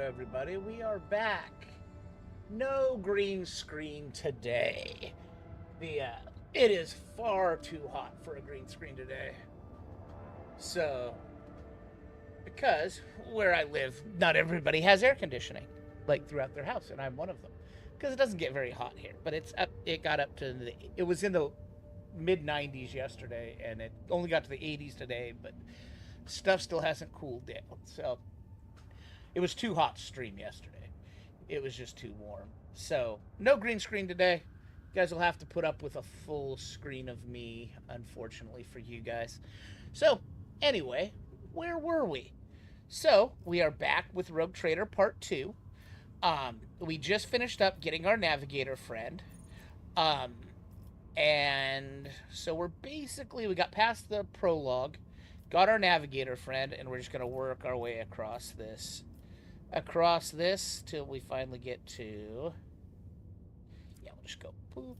everybody. We are back. No green screen today. It is far too hot for a green screen today. So, because where I live, not everybody has air conditioning, like throughout their house, and I'm one of them. Because it doesn't get very hot here, but it got up to it was in the mid 90s yesterday, and it only got to the 80s today, but stuff still hasn't cooled down. So, it was too hot to stream yesterday. It was just too warm. So, no green screen today. You guys will have to put up with a full screen of me, unfortunately for you guys. So, anyway, where were we? So, we are back with Rogue Trader Part 2. We just finished up getting our navigator friend. And so we got past the prologue, got our navigator friend, and we're just going to work our way across this till we finally get to, we'll just go boop.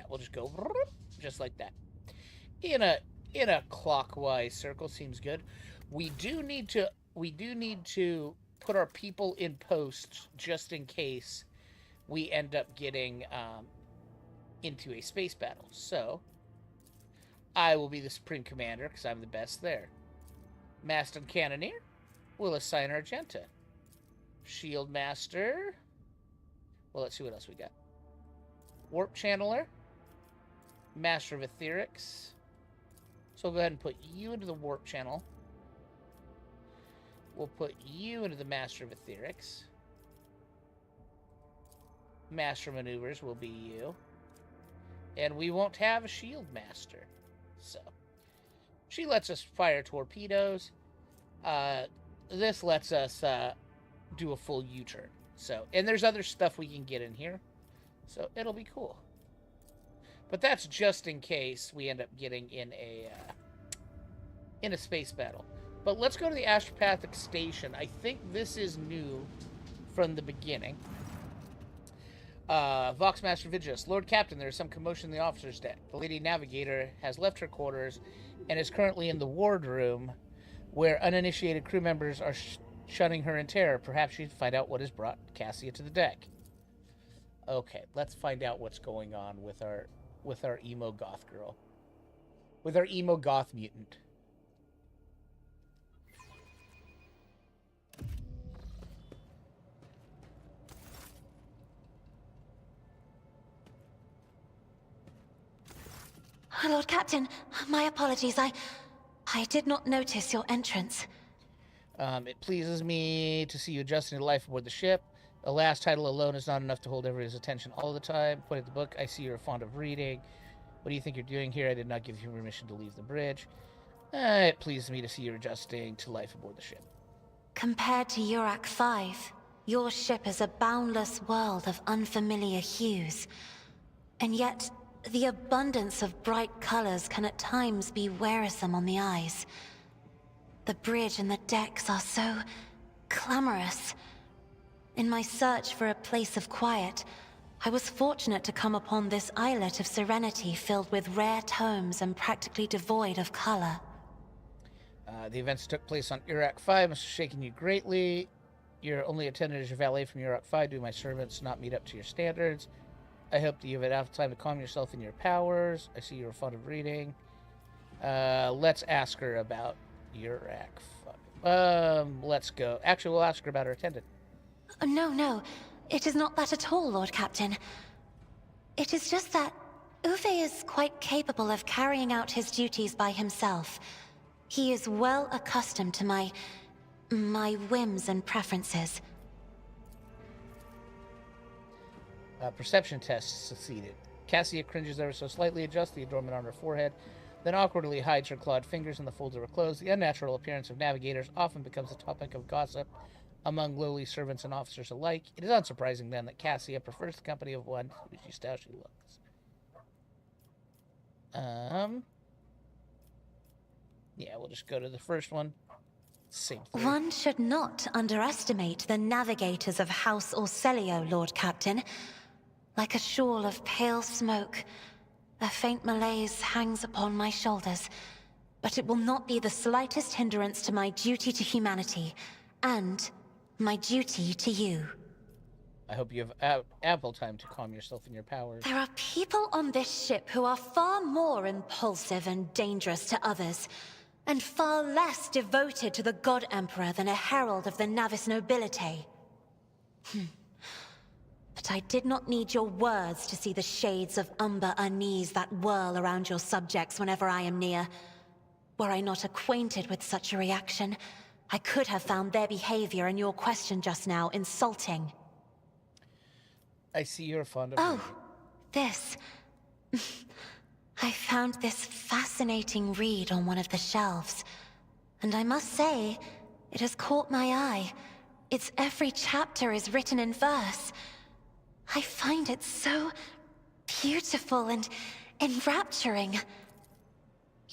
We'll just go just like that in a clockwise circle. Seems good. We do need to put our people in post just in case we end up getting into a space battle. So I will be the Supreme Commander because I'm the best there. Master Cannoneer will assign Argenta. Shield Master. Well, let's see what else we got. Warp Channeler. Master of Etherics. So we'll go ahead and put you into the Warp Channel. We'll put you into the Master of Etherics. Master Maneuvers will be you. And we won't have a Shield Master. So, she lets us fire torpedoes. This lets us do a full U-turn. So, and there's other stuff we can get in here. So, it'll be cool. But that's just in case we end up getting in a space battle. But let's go to the Astropathic Station. I think this is new from the beginning. Voxmaster Vigilus. Lord Captain, there is some commotion in the officer's deck. The Lady Navigator has left her quarters and is currently in the wardroom where uninitiated crew members are shunning her in terror. Perhaps she'd find out what has brought Cassia to the deck. Okay, let's find out what's going on with our emo goth girl. With our emo goth mutant. Lord Captain, my apologies. I did not notice your entrance. It pleases me to see you adjusting to life aboard the ship. The last title alone is not enough to hold everyone's attention all the time. Point at the book. I see you're fond of reading. What do you think you're doing here? I did not give you permission to leave the bridge. It pleases me to see you adjusting to life aboard the ship. Compared to Urak 5, your ship is a boundless world of unfamiliar hues. And yet, the abundance of bright colors can at times be wearisome on the eyes. The bridge and the decks are so clamorous. In my search for a place of quiet, I was fortunate to come upon this islet of serenity filled with rare tomes and practically devoid of color. The events took place on Urak 5 must have shaken you greatly. You're only attended as your valet from Urak 5. Do my servants not meet up to your standards? I hope that you have enough time to calm yourself in your powers. I see you're fond of reading. Let's ask her about Urak 5. Let's go. Actually, we'll ask her about her attendant. No. It is not that at all, Lord Captain. It is just that Uwe is quite capable of carrying out his duties by himself. He is well accustomed to my whims and preferences. Perception test succeeded. Cassia cringes ever so slightly, adjusts the adornment on her forehead, then awkwardly hides her clawed fingers in the folds of her clothes. The unnatural appearance of navigators often becomes a topic of gossip among lowly servants and officers alike. It is unsurprising, then, that Cassia prefers the company of one who sees how she looks. We'll just go to the first one. Same thing. One should not underestimate the navigators of House Orselio, Lord Captain. Like a shawl of pale smoke, a faint malaise hangs upon my shoulders, but it will not be the slightest hindrance to my duty to humanity, and My duty to you. I hope you have ample time to calm yourself in your powers. There are people on this ship who are far more impulsive and dangerous to others, and far less devoted to the God Emperor than a herald of the Navis nobility. But I did not need your words to see the shades of umber unease that whirl around your subjects whenever I am near. Were I not acquainted with such a reaction, I could have found their behavior and your question just now insulting. I see you're fond of reading. This. I found this fascinating read on one of the shelves, and I must say, it has caught my eye. Its every chapter is written in verse. I find it so beautiful and enrapturing.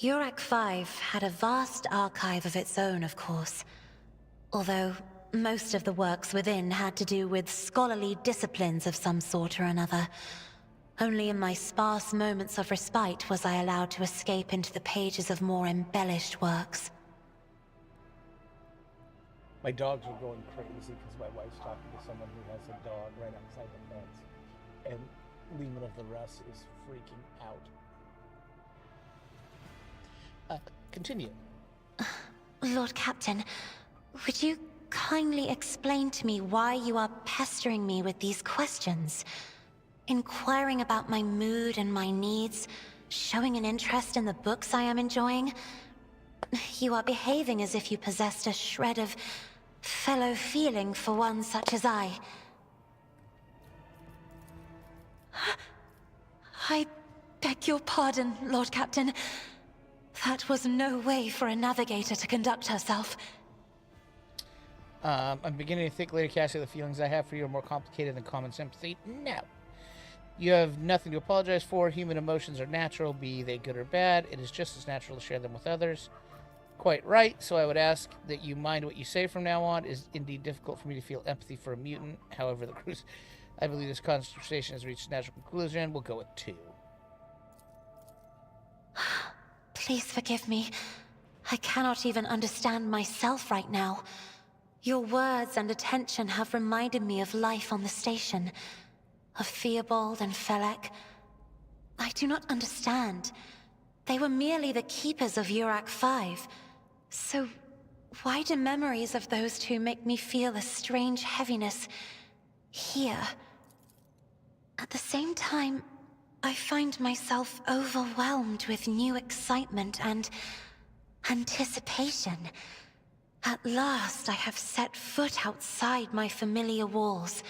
Urak 5 had a vast archive of its own, of course. Although most of the works within had to do with scholarly disciplines of some sort or another. Only in my sparse moments of respite was I allowed to escape into the pages of more embellished works. My dogs are going crazy because my wife's talking to someone who has a dog right outside the fence. And Lehman of the Russ is freaking out. Continue. Lord Captain, would you kindly explain to me why you are pestering me with these questions? Inquiring about my mood and my needs, showing an interest in the books I am enjoying. You are behaving as if you possessed a shred of fellow feeling for one such as I. I beg your pardon, Lord Captain. That was no way for a navigator to conduct herself. I'm beginning to think, Lady Cassie, the feelings I have for you are more complicated than common sympathy. No. You have nothing to apologize for. Human emotions are natural, be they good or bad. It is just as natural to share them with others. Quite right, so I would ask that you mind what you say from now on. It is indeed difficult for me to feel empathy for a mutant. However, I believe this conversation has reached a natural conclusion. We'll go with 2. Please forgive me. I cannot even understand myself right now. Your words and attention have reminded me of life on the station, of Theobald and Felek. I do not understand. They were merely the keepers of Urak 5. So why do memories of those two make me feel a strange heaviness here? At the same time, I find myself overwhelmed with new excitement and anticipation. At last, I have set foot outside my familiar walls,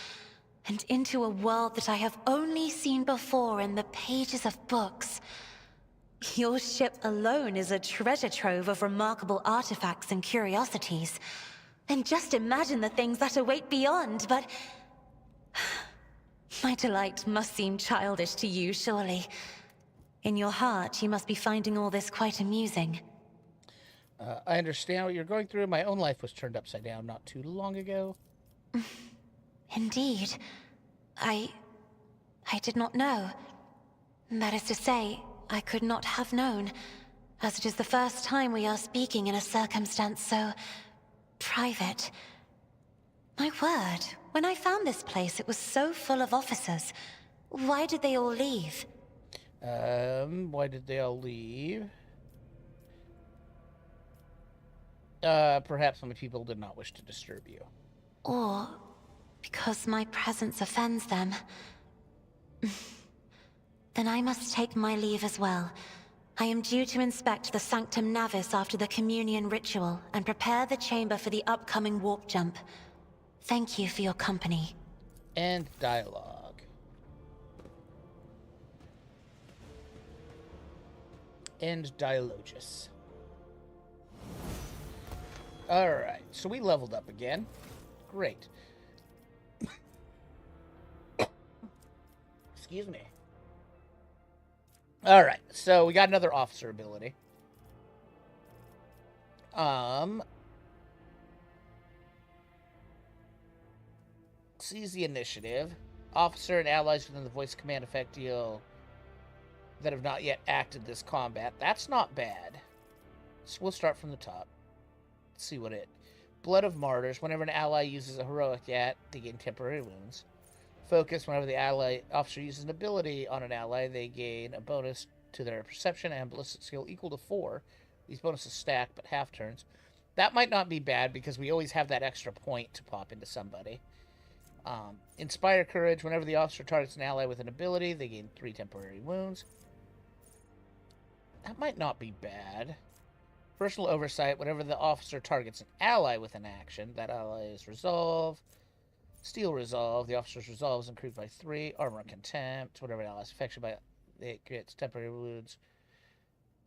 and into a world that I have only seen before in the pages of books. Your ship alone is a treasure trove of remarkable artifacts and curiosities. And just imagine the things that await beyond, but... My delight must seem childish to you, surely. In your heart, you must be finding all this quite amusing. I understand what you're going through. My own life was turned upside down not too long ago. Indeed. I did not know. That is to say, I could not have known, as it is the first time we are speaking in a circumstance so... private. My word, when I found this place, it was so full of officers. Why did they all leave? Why did they all leave? Perhaps some people did not wish to disturb you. Or because my presence offends them. Then I must take my leave as well. I am due to inspect the Sanctum Navis after the communion ritual and prepare the chamber for the upcoming warp jump. Thank you for your company. And dialogue. And dialogus. Alright, so we leveled up again. Great. Excuse me. Alright, so we got another officer ability. Seize the initiative. Officer and allies within the voice command effect deal that have not yet acted this combat. That's not bad. So we'll start from the top. Let's see what it... Blood of Martyrs. Whenever an ally uses a heroic act, they gain temporary wounds. Focus. Whenever the ally officer uses an ability on an ally, they gain a bonus to their perception and ballistic skill equal to 4. These bonuses stack, but half turns. That might not be bad because we always have that extra point to pop into somebody. Inspire Courage. Whenever the officer targets an ally with an ability, they gain 3 temporary wounds. That might not be bad. Personal Oversight. Whenever the officer targets an ally with an action, that ally is resolved. Steel Resolve. The officer's resolve is increased by 3. Armor Contempt. Whenever an ally is affected by it gets temporary wounds,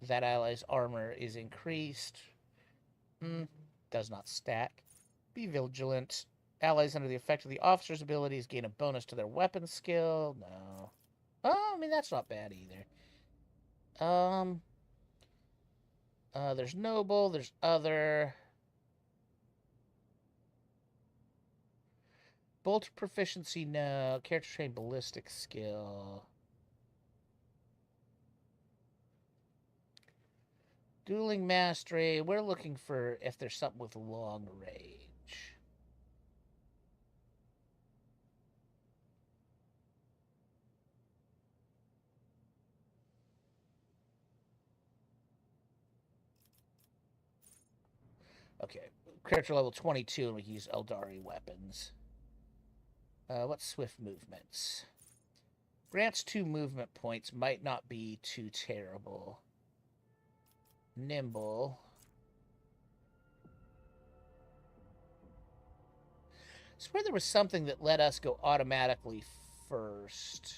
that ally's armor is increased. Does not stack. Be Vigilant. Allies under the effect of the officer's abilities gain a bonus to their weapon skill. No. Oh, I mean, that's not bad either. There's Noble. There's Other. Bolt Proficiency, no. Character Trained Ballistic Skill. Dueling Mastery. We're looking for if there's something with long range. Okay. Character level 22 and we can use Eldari weapons. What's Swift Movements? Grants 2 movement points. Might not be too terrible. Nimble. I swear there was something that let us go automatically first.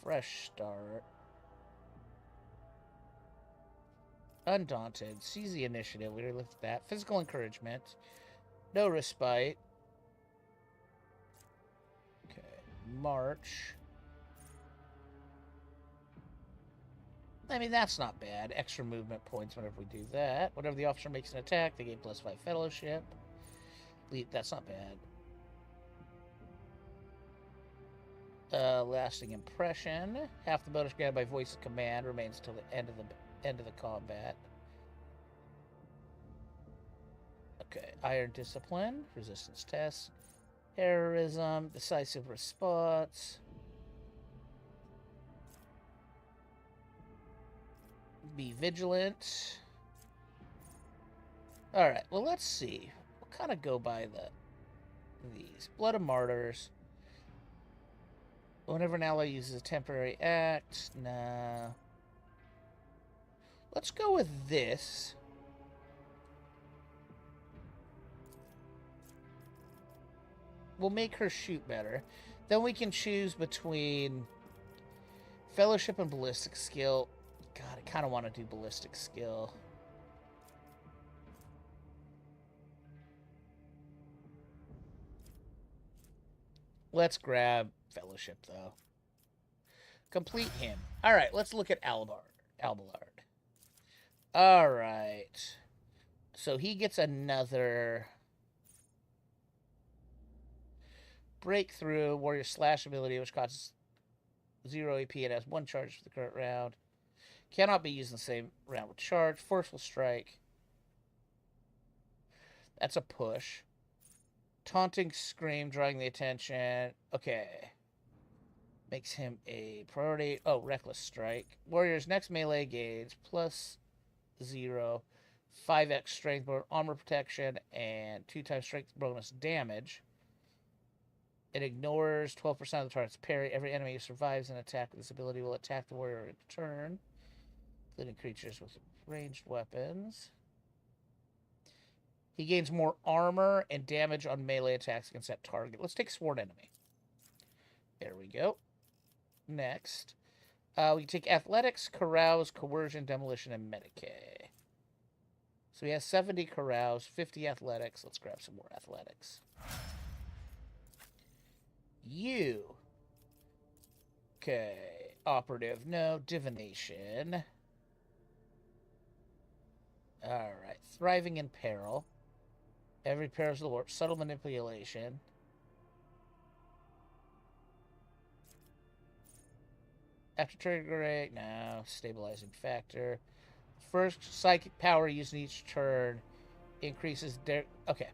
Fresh Start. Undaunted. Seize the Initiative. We already looked at that. Physical Encouragement. No Respite. Okay. March. I mean, that's not bad. Extra movement points whenever we do that. Whenever the officer makes an attack, they gain +5 fellowship. That's not bad. Lasting Impression. Half the bonus granted by voice of command remains until the end of the combat. Okay. Iron Discipline. Resistance Test. Terrorism. Decisive Response. Be Vigilant. Alright, well, let's see. We'll kind of go by these. Blood of Martyrs. Whenever an ally uses a temporary act. Nah. Let's go with this. We'll make her shoot better. Then we can choose between Fellowship and Ballistic Skill. God, I kind of want to do Ballistic Skill. Let's grab Fellowship, though. Complete him. All right, let's look at Albard. All right. So he gets another Breakthrough. Warrior Slash ability, which costs 0 AP and has 1 charge for the current round. Cannot be used in the same round with charge. Forceful Strike. That's a push. Taunting Scream, drawing the attention. Okay. Makes him a priority. Oh, Reckless Strike. Warrior's next melee gains +0, 5x strength, armor protection, and 2x strength bonus damage. It ignores 12% of the target's parry. Every enemy who survives an attack with this ability will attack the warrior in turn, including creatures with ranged weapons. He gains more armor and damage on melee attacks against that target. Let's take Sworn Enemy. There we go. Next. We can take Athletics, Carouse, Coercion, Demolition, and Medicae. So he has 70 Carouse, 50 Athletics. Let's grab some more Athletics. You. Okay. Operative, no. Divination. Alright. Thriving in Peril. Every peril is the warp. Subtle Manipulation. After triggering, no. Stabilizing Factor. First psychic power used in each turn increases. Okay.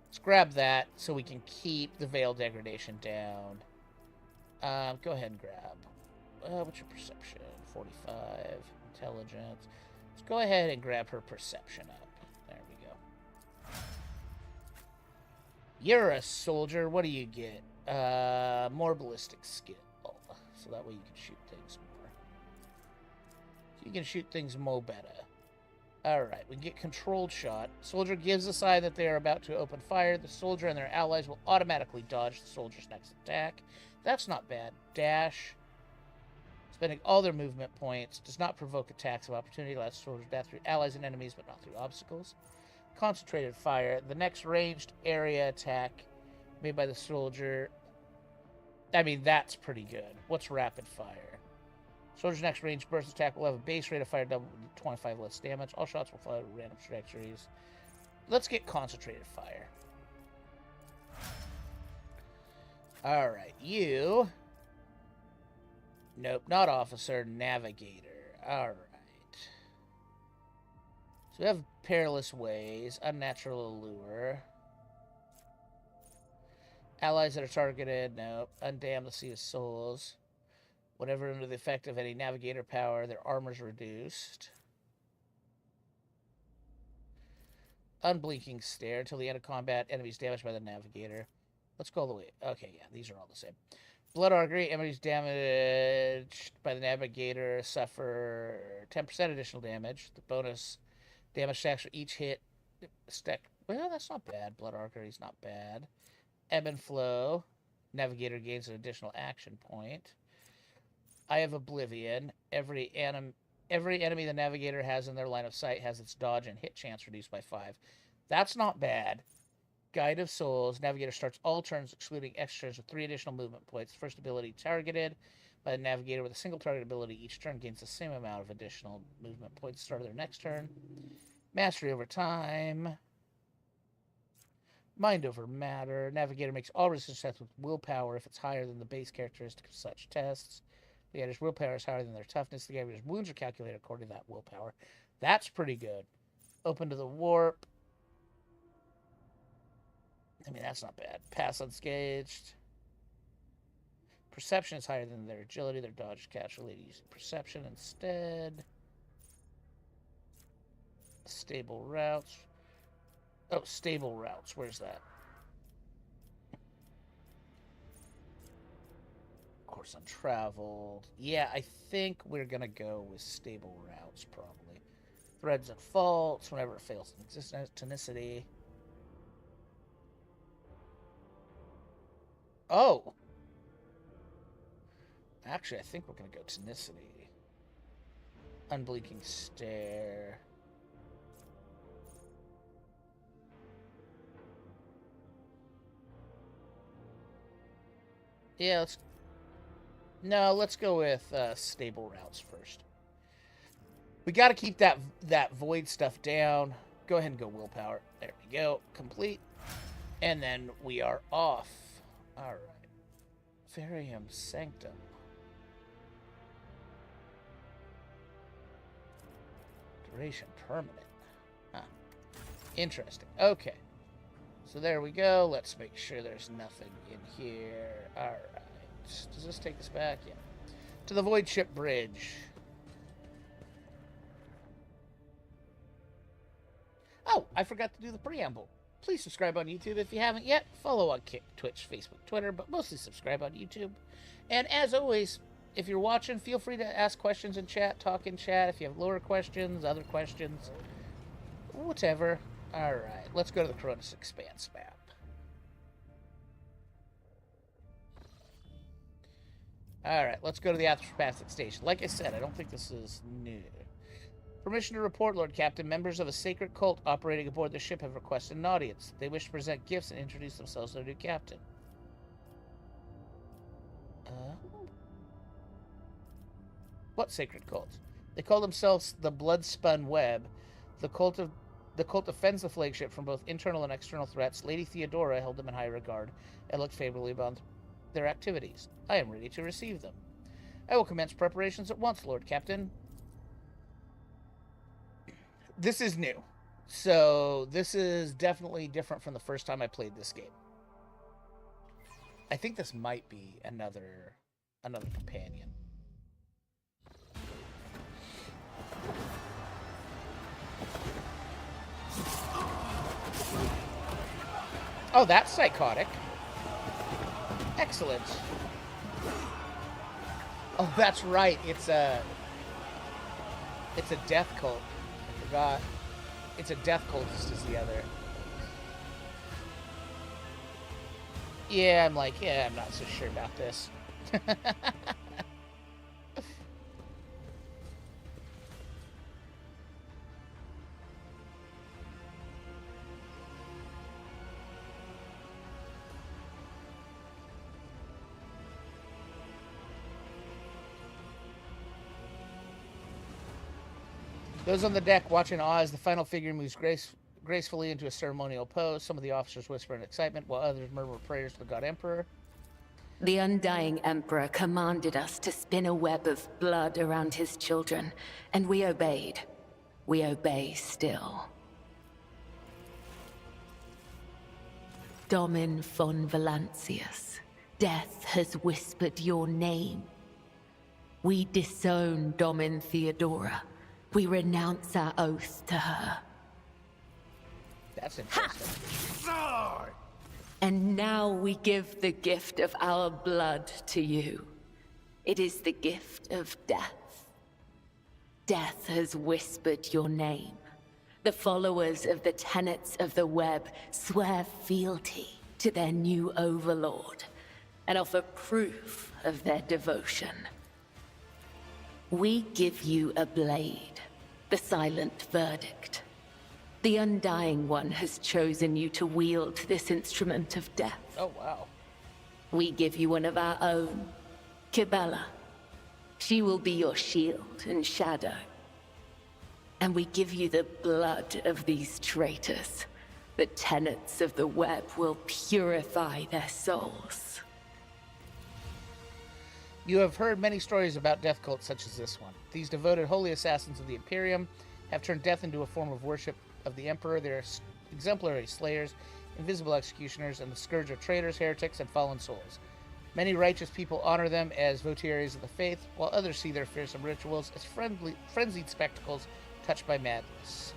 Let's grab that so we can keep the veil degradation down. Go ahead and grab. What's your perception? 45. Intelligence. Let's go ahead and grab her perception up. There we go. You're a soldier. What do you get? More ballistic skill. So that way you can shoot things more. You can shoot things more better. Alright, we get controlled shot. Soldier gives a sign that they are about to open fire. The soldier and their allies will automatically dodge the soldier's next attack. That's not bad. Dash. Spending all their movement points. Does not provoke attacks of opportunity. Allows soldiers death through allies and enemies, but not through obstacles. Concentrated fire. The next ranged area attack made by the soldier. I mean, that's pretty good. What's rapid fire? Soldier's next range burst attack will have a base rate of fire double with 25 less damage. All shots will fly at random trajectories. Let's get concentrated fire. Alright, you. Nope, not officer, navigator. Alright. So we have perilous ways, unnatural allure. Allies that are targeted, nope. Undamn the Sea of Souls. Whenever under the effect of any navigator power, their armor's reduced. Unblinking stare until the end of combat. Enemies damaged by the navigator. Let's go all the way. Okay, yeah, these are all the same. Blood augury. Enemies damaged by the navigator suffer 10% additional damage. The bonus damage stacks for each hit. Stack. Well, that's not bad. Blood augury is not bad. Ebb and flow. Navigator gains an additional action point. Eye of Oblivion. Every enemy the navigator has in their line of sight has its dodge and hit chance reduced by 5. That's not bad. Guide of Souls. Navigator starts all turns, excluding extras, with 3 additional movement points. First ability targeted by the navigator with a single target ability. Each turn gains the same amount of additional movement points. Start of their next turn. Mastery over time. Mind over matter. Navigator makes all resistance tests with willpower if it's higher than the base characteristic of such tests. The navigator's willpower is higher than their toughness. The navigator's wounds are calculated according to that willpower. That's pretty good. Open to the warp. I mean, that's not bad. Pass unscathed. Perception is higher than their agility. Their dodge is calculated using perception instead. Stable routes. Oh, stable routes. Where's that? Course untraveled. Yeah, I think we're gonna go with stable routes, probably. Threads and faults, whenever it fails in existence. Tonicity. Oh! Actually, I think we're gonna go tonicity. Unblinking stare. Yeah, let's go with stable routes first. We got to keep that void stuff down. Go ahead and go willpower. There we go. Complete. And then we are off. All right. Varium Sanctum. Duration permanent. Huh. Interesting. Okay. So there we go. Let's make sure there's nothing in here. All right. Does this take us back? Yeah. To the Void Ship Bridge. Oh, I forgot to do the preamble. Please subscribe on YouTube if you haven't yet. Follow on Twitch, Facebook, Twitter, but mostly subscribe on YouTube. And as always, if you're watching, feel free to ask questions in chat, talk in chat. If you have lower questions, other questions, whatever. All right, let's go to the Cronus Expanse map. Alright, let's go to the Atropathic Station. Like I said, I don't think this is new. Permission to report, Lord Captain. Members of a sacred cult operating aboard the ship have requested an audience. They wish to present gifts and introduce themselves to their new captain. What sacred cult? They call themselves the Bloodspun Web. The cult defends the flagship from both internal and external threats. Lady Theodora held them in high regard and looked favorably upon their activities. I am ready to receive them. I will commence preparations at once, Lord Captain. This is new. So this is definitely different from the first time I played this game. I think this might be another companion. Oh, that's psychotic. Excellent. Oh, that's right. It's a death cult. I forgot. It's a death cultist is the other. Yeah, I'm not so sure about this. Those on the deck watching awe as the final figure moves gracefully into a ceremonial pose. Some of the officers whisper in excitement, while others murmur prayers to the god emperor. The Undying Emperor commanded us to spin a web of blood around his children, and we obeyed. We obey still. Domin von Valancius, death has whispered your name. We disown Domin Theodora. We renounce our oath to her. That's interesting. And now we give the gift of our blood to you. It is the gift of death. Death has whispered your name. The followers of the tenets of the web swear fealty to their new overlord and offer proof of their devotion. We give you a blade, the silent verdict. The Undying One has chosen you to wield this instrument of death. Oh, wow. We give you one of our own, Kibella. She will be your shield and shadow. And we give you the blood of these traitors. The tenets of the web will purify their souls. You have heard many stories about death cults such as this one. These devoted holy assassins of the Imperium have turned death into a form of worship of the Emperor. They are exemplary slayers, invisible executioners, and the scourge of traitors, heretics, and fallen souls. Many righteous people honor them as votaries of the faith, while others see their fearsome rituals as frenzied spectacles touched by madness.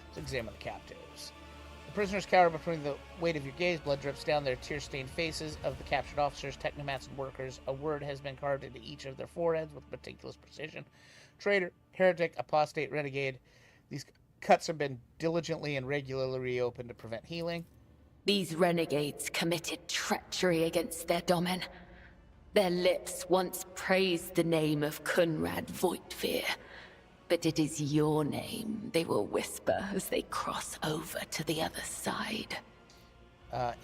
Let's examine the captives. The prisoners cower between the weight of your gaze. Blood drips down their tear-stained faces of the captured officers, technomats, and workers. A word has been carved into each of their foreheads with meticulous precision. Traitor, heretic, apostate, renegade. These cuts have been diligently and regularly reopened to prevent healing. These renegades committed treachery against their domin. Their lips once praised the name of Kunrad Voigtveer, but it is your name they will whisper as they cross over to the other side.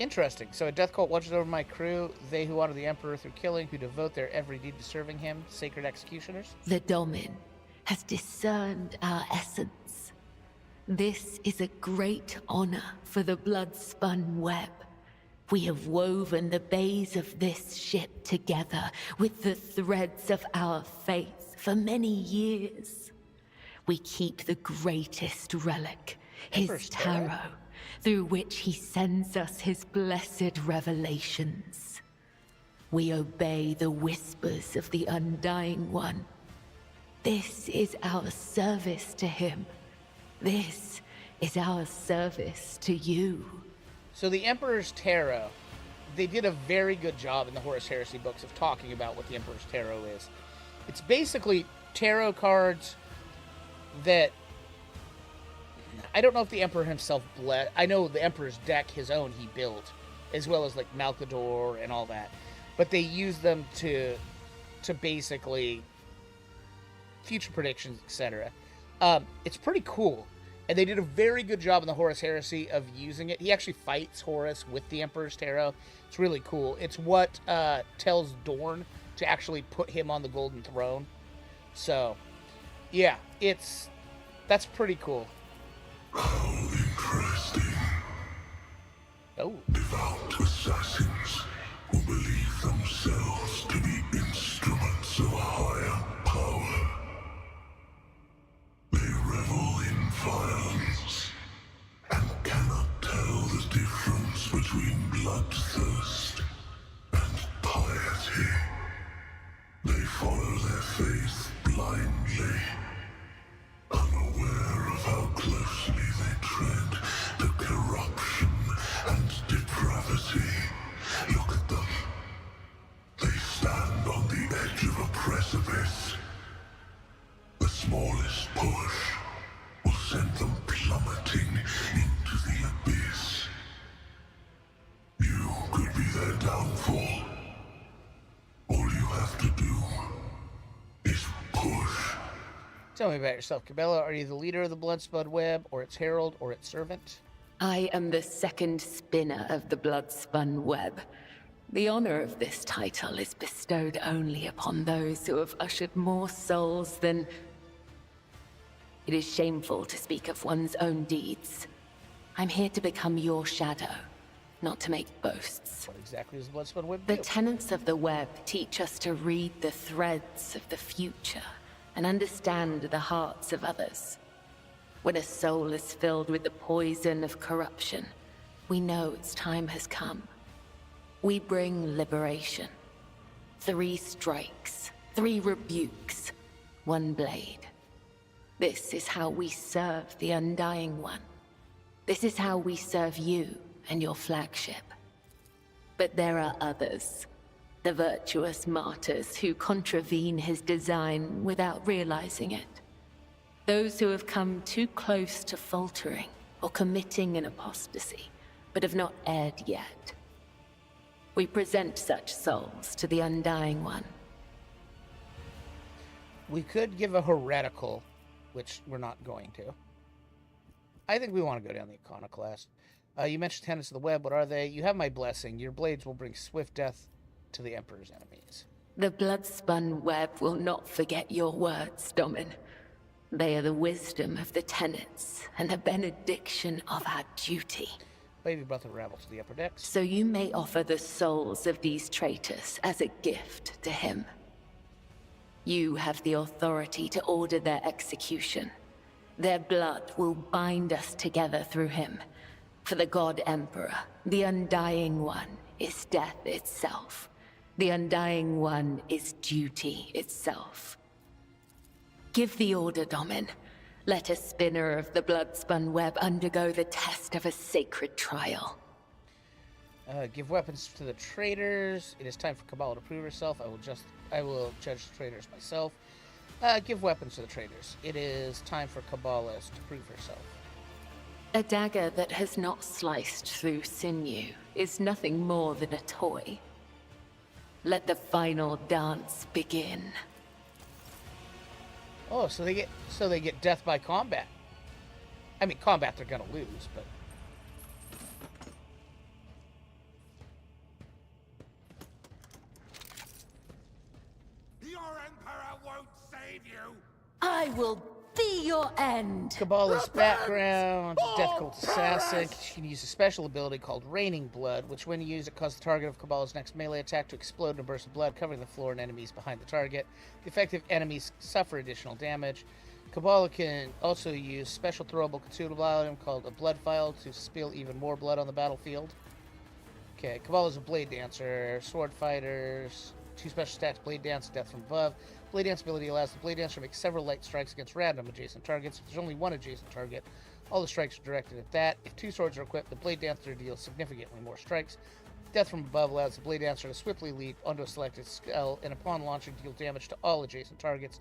Interesting. So a death cult watches over my crew, they who honor the Emperor through killing, who devote their every deed to serving him, sacred executioners. The Domin has discerned our essence. This is a great honor for the blood-spun web. We have woven the bays of this ship together with the threads of our faith for many years. We keep the greatest relic, his tarot, through which he sends us his blessed revelations. We obey the whispers of the Undying One. This is our service to him. This is our service to you. So the Emperor's Tarot, they did a very good job in the Horus Heresy books of talking about what the Emperor's Tarot is. It's basically tarot cards that... I don't know if the Emperor himself blessed. I know the Emperor's deck, his own, he built, as well as like Malkador and all that. But they use them to basically future predictions, etc. It's pretty cool. And they did a very good job in the Horus Heresy of using it. He actually fights Horus with the Emperor's Tarot. It's really cool. It's what tells Dorn to actually put him on the Golden Throne. So, yeah, that's pretty cool. How interesting. Oh. Devout assassins who believe themselves to be instruments of a higher power. They their downfall. All you have to do is push. Tell me about yourself, Cabela. Are you the leader of the Bloodspud Web, or its herald, or its servant? I am the second spinner of the Bloodspun Web. The honor of this title is bestowed only upon those who have ushered more souls than... It is shameful to speak of one's own deeds. I'm here to become your shadow, not to make boasts. What exactly does the Bloodspud Web The do? tenets of the web teach us to read the threads of the future and understand the hearts of others. When a soul is filled with the poison of corruption, we know its time has come. We bring liberation. 3 strikes, 3 rebukes, 1 blade. This is how we serve the Undying One. This is how we serve you and your flagship. But there are others, the virtuous martyrs who contravene his design without realizing it. Those who have come too close to faltering or committing an apostasy, but have not erred yet. We present such souls to the Undying One. We could give a heretical, which we're not going to. I think we want to go down the iconoclast. You mentioned tenets of the web. What are they? You have my blessing. Your blades will bring swift death to the Emperor's enemies. The Bloodspun Web will not forget your words, Domin. They are the wisdom of the tenets and the benediction of our duty. Baby brought the rabble to the upper decks. So you may offer the souls of these traitors as a gift to him. You have the authority to order their execution. Their blood will bind us together through him. For the God Emperor, the Undying One is death itself. The Undying One is duty itself. Give the order, Domin. Let a spinner of the Bloodspun Web undergo the test of a sacred trial. Give weapons to the traitors. It is time for Cabal to prove herself. I will judge the traitors myself. Give weapons to the traitors. It is time for Cabales to prove herself. A dagger that has not sliced through sinew is nothing more than a toy. Let the final dance begin. Oh, so they get death by combat. I mean, combat they're gonna lose, but Your Emperor won't save you! I will be your end! Cabala's background, Death Cult Assassin. She can use a special ability called Raining Blood, which when used, it causes the target of Cabala's next melee attack to explode in a burst of blood, covering the floor and enemies behind the target. The affected enemies suffer additional damage. Cabala can also use special throwable consumable item called a Blood Vial to spill even more blood on the battlefield. Okay, Cabala's a Blade Dancer, Sword Fighters, 2 special stats, Blade Dance, Death from Above. Blade Dance ability allows the Blade Dancer to make several light strikes against random adjacent targets. If there's only one adjacent target, all the strikes are directed at that. If 2 swords are equipped, the Blade Dancer deals significantly more strikes. Death from Above allows the Blade Dancer to swiftly leap onto a selected spell, and upon launching, deal damage to all adjacent targets.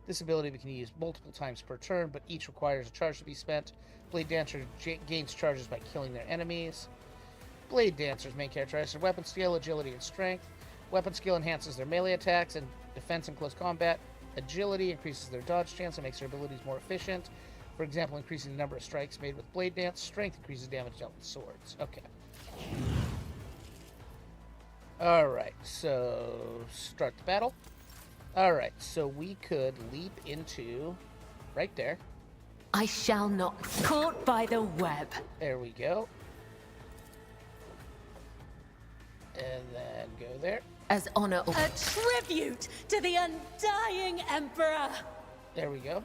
This ability can be used multiple times per turn, but each requires a charge to be spent. Blade Dancer gains charges by killing their enemies. Blade Dancer's main characteristics are weapon skill, agility, and strength. Weapon skill enhances their melee attacks and defense in close combat. Agility increases their dodge chance and makes their abilities more efficient. For example, increasing the number of strikes made with Blade Dance. Strength increases damage dealt with swords. Okay. Alright, so start the battle. Alright, so we could leap into right there. I shall not be caught by the web. There we go. And then go there. As honor, a tribute to the Undying Emperor. There we go.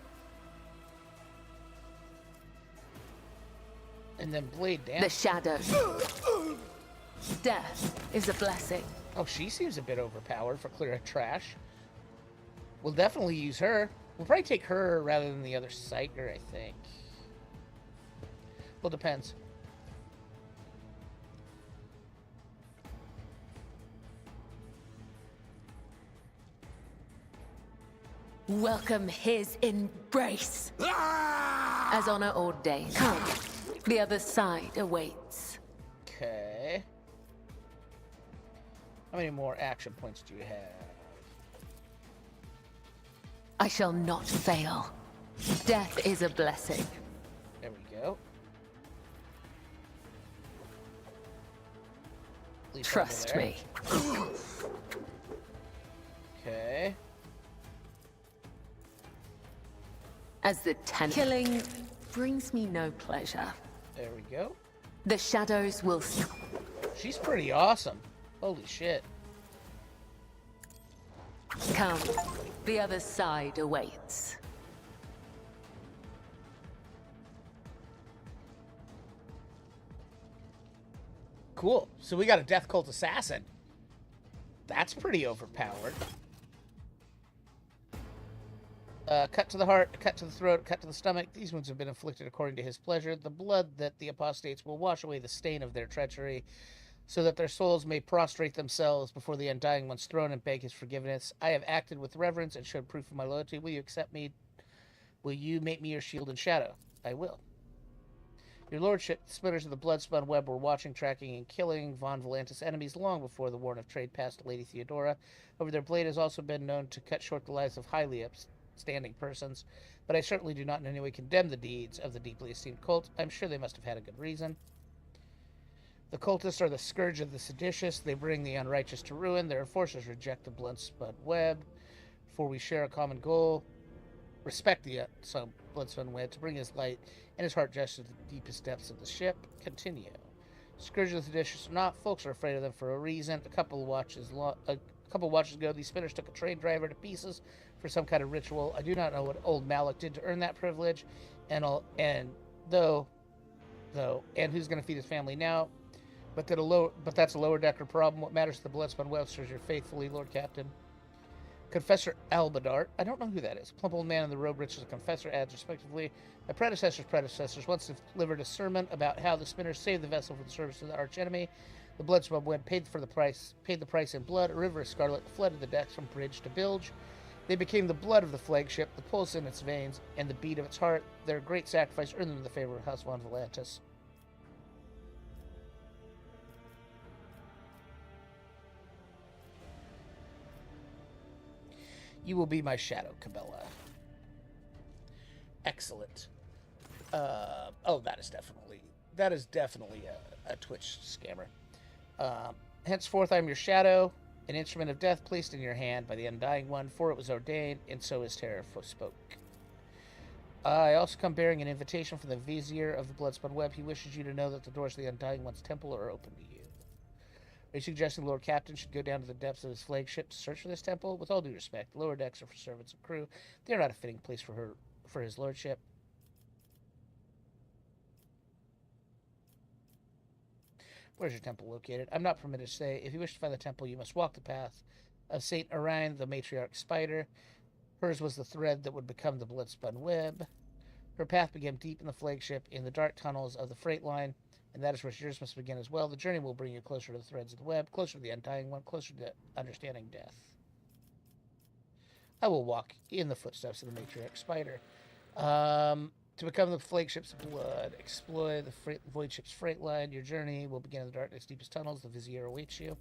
And then Blade Dance. The shadow. Death is a blessing. Oh, she seems a bit overpowered for clearing trash. We'll definitely use her. We'll probably take her rather than the other Psyker, I think. Well, depends. Welcome his embrace. As honor ordained. Come, the other side awaits. Okay. How many more action points do you have? I shall not fail. Death is a blessing. There we go. At least over Trust there. me. Okay. As the killing brings me no pleasure. There we go. The shadows will... She's pretty awesome. Holy shit. Come. The other side awaits. Cool. So we got a Death Cult assassin. That's pretty overpowered. Cut to the heart, cut to the throat, cut to the stomach. These wounds have been inflicted according to his pleasure. The blood that the apostates will wash away the stain of their treachery, so that their souls may prostrate themselves before the Undying One's throne and beg his forgiveness. I have acted with reverence and showed proof of my loyalty. Will you accept me? Will you make me your shield and shadow? I will. Your lordship, the spinners of the blood-spun web were watching, tracking, and killing Von Volantis' enemies long before the warrant of trade passed Lady Theodora. However, their blade has also been known to cut short the lives of highly upstanding persons, but I certainly do not in any way condemn the deeds of the deeply esteemed cult. I'm sure they must have had a good reason. The cultists are the scourge of the seditious. They bring the unrighteous to ruin. Their enforcers reject the blood-spun web, for we share a common goal. Respect the blood-spun web to bring his light and his heart just to the deepest depths of the ship. Continue. Scourge of the seditious or not, folks are afraid of them for a reason. A couple watches ago, these spinners took a train driver to pieces for some kind of ritual. I do not know what old Malik did to earn that privilege, and who's going to feed his family now? But that's a lower decker problem. What matters to the bloodspun web serves your faithfully, Lord Captain. Confessor Albadart. I don't know who that is. Plump old man in the robe, rich as a confessor, adds respectively. My predecessors once delivered a sermon about how the spinners saved the vessel for the service of the archenemy. The bloodspun web paid the price in blood. A river of scarlet flooded the decks from bridge to bilge. They became the blood of the flagship, the pulse in its veins, and the beat of its heart. Their great sacrifice earned them the favor of House von Volantis. You will be my shadow, Cabela. Excellent. That is definitely a Twitch scammer. Henceforth, I am your shadow, an instrument of death placed in your hand by the Undying One, for it was ordained, and so his terror spoke. I also come bearing an invitation from the Vizier of the Bloodspun Web. He wishes you to know that the doors of the Undying One's temple are open to you. Are you suggesting the Lord Captain should go down to the depths of his flagship to search for this temple? With all due respect, the lower decks are for servants and crew. They are not a fitting place for his lordship. Where's your temple located? I'm not permitted to say. If you wish to find the temple, you must walk the path of Saint Orion, the matriarch spider. Hers was the thread that would become the bloodspun web. Her path began deep in the flagship, in the dark tunnels of the freight line, and that is where yours must begin as well. The journey will bring you closer to the threads of the web, closer to the Undying One, closer to understanding death. I will walk in the footsteps of the matriarch spider. To become the flagship's blood, explore the void ship's freight line. Your journey will begin in the darkness, deepest tunnels. The Vizier awaits you.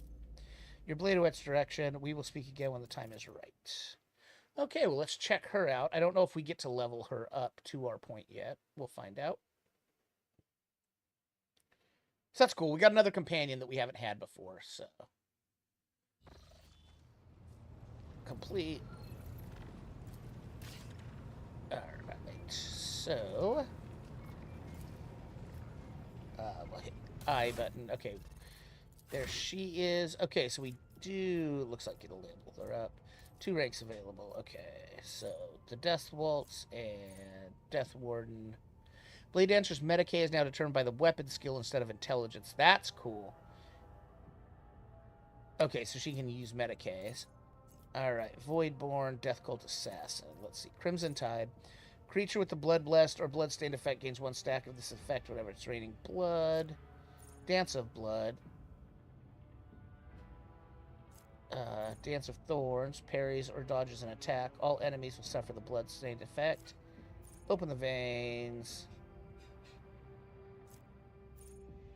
Your blade awaits direction. We will speak again when the time is right. Okay, well, let's check her out. I don't know if we get to level her up to our point yet. We'll find out. So that's cool. We got another companion that we haven't had before, so. Complete. Alright, so. We'll hit I button. Okay. There she is. Okay, so we do. Looks like it'll label her up. 2 ranks available. Okay, so the Death Waltz and Death Warden. Blade Dancer's Meta-K is now determined by the weapon skill instead of intelligence. That's cool. Okay, so she can use Meta-Ks. Alright, Voidborn, Death Cult Assassin. Let's see. Crimson Tide. Creature with the Blood Blessed or Bloodstained effect gains 1 stack of this effect whenever it's raining blood. Dance of Blood. Dance of Thorns. Parries or dodges an attack. All enemies will suffer the Bloodstained effect. Open the Veins.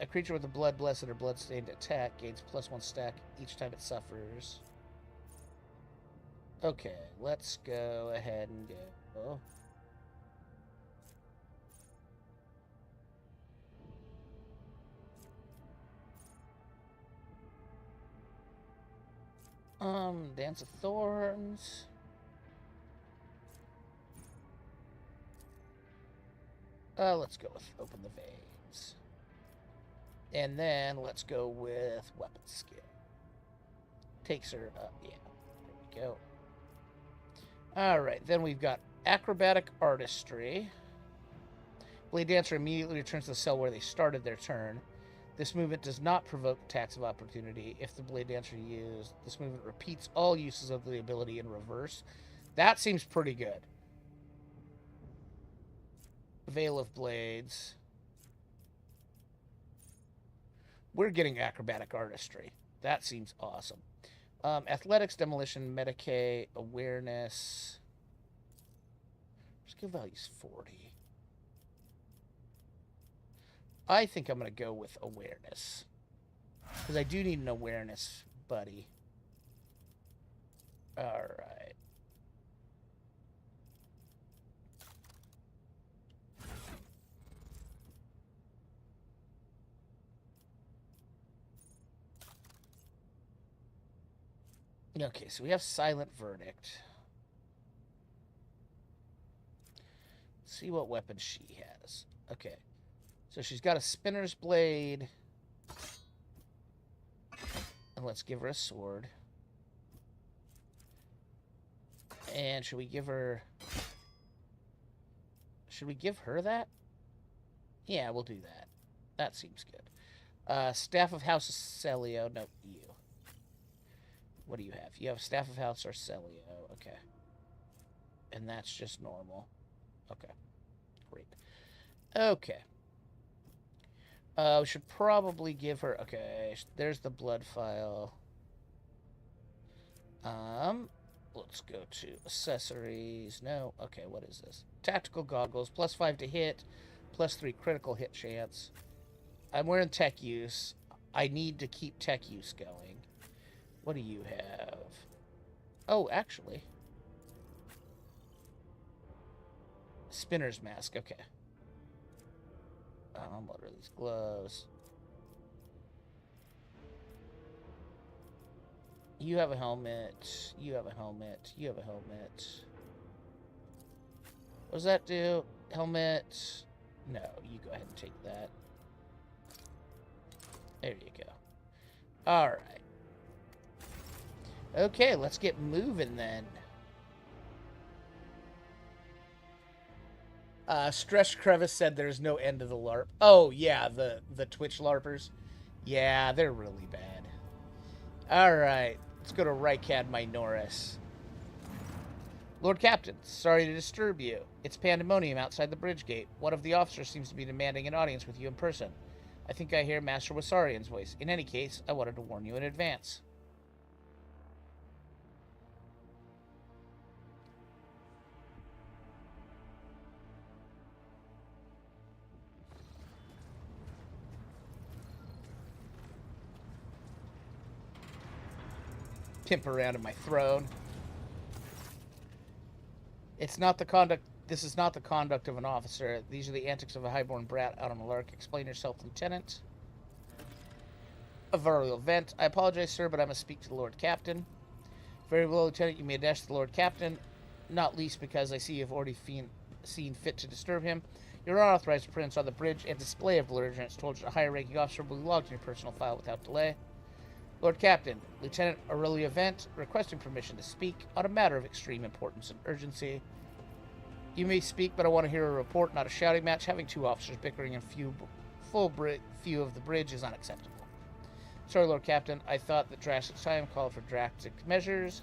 A creature with a blood blessed or bloodstained attack gains +1 stack each time it suffers. Okay, let's go ahead and go. Dance of Thorns. Let's go with Open the Veins. And then let's go with Weapon Skill. Takes her up, yeah. There we go. Alright, then we've got Acrobatic Artistry. Blade Dancer immediately returns to the cell where they started their turn. This movement does not provoke attacks of opportunity if the Blade Dancer used. This movement repeats all uses of the ability in reverse. That seems pretty good. Veil of Blades. We're getting Acrobatic Artistry. That seems awesome. Athletics, Demolition, Medicae, Awareness. Skill value's 40. I think I'm going to go with Awareness. Because I do need an Awareness buddy. Alright. Okay, so we have Silent Verdict. Let's see what weapon she has. Okay. So she's got a Spinner's Blade. And let's give her a sword. And should we give her... Should we give her that? Yeah, we'll do that. That seems good. Staff of House Celio. No, you. What do you have? You have Staff of House Arcelio. Okay. And that's just normal. Okay. Great. Okay. We should probably give her... Okay, there's the blood file. Let's go to accessories. No. Okay, what is this? Tactical goggles. +5 to hit. +3 critical hit chance. I'm wearing tech use. I need to keep tech use going. What do you have? Oh, actually. Spinner's Mask. Okay. What are these gloves? You have a helmet. You have a helmet. You have a helmet. What does that do? Helmet. No, you go ahead and take that. There you go. Alright. Okay, let's get moving then. Stretch Crevice said there's no end to the LARP. Oh, yeah, the Twitch LARPers. Yeah, they're really bad. Alright, let's go to Rykad Minoris. Lord Captain, sorry to disturb you. It's pandemonium outside the bridge gate. One of the officers seems to be demanding an audience with you in person. I think I hear Master Wasarian's voice. In any case, I wanted to warn you in advance. Pimp around in my throne. It's not the conduct. This is not the conduct of an officer. These are the antics of a highborn brat out on the lark. Explain yourself, Lieutenant. A viral event. I apologize, sir, but I must speak to the Lord Captain. Very well, Lieutenant. You may dash to the Lord Captain, not least because I see you've already seen fit to disturb him. You're unauthorized presence on the bridge, and display of belligerence towards a higher-ranking officer will be logged in your personal file without delay. Lord Captain, Lieutenant Aurelia Vent, requesting permission to speak on a matter of extreme importance and urgency. You may speak, but I want to hear a report, not a shouting match. Having two officers bickering in full view of the bridge is unacceptable. Sorry, Lord Captain. I thought that drastic time called for drastic measures.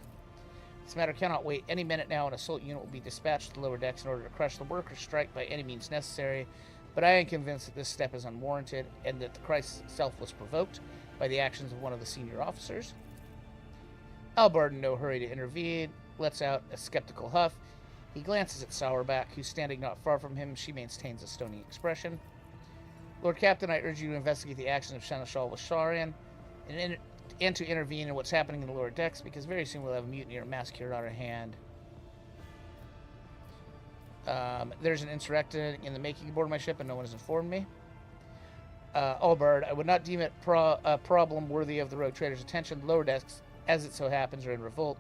This matter cannot wait. Any minute now, an assault unit will be dispatched to the lower decks in order to crush the workers' strike by any means necessary. But I am convinced that this step is unwarranted and that the crisis itself was provoked by the actions of one of the senior officers. Albard, in no hurry to intervene, lets out a skeptical huff. He glances at Sourback, who's standing not far from him. She maintains a stony expression. Lord Captain, I urge you to investigate the actions of Seneschal Washarian and to intervene in what's happening in the lower decks, because very soon we'll have a mutiny or massacre on our hand. There's an insurrector in the making aboard my ship, and no one has informed me. Albard, I would not deem it a problem worthy of the rogue trader's attention. The lower decks, as it so happens, are in revolt.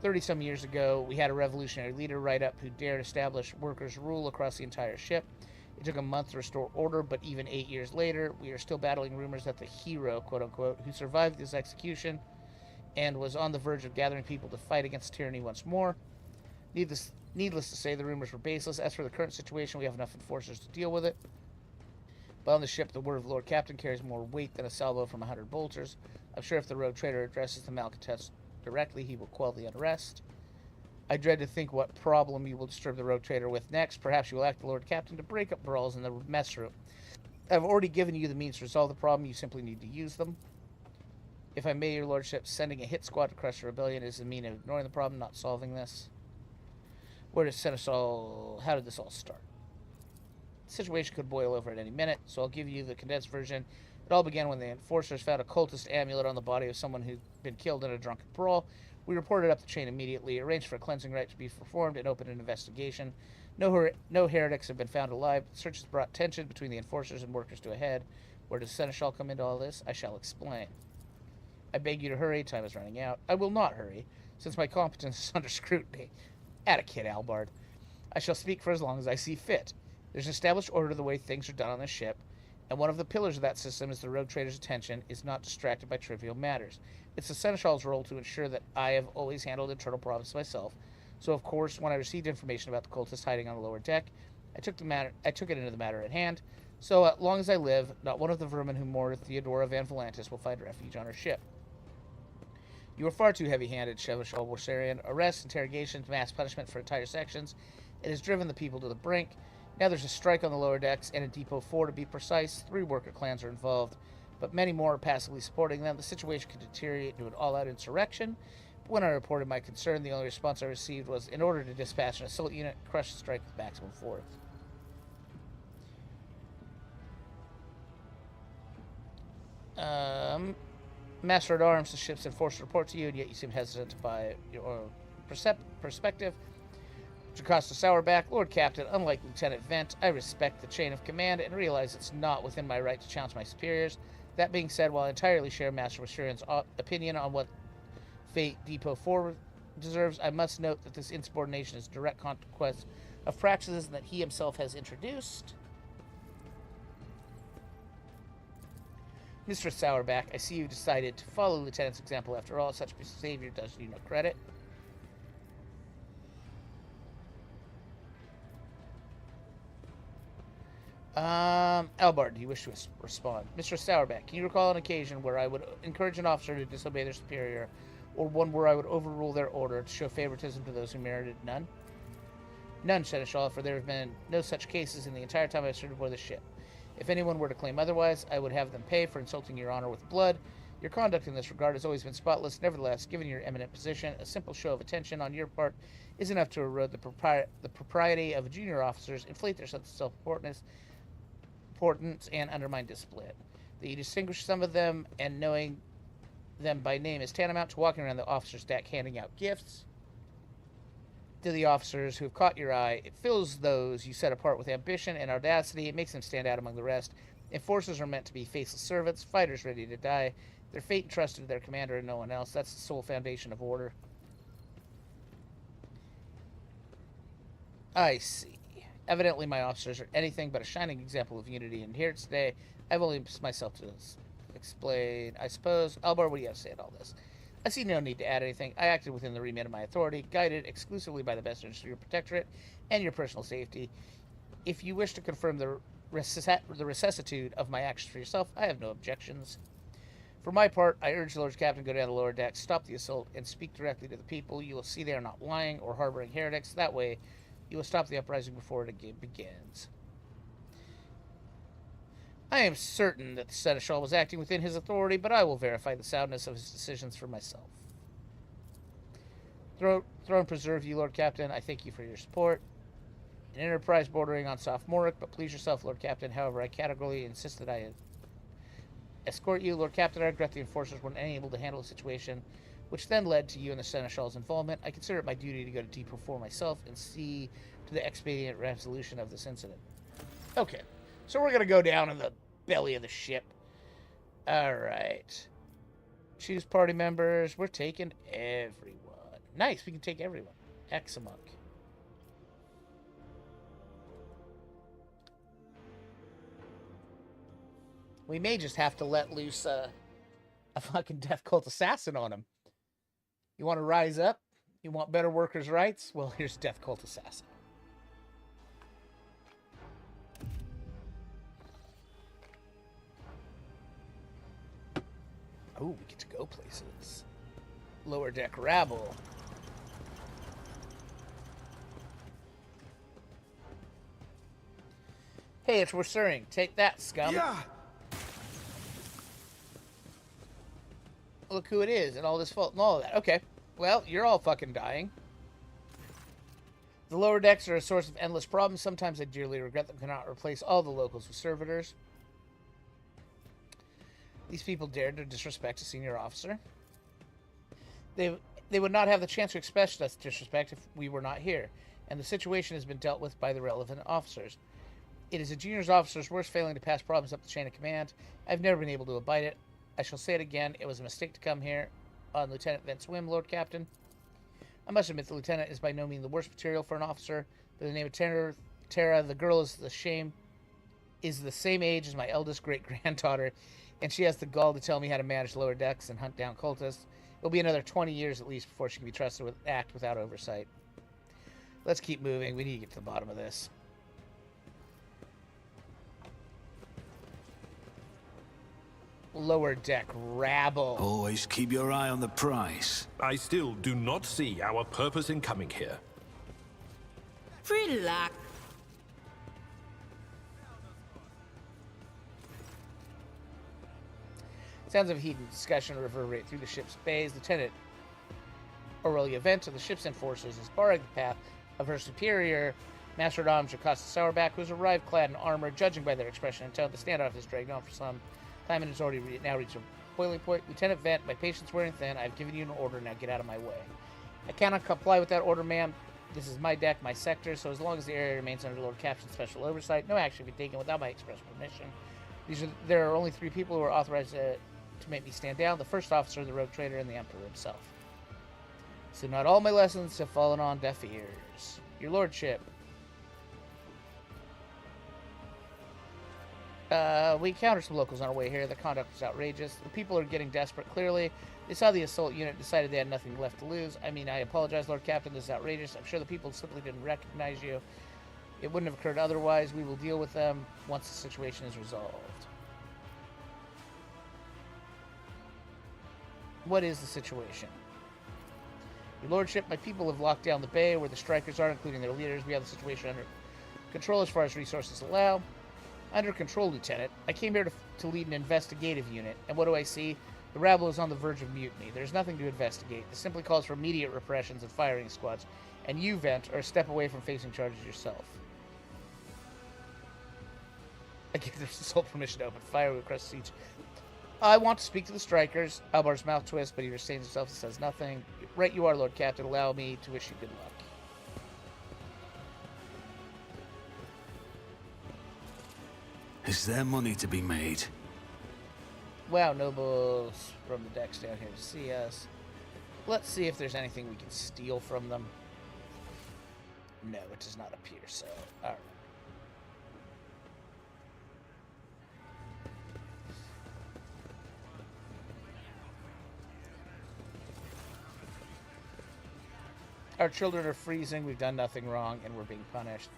30-some years ago, we had a revolutionary leader ride up who dared establish workers' rule across the entire ship. It took a month to restore order, but even 8 years later, we are still battling rumors that the hero, quote-unquote, who survived this execution and was on the verge of gathering people to fight against tyranny once more. Needless to say, the rumors were baseless. As for the current situation, we have enough enforcers to deal with it. But on the ship, the word of Lord Captain carries more weight than a salvo from 100 bolters. I'm sure if the rogue trader addresses the malcontents directly, he will quell the unrest. I dread to think what problem you will disturb the rogue trader with next. Perhaps you will ask the Lord Captain to break up brawls in the mess room. I've already given you the means to resolve the problem. You simply need to use them. If I may, your lordship, sending a hit squad to crush the rebellion is a mean of ignoring the problem, not solving this. Where does Seneschal... How did this all start? The situation could boil over at any minute, so I'll give you the condensed version. It all began when the enforcers found a cultist amulet on the body of someone who'd been killed in a drunken brawl. We reported up the chain immediately, arranged for a cleansing rite to be performed, and opened an investigation. No heretics have been found alive. Searches brought tension between the enforcers and workers to a head. Where does Seneschal come into all this? I shall explain. I beg you to hurry. Time is running out. I will not hurry, since my competence is under scrutiny. Atta kid, Albard. I shall speak for as long as I see fit. There's an established order of the way things are done on this ship, and one of the pillars of that system is the rogue trader's attention is not distracted by trivial matters. It's the Seneschal's role to ensure that I have always handled internal problems myself. So, of course, when I received information about the cultists hiding on the lower deck, I took it into the matter at hand. So, as long as I live, not one of the vermin who mourned Theodora Van Volantis will find refuge on her ship. You are far too heavy-handed, Seneschal Washarian. Arrests, interrogations, mass punishment for entire sections. It has driven the people to the brink. Now there's a strike on the lower decks, and in Depot 4, to be precise. 3 worker clans are involved, but many more are passively supporting them. The situation could deteriorate into an all-out insurrection. But when I reported my concern, the only response I received was, in order to dispatch an assault unit, crush the strike with maximum force. Master at Arms, the ship's enforcer report to you, and yet you seem hesitant to buy your perspective. Jocasta Sourback, Lord Captain, unlike Lieutenant Vent, I respect the chain of command and realize it's not within my right to challenge my superiors. That being said, while I entirely share Master Washarian's opinion on what fate Depot 4 deserves, I must note that this insubordination is a direct consequence of practices that he himself has introduced. Mr. Sourback, I see you decided to follow Lieutenant's example after all. Such behavior does you no credit. Albard, do you wish to respond? Mr. Sourback, can you recall an occasion where I would encourage an officer to disobey their superior, or one where I would overrule their order to show favoritism to those who merited none? None, Seneschal, for there have been no such cases in the entire time I've served aboard the ship. If anyone were to claim otherwise, I would have them pay for insulting your honor with blood. Your conduct in this regard has always been spotless. Nevertheless, given your eminent position, a simple show of attention on your part is enough to erode the propriety of junior officers, inflate their sense of self-importance, and undermine discipline. That you distinguish some of them, and knowing them by name is tantamount to walking around the officer's deck handing out gifts to the officers who have caught your eye. It fills those you set apart with ambition and audacity. It makes them stand out among the rest. Enforcers are meant to be faceless servants, fighters ready to die. Their fate entrusted to their commander and no one else. That's the sole foundation of order. I see. Evidently, my officers are anything but a shining example of unity, and here today, I've only myself to explain. I suppose, Albard, what do you have to say about all this? I see no need to add anything. I acted within the remit of my authority, guided exclusively by the best interest of your protectorate and your personal safety. If you wish to confirm the recessitude of my actions for yourself, I have no objections. For my part, I urge the Lord Captain to go down the lower deck, stop the assault, and speak directly to the people. You will see they are not lying or harboring heretics. That way, you will stop the uprising before it begins. I am certain that the Seneschal was acting within his authority, but I will verify the soundness of his decisions for myself. Throne preserve you, Lord Captain. I thank you for your support. An enterprise bordering on sophomoric, but please yourself, Lord Captain. However, I categorically insist that I escort you. Lord Captain, I regret the enforcers weren't able to handle the situation, which then led to you and the Seneschal's involvement. I consider it my duty to go to D4 myself and see to the expedient resolution of this incident. Okay, so we're going to go down in the belly of the ship. Alright. Choose party members. We're taking everyone. Nice, we can take everyone. Examunk. We may just have to let loose a fucking Death Cult assassin on him. You want to rise up? You want better workers' rights? Well, here's Death Cult assassin. Oh, we get to go places. Lower deck rabble. Hey, it's Worsuring. Take that, scum. Yeah. Look who it is, and all this fault and all of that. Okay, well, you're all fucking dying. The lower decks are a source of endless problems. Sometimes I dearly regret them cannot replace all the locals with servitors. These people dared to disrespect a senior officer. They would not have the chance to express us disrespect if we were not here, and the situation has been dealt with by the relevant officers. It is a junior officer's worst failing to pass problems up the chain of command. I've never been able to abide it. I shall say it again. It was a mistake to come here on Lieutenant Vince Wim, Lord Captain. I must admit the lieutenant is by no means the worst material for an officer. By the name of Tara, the girl is the same age as my eldest great-granddaughter, and she has the gall to tell me how to manage lower decks and hunt down cultists. It'll be another 20 years at least before she can be trusted with act without oversight. Let's keep moving. We need to get to the bottom of this. Lower deck rabble. Always keep your eye on the prize. I still do not see our purpose in coming here. Relax. Sounds of heated discussion reverberate through the ship's bays. Lieutenant Aurelia Vent of the ship's enforcers is barring the path of her superior, Master at Arms Jocasta Sourback, who's arrived clad in armor. Judging by their expression and tone, the standoff has dragged on for some time and has already now reached a boiling point. Lieutenant Vent, my patience wearing thin. I've given you an order. Now get out of my way. I cannot comply with that order, ma'am. This is my deck, my sector, so as long as the area remains under Lord Captain's special oversight, no action can be taken without my express permission. There are only 3 people who are authorized to make me stand down: the first officer, the rogue trader, and the Emperor himself. So not all my lessons have fallen on deaf ears. Your lordship. We encountered some locals on our way here. The conduct was outrageous. The people are getting desperate, clearly. They saw the assault unit and decided they had nothing left to lose. I mean, I apologize, Lord Captain. This is outrageous. I'm sure the people simply didn't recognize you. It wouldn't have occurred otherwise. We will deal with them once the situation is resolved. What is the situation? Your lordship, my people have locked down the bay where the strikers are, including their leaders. We have the situation under control as far as resources allow. Under control, Lieutenant. I came here to lead an investigative unit, and what do I see? The rabble is on the verge of mutiny. There's nothing to investigate. This simply calls for immediate repressions and firing squads, and you, Vent, are a step away from facing charges yourself. I give them sole permission to open fire. We request siege. I want to speak to the strikers. Albar's mouth twists, but he restrains himself and says nothing. Right you are, Lord Captain. Allow me to wish you good luck. Is there money to be made? Wow, nobles from the decks down here to see us. Let's see if there's anything we can steal from them. No, it does not appear so. Alright. Our children are freezing, we've done nothing wrong, and we're being punished.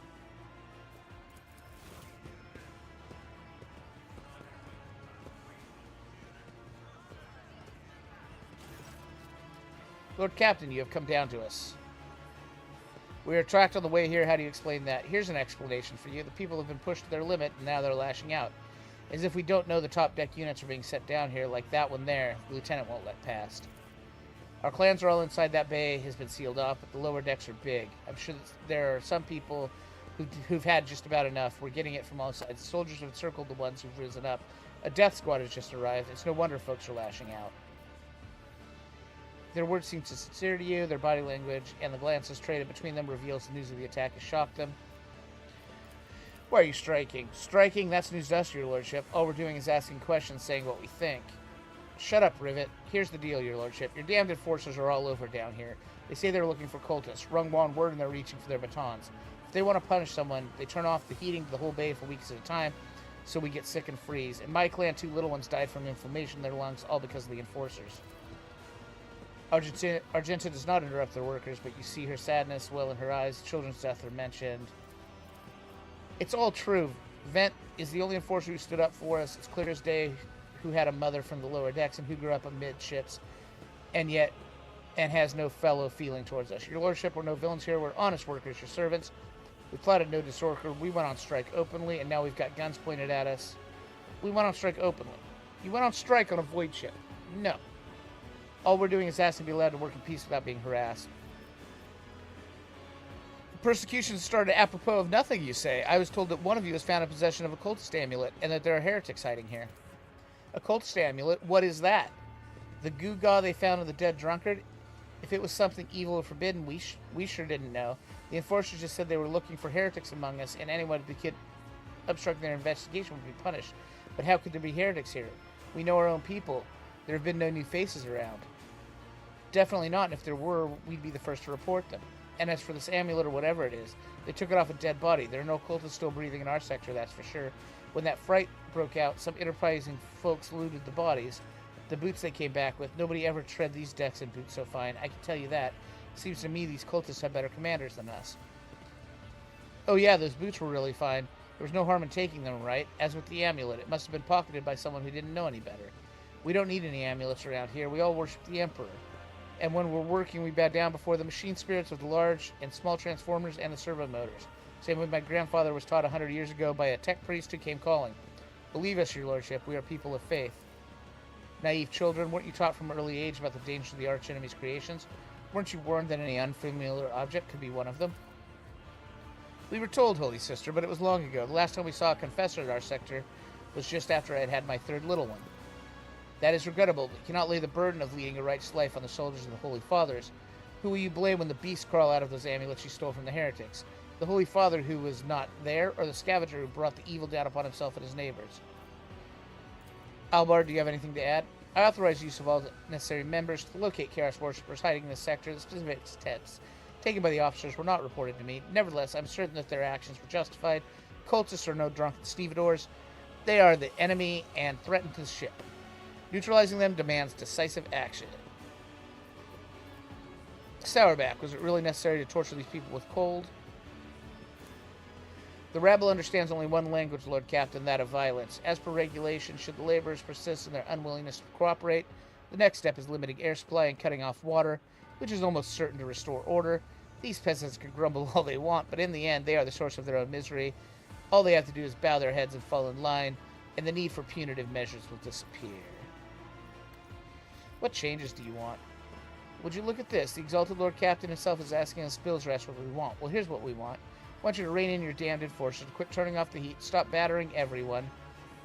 Lord Captain, you have come down to us. We are tracked on the way here. How do you explain that? Here's an explanation for you. The people have been pushed to their limit, and now they're lashing out. As if we don't know the top deck units are being sent down here, like that one there, the lieutenant won't let past. Our clans are all inside that bay, has been sealed off, but the lower decks are big. I'm sure that there are some people who've had just about enough. We're getting it from all sides. Soldiers have encircled the ones who've risen up. A death squad has just arrived. It's no wonder folks are lashing out. Their words seem sincere to you. Their body language and the glances traded between them reveals the news of the attack has shocked them. Why are you striking? Striking? That's news to us, your lordship. All we're doing is asking questions, saying what we think. Shut up, Rivet. Here's the deal, your lordship. Your damned enforcers are all over down here. They say they're looking for cultists. Rung one word and they're reaching for their batons. If they want to punish someone, they turn off the heating to the whole bay for weeks at a time, so we get sick and freeze. In my clan, 2 little ones died from inflammation in their lungs, all because of the enforcers. Argenta does not interrupt their workers, but you see her sadness well in her eyes. Children's death are mentioned. It's all true. Vent is the only enforcer who stood up for us. It's clear as day who had a mother from the lower decks and who grew up amidships, and has no fellow feeling towards us. Your lordship, we're no villains here. We're honest workers, your servants. We plotted no disorder. We went on strike openly, and now we've got guns pointed at us. We went on strike openly. You went on strike on a void ship. No. All we're doing is asking to be allowed to work in peace without being harassed. Persecution started apropos of nothing, you say. I was told that one of you has found in possession of a cultist amulet, and that there are heretics hiding here. A cultist amulet? What is that? The gewgaw they found in the dead drunkard? If it was something evil or forbidden, we sure didn't know. The enforcers just said they were looking for heretics among us, and anyone who could obstruct their investigation would be punished. But how could there be heretics here? We know our own people. There have been no new faces around. Definitely not, and if there were, we'd be the first to report them. And as for this amulet or whatever it is, they took it off a dead body. There are no cultists still breathing in our sector, that's for sure. When that fright broke out, some enterprising folks looted the bodies. The boots they came back with, nobody ever tread these decks in boots so fine. I can tell you that. Seems to me these cultists have better commanders than us. Oh yeah, those boots were really fine. There was no harm in taking them, right? As with the amulet, it must have been pocketed by someone who didn't know any better. We don't need any amulets around here. We all worship the Emperor. And when we're working, we bow down before the machine spirits of the large and small transformers and the servo motors. Same way my grandfather was taught 100 years ago by a tech priest who came calling. Believe us, your lordship, we are people of faith. Naive children, weren't you taught from an early age about the danger of the archenemy's creations? Weren't you warned that any unfamiliar object could be one of them? We were told, Holy Sister, but it was long ago. The last time we saw a confessor at our sector was just after I had had my 3rd little one. That is regrettable, but you cannot lay the burden of leading a righteous life on the soldiers of the Holy Fathers. Who will you blame when the beasts crawl out of those amulets you stole from the heretics? The Holy Father who was not there, or the scavenger who brought the evil down upon himself and his neighbors? Albar, do you have anything to add? I authorize use of all the necessary members to locate Chaos Worshippers hiding in this sector. The specific steps taken by the officers were not reported to me. Nevertheless, I'm certain that their actions were justified. Cultists are no drunken stevedores. They are the enemy and threaten the ship. Neutralizing them demands decisive action. Sourback, was it really necessary to torture these people with cold? The rabble understands only one language, Lord Captain, that of violence. As per regulation, should the laborers persist in their unwillingness to cooperate, the next step is limiting air supply and cutting off water, which is almost certain to restore order. These peasants can grumble all they want, but in the end, they are the source of their own misery. All they have to do is bow their heads and fall in line, and the need for punitive measures will disappear. What changes do you want? Would you look at this? The exalted Lord Captain himself is asking us Bill's rest what we want. Well, here's what we want. I want you to rein in your damned enforcers, quit turning off the heat, stop battering everyone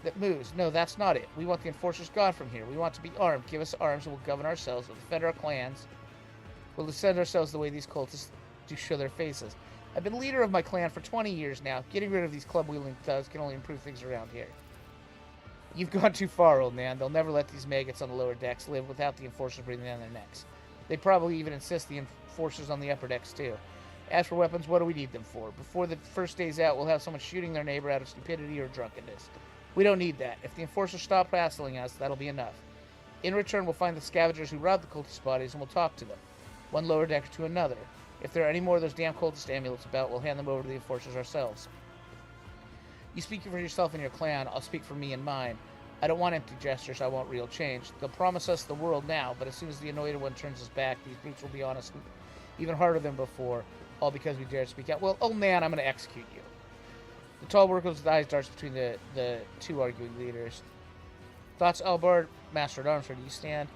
that moves. No, that's not it. We want the enforcers gone from here. We want to be armed. Give us arms and we'll govern ourselves. We'll defend our clans. We'll defend ourselves the way these cultists do show their faces. I've been leader of my clan for 20 years now. Getting rid of these club-wielding thugs can only improve things around here. You've gone too far, old man. They'll never let these maggots on the lower decks live without the enforcers breathing down their necks. They'd probably even insist the enforcers on the upper decks, too. As for weapons, what do we need them for? Before the first day's out, we'll have someone shooting their neighbor out of stupidity or drunkenness. We don't need that. If the enforcers stop hassling us, that'll be enough. In return, we'll find the scavengers who robbed the cultist bodies and we'll talk to them. One lower decker to another. If there are any more of those damn cultist amulets about, we'll hand them over to the enforcers ourselves. You speak for yourself and your clan, I'll speak for me and mine. I don't want empty gestures, I want real change. They'll promise us the world now, but as soon as the anointed one turns his back, these brutes will be honest even harder than before, all because we dared speak out. Well, old man, I'm going to execute you. The tall worker with his eyes darts between the two arguing leaders. Thoughts, Albard? Master at Arms, where do you stand?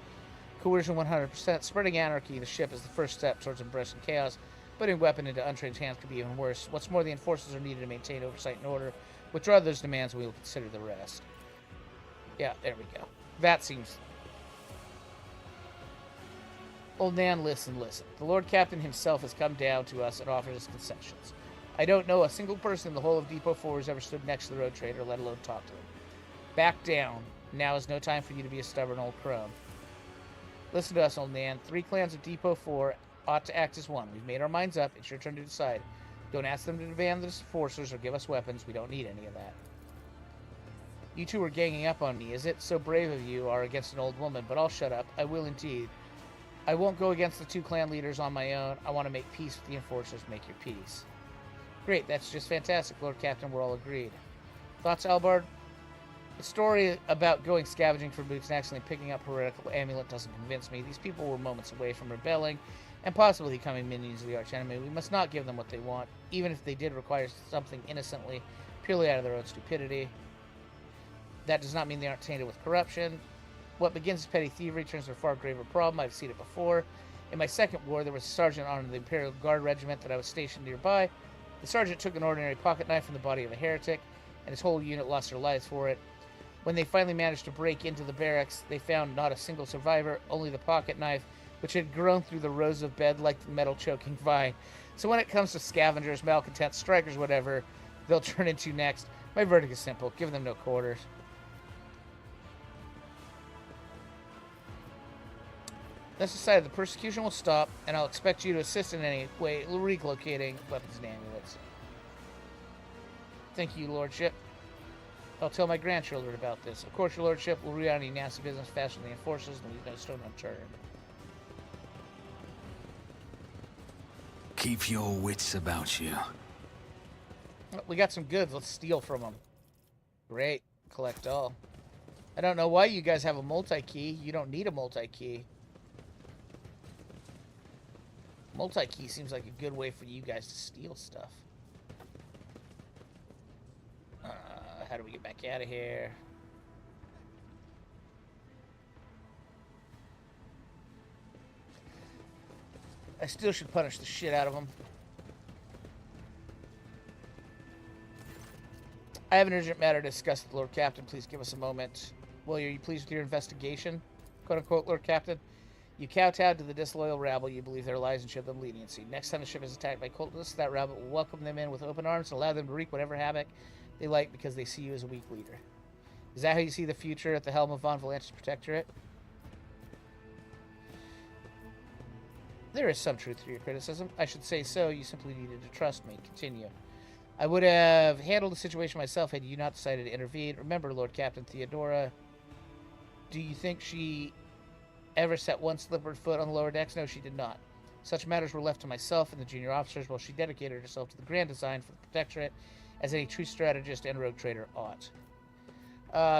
Coercion 100%. Spreading anarchy in the ship is the first step towards embracing chaos. Putting a weapon into untrained hands could be even worse. What's more, the enforcers are needed to maintain oversight and order. Withdraw those demands, and we will consider the rest. Yeah, there we go. That seems... Old Nan, listen. The Lord Captain himself has come down to us and offered us concessions. I don't know a single person in the whole of Depot 4 who's ever stood next to the road trader, let alone talked to him. Back down. Now is no time for you to be a stubborn old crone. Listen to us, Old Nan. 3 clans of Depot 4 ought to act as one. We've made our minds up. It's your turn to decide. Don't ask them to demand the enforcers or give us weapons. We don't need any of that. You two are ganging up on me, is it? So brave of you are against an old woman, but I'll shut up. I will indeed. I won't go against the 2 clan leaders on my own. I want to make peace with the enforcers. Make your peace. Great, that's just fantastic, Lord Captain. We're all agreed. Thoughts, Albard? The story about going scavenging for boots and accidentally picking up a heretical amulet doesn't convince me. These people were moments away from rebelling and possibly becoming minions of the archenemy. We must not give them what they want, even if they did require something innocently, purely out of their own stupidity. That does not mean they aren't tainted with corruption. What begins as petty thievery turns to a far graver problem. I've seen it before. In my second war, there was a sergeant on the Imperial Guard regiment that I was stationed nearby. The sergeant took an ordinary pocket knife from the body of a heretic, and his whole unit lost their lives for it. When they finally managed to break into the barracks, they found not a single survivor, only the pocket knife, which had grown through the rows of bed like the metal-choking vine. So when it comes to scavengers, malcontents, strikers, whatever they'll turn into next, my verdict is simple. Give them no quarters. Let's decide the persecution will stop, and I'll expect you to assist in any way relocating weapons and amulets. Thank you, Lordship. I'll tell my grandchildren about this. Of course, your Lordship will root out any nasty business faster than the enforcers and leave no stone unturned. Keep your wits about you. We got some goods. Let's steal from them. Great. Collect all. I don't know why you guys have a multi-key. You don't need a multi-key. Multi-key seems like a good way for you guys to steal stuff. How do we get back out of here? I still should punish the shit out of them. I have an urgent matter to discuss with the Lord Captain. Please give us a moment. Well, are you pleased with your investigation? Quote-unquote, Lord Captain. You kowtowed to the disloyal rabble. You believe their lies and showed them leniency. Next time the ship is attacked by cultists, that rabble will welcome them in with open arms and allow them to wreak whatever havoc they like because they see you as a weak leader. Is that how you see the future at the helm of Von Valanche's Protectorate? There is some truth to your criticism. I should say so. You simply needed to trust me. Continue. I would have handled the situation myself had you not decided to intervene. Remember, Lord Captain Theodora, do you think she ever set one slippered foot on the lower decks? No, she did not. Such matters were left to myself and the junior officers while she dedicated herself to the grand design for the Protectorate, as any true strategist and rogue trader ought.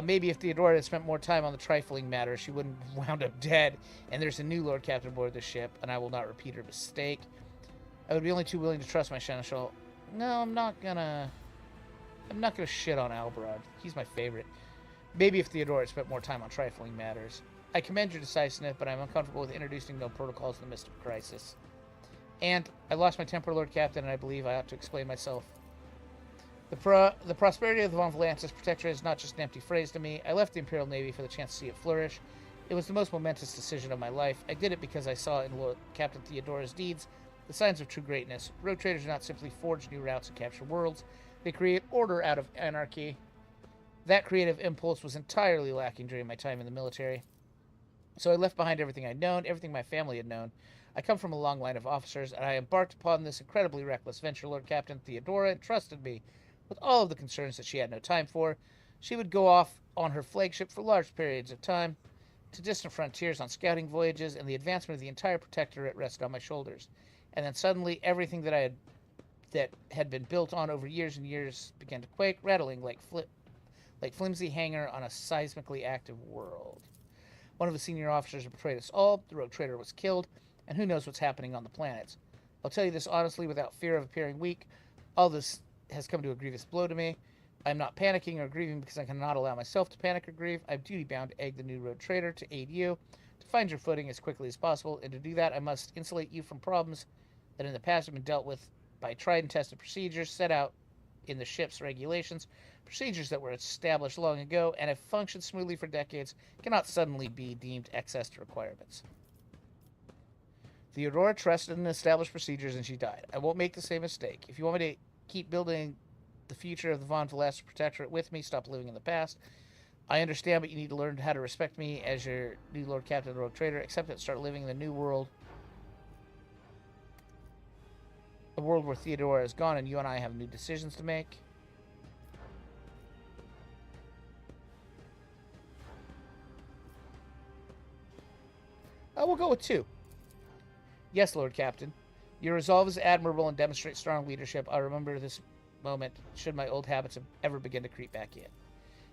Maybe if Theodora had spent more time on the trifling matter, she wouldn't have wound up dead, and there's a new Lord Captain aboard the ship, and I will not repeat her mistake. I would be only too willing to trust my Seneschal. No, I'm not gonna shit on Albrod. He's my favorite. Maybe if Theodora had spent more time on trifling matters. I commend your decisiveness, but I'm uncomfortable with introducing no protocols in the midst of a crisis. And I lost my temper, Lord Captain, and I believe I ought to explain myself. The prosperity of the Von Valanche's Protectorate is not just an empty phrase to me. I left the Imperial Navy for the chance to see it flourish. It was the most momentous decision of my life. I did it because I saw in Lord Captain Theodora's deeds the signs of true greatness. Rogue traders do not simply forge new routes and capture worlds. They create order out of anarchy. That creative impulse was entirely lacking during my time in the military. So I left behind everything I'd known, everything my family had known. I come from a long line of officers, and I embarked upon this incredibly reckless venture. Lord Captain Theodora entrusted me with all of the concerns that she had no time for. She would go off on her flagship for large periods of time to distant frontiers on scouting voyages, and the advancement of the entire Protectorate rested on my shoulders. And then suddenly, everything that had been built on over years and years began to quake, rattling like flimsy hanger on a seismically active world. One of the senior officers betrayed us all. The rogue trader was killed, and who knows what's happening on the planets. I'll tell you this honestly, without fear of appearing weak. All this has come to a grievous blow to me. I'm not panicking or grieving because I cannot allow myself to panic or grieve. I'm duty-bound to egg the new road trader to aid you, to find your footing as quickly as possible, and to do that I must insulate you from problems that in the past have been dealt with by tried and tested procedures set out in the ship's regulations. Procedures that were established long ago and have functioned smoothly for decades cannot suddenly be deemed excess to requirements. The Aurora trusted in established procedures and she died. I won't make the same mistake. If you want me to keep building the future of the Von Velasquez Protectorate with me, stop living in the past. I understand, but you need to learn how to respect me as your new Lord Captain Rogue Trader. Accept it and start living in the new world. A world where Theodora is gone and you and I have new decisions to make. We'll go with 2. Yes, Lord Captain. Your resolve is admirable and demonstrates strong leadership. I remember this moment should my old habits ever begin to creep back in.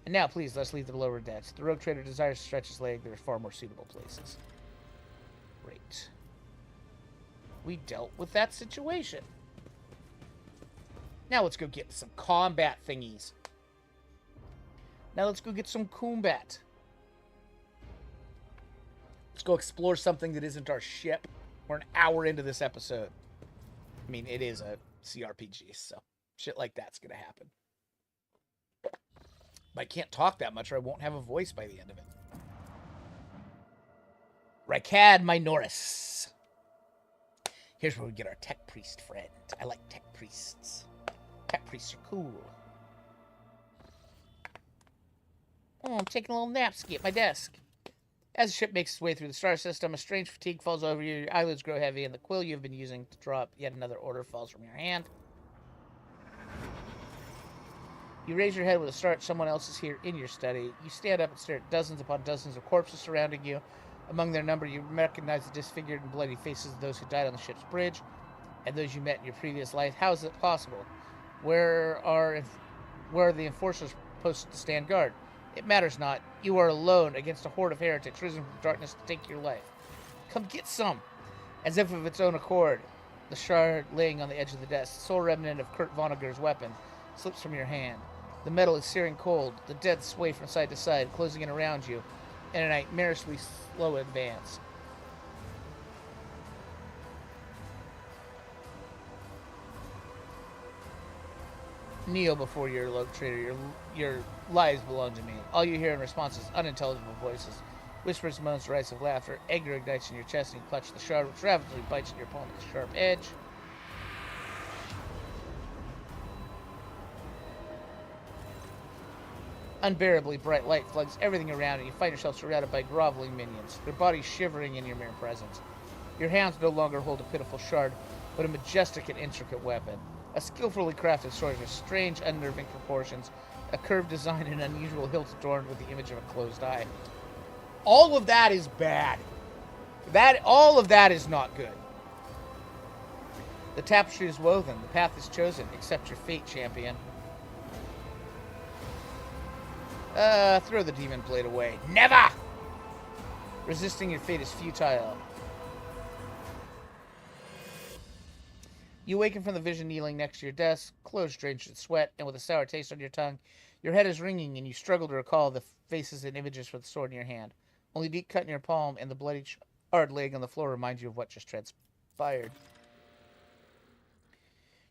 And now, please, let's leave the lower decks. The Rogue Trader desires to stretch his leg. There are far more suitable places. Great. We dealt with that situation. Now let's go get some combat thingies. Now let's go get some combat. Let's go explore something that isn't our ship. We're an hour into this episode. I mean, it is a CRPG, so shit like that's going to happen. But I can't talk that much or I won't have a voice by the end of it. Rykad Minoris. Here's where we get our tech priest friend. I like tech priests. Tech priests are cool. Oh, I'm taking a little nap ski at my desk. As the ship makes its way through the star system, a strange fatigue falls over you, your eyelids grow heavy, and the quill you've been using to draw up yet another order falls from your hand. You raise your head with a start. Someone else is here in your study. You stand up and stare at dozens upon dozens of corpses surrounding you. Among their number, you recognize the disfigured and bloody faces of those who died on the ship's bridge, and those you met in your previous life. How is it possible? Where are the enforcers posted to stand guard? It matters not. You are alone against a horde of heretics risen from darkness to take your life. Come get some! As if of its own accord, the shard laying on the edge of the desk, the sole remnant of Kurt Vonneguer's weapon, slips from your hand. The metal is searing cold. The dead sway from side to side, closing in around you in a nightmarishly slow advance. Kneel before your Rogue Trader. Your lives belong to me. All you hear in response is unintelligible voices. Whispers, moans, derisive laughter. Anger ignites in your chest and you clutch the shard, which ravagely bites at your palm with a sharp edge. Unbearably bright light floods everything around and you find yourself surrounded by groveling minions, their bodies shivering in your mere presence. Your hands no longer hold a pitiful shard, but a majestic and intricate weapon. A skillfully crafted sword with strange, unnerving proportions, a curved design and unusual hilt adorned with the image of a closed eye. All of that is bad. All of that is not good. The tapestry is woven, the path is chosen, accept your fate, champion. Throw the demon blade away. Never! Resisting your fate is futile. You awaken from the vision kneeling next to your desk, clothes drenched in sweat, and with a sour taste on your tongue. Your head is ringing, and you struggle to recall the faces and images from the sword in your hand. Only a deep cut in your palm and the bloody shard laying on the floor remind you of what just transpired.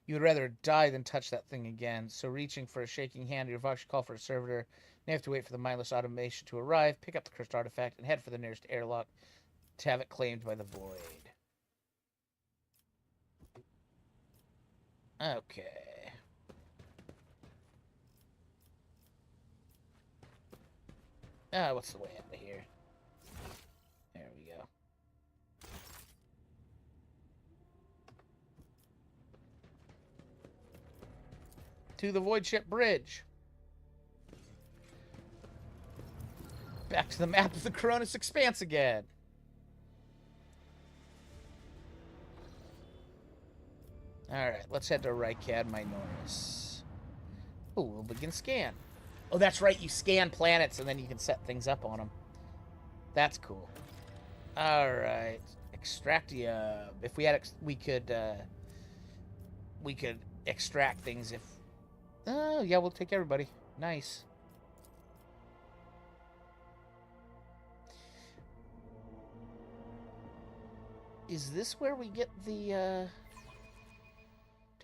You would rather die than touch that thing again, so reaching for a shaking hand, your vox call for a servitor. You have to wait for the mindless automation to arrive, pick up the cursed artifact, and head for the nearest airlock to have it claimed by the void. Okay. What's the way out of here? There we go. To the Void Ship Bridge. Back to the map of the Coronis Expanse again. Alright, let's head to Rykad Minoris. Oh, we'll begin scan. Oh, that's right, you scan planets and then you can set things up on them. That's cool. Alright. Extractium. If we had, we could extract things if... Oh, yeah, we'll take everybody. Nice. Is this where we get the,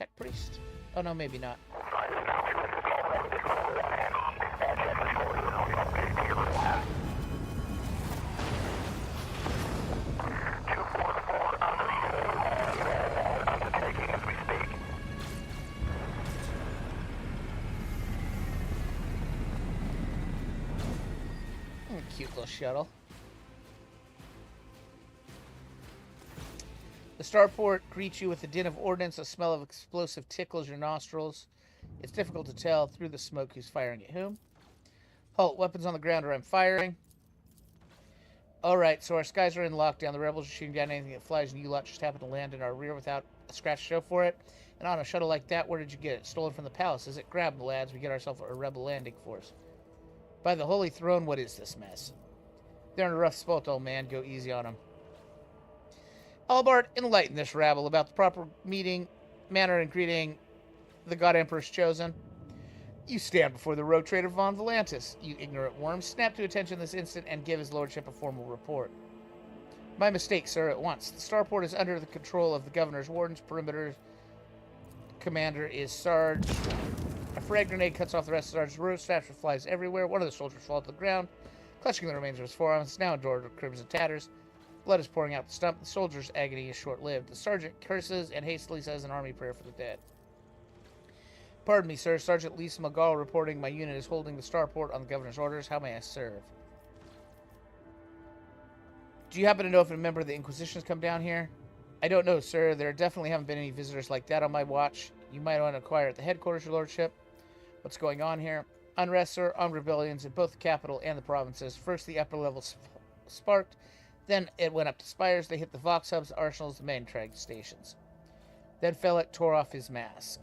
Tech priest? Oh no, maybe not. Cute little shuttle. The starport greets you with the din of ordnance. A smell of explosive tickles your nostrils. It's difficult to tell through the smoke who's firing at whom. Halt, weapons on the ground or I'm firing. Alright, so our skies are in lockdown. The rebels are shooting down anything that flies, and you lot just happen to land in our rear without a scratch to show for it. And on a shuttle like that, where did you get it? Stolen from the palace. Is it grabbed, lads? We get ourselves a rebel landing force. By the Holy Throne, what is this mess? They're in a rough spot, old man. Go easy on them. Albart, enlighten this rabble about the proper meeting, manner, and greeting the God Emperor's chosen. You stand before the rogue trader Von Volantis. You ignorant worm, snap to attention this instant and give his lordship a formal report. My mistake, sir, at once. The starport is under the control of the governor's wardens. Perimeter commander is Sarge. A frag grenade cuts off the rest of Sarge's road. Snapshot flies everywhere. One of the soldiers falls to the ground, clutching the remains of his forearms. It's now endured with crimson tatters. Blood is pouring out the stump. The soldier's agony is short-lived. The sergeant curses and hastily says an army prayer for the dead. Pardon me, sir. Sergeant Lisa McGall reporting my unit is holding the starport on the governor's orders. How may I serve? Do you happen to know if a member of the Inquisition has come down here? I don't know, sir. There definitely haven't been any visitors like that on my watch. You might want to inquire at the headquarters, your lordship. What's going on here? Unrest, sir. Armed rebellions in both the capital and the provinces. First, the upper level sparked. Then it went up to spires. They hit the Vox hubs, arsenals, the main train stations. Then Felek tore off his mask.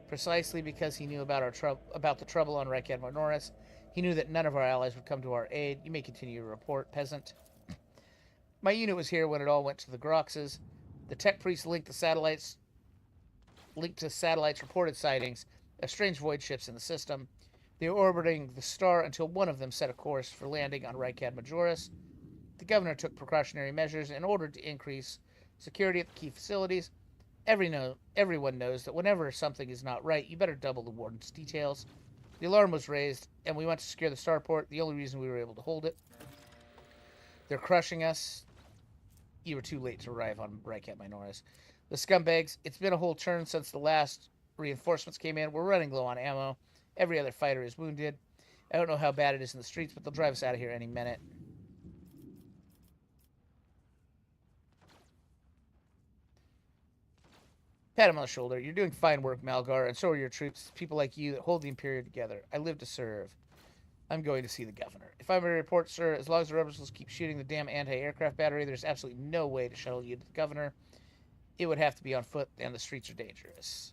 Precisely because he knew about the trouble on Reichad Minoris. He knew that none of our allies would come to our aid. You may continue your report, peasant. My unit was here when it all went to the Groxes. The tech priests linked to satellites reported sightings of strange void ships in the system. They were orbiting the star until one of them set a course for landing on Reichad Majoris. The governor took precautionary measures in order to increase security at the key facilities. Everyone knows that whenever something is not right, you better double the warden's details. The alarm was raised, and we went to secure the starport, the only reason we were able to hold it. They're crushing us. You were too late to arrive on Reichad Minoris. The scumbags, it's been a whole turn since the last reinforcements came in. We're running low on ammo. Every other fighter is wounded. I don't know how bad it is in the streets, but they'll drive us out of here any minute. Pat him on the shoulder. You're doing fine work, Malgar, and so are your troops, people like you that hold the Imperium together. I live to serve. I'm going to see the governor. If I'm to report, sir, as long as the rebels keep shooting the damn anti-aircraft battery, there's absolutely no way to shuttle you to the governor. It would have to be on foot, and the streets are dangerous.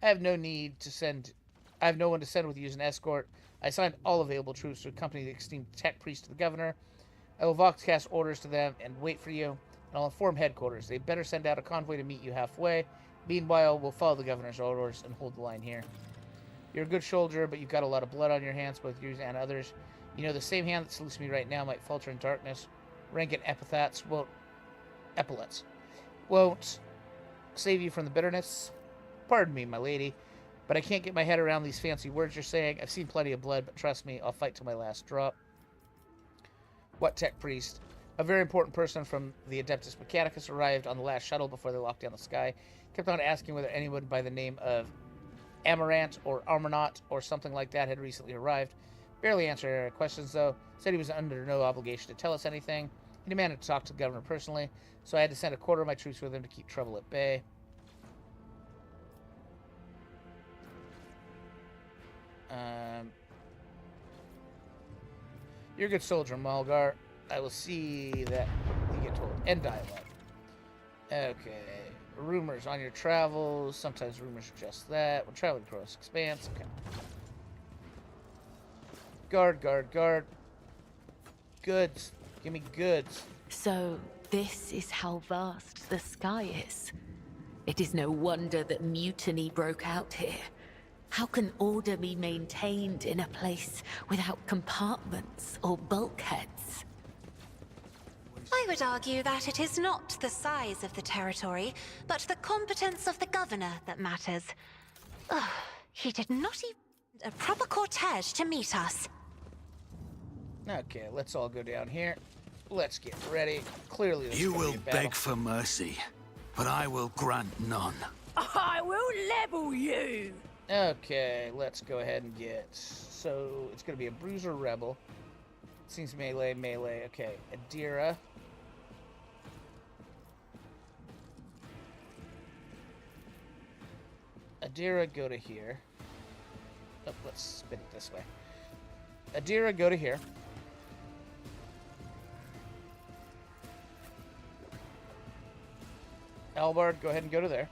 I have no one to send with you as an escort. I assigned all available troops to accompany the esteemed tech priest to the governor. I will voxcast orders to them and wait for you, and I'll inform headquarters. They better send out a convoy to meet you halfway. Meanwhile, we'll follow the governor's orders and hold the line here. You're a good soldier, but you've got a lot of blood on your hands, both yours and others. You know, the same hand that salutes me right now might falter in darkness. Rank and epaulets won't save you from the bitterness. Pardon me, my lady, but I can't get my head around these fancy words you're saying. I've seen plenty of blood, but trust me, I'll fight till my last drop. What tech priest? A very important person from the Adeptus Mechanicus arrived on the last shuttle before they locked down the sky. Kept on asking whether anyone by the name of Amarant or Armanaut or something like that had recently arrived. Barely answered our questions, though. Said he was under no obligation to tell us anything. He demanded to talk to the governor personally, so I had to send a quarter of my troops with him to keep trouble at bay. You're a good soldier, Malgar. I will see that you get told. End dialogue. Okay. Rumors on your travels. Sometimes rumors are just that. When traveling across expanse. Okay. Guard. Goods. Give me goods. So, this is how vast the sky is. It is no wonder that mutiny broke out here. How can order be maintained in a place without compartments or bulkheads? I would argue that it is not the size of the territory, but the competence of the governor that matters. Ugh, he did not even a proper cortege to meet us. Okay, let's all go down here. Let's get ready. Clearly, this You is gonna will be a battle. beg for mercy, but I will grant none. I will level you! Okay, let's go ahead and get... So, it's going to be a Bruiser Rebel. Seems melee, melee. Okay, Adira. Adira, go to here. Oh, let's spin it this way. Adira, go to here. Albard, go ahead and go to there.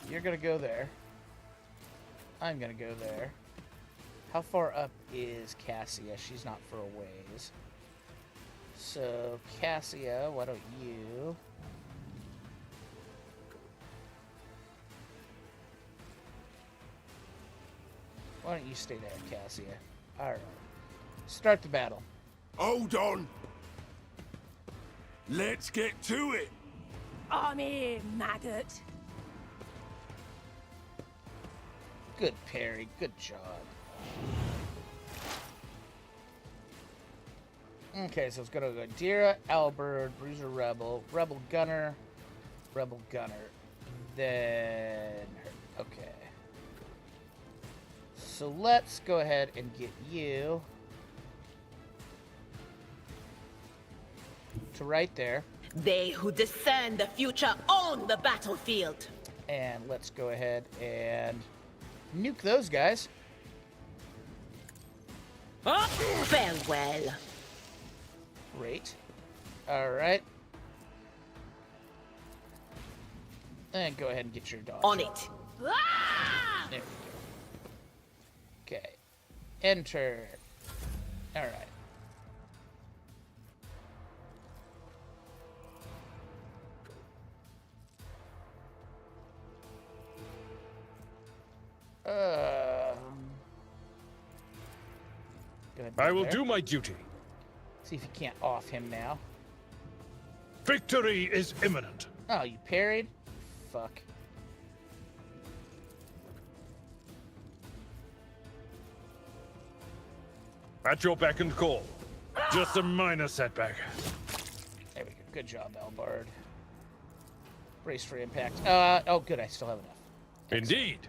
You're gonna go there. I'm gonna go there. How far up is Cassia? She's not for a ways. So, Cassia, why don't you... Why don't you stay there, Cassia? Alright. Start the battle. Hold on. Let's get to it. I'm here, maggot. Good parry. Good job. Okay, so it's gonna go Dira, Albert, Bruiser Rebel, Rebel Gunner, then her. Okay. So let's go ahead and get you to right there. They who discern the future own the battlefield. And let's go ahead and nuke those guys. Farewell. Great. Alright. And go ahead and get your dodge. On it. There we go. Okay. Enter. Alright. Go ahead and I go will there. do my duty. See if you can't off him now. Victory is imminent. Oh, you parried? Fuck. At your beck and call. Just a minor setback. There we go. Good job, Albard. Brace for impact. Oh, good. I still have enough. Indeed.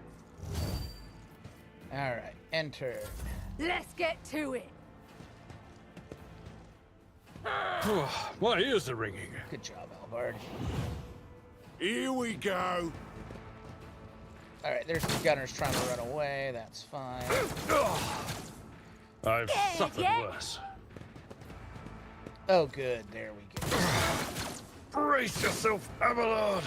Alright. Enter. Let's get to it. My ears are ringing. Good job, Albard. Here we go. Alright, there's the gunners trying to run away. That's fine. I've suffered worse. Oh, good. There we go. Brace yourself, Abelard.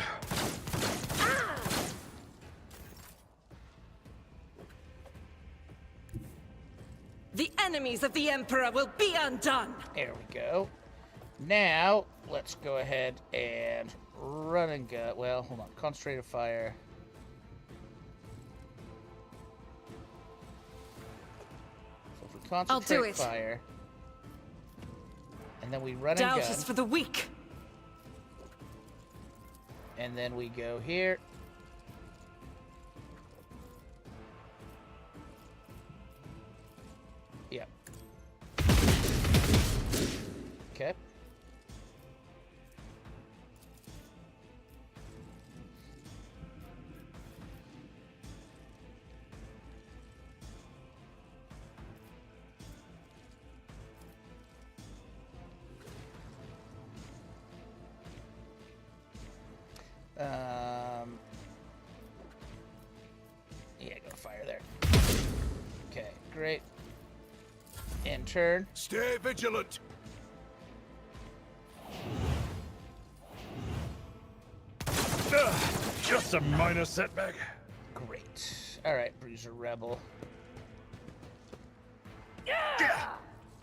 The enemies of the Emperor will be undone. There we go. Now, let's go ahead and run and go. Well, hold on. Concentrated fire. So if we concentrate fire, and then we run and Doubt gun, is for the weak. and then we go here. Yep. Okay. Yeah, go fire there. Okay, great. And turn. Stay vigilant. Just a minor setback. Great. Alright, Bruiser Rebel.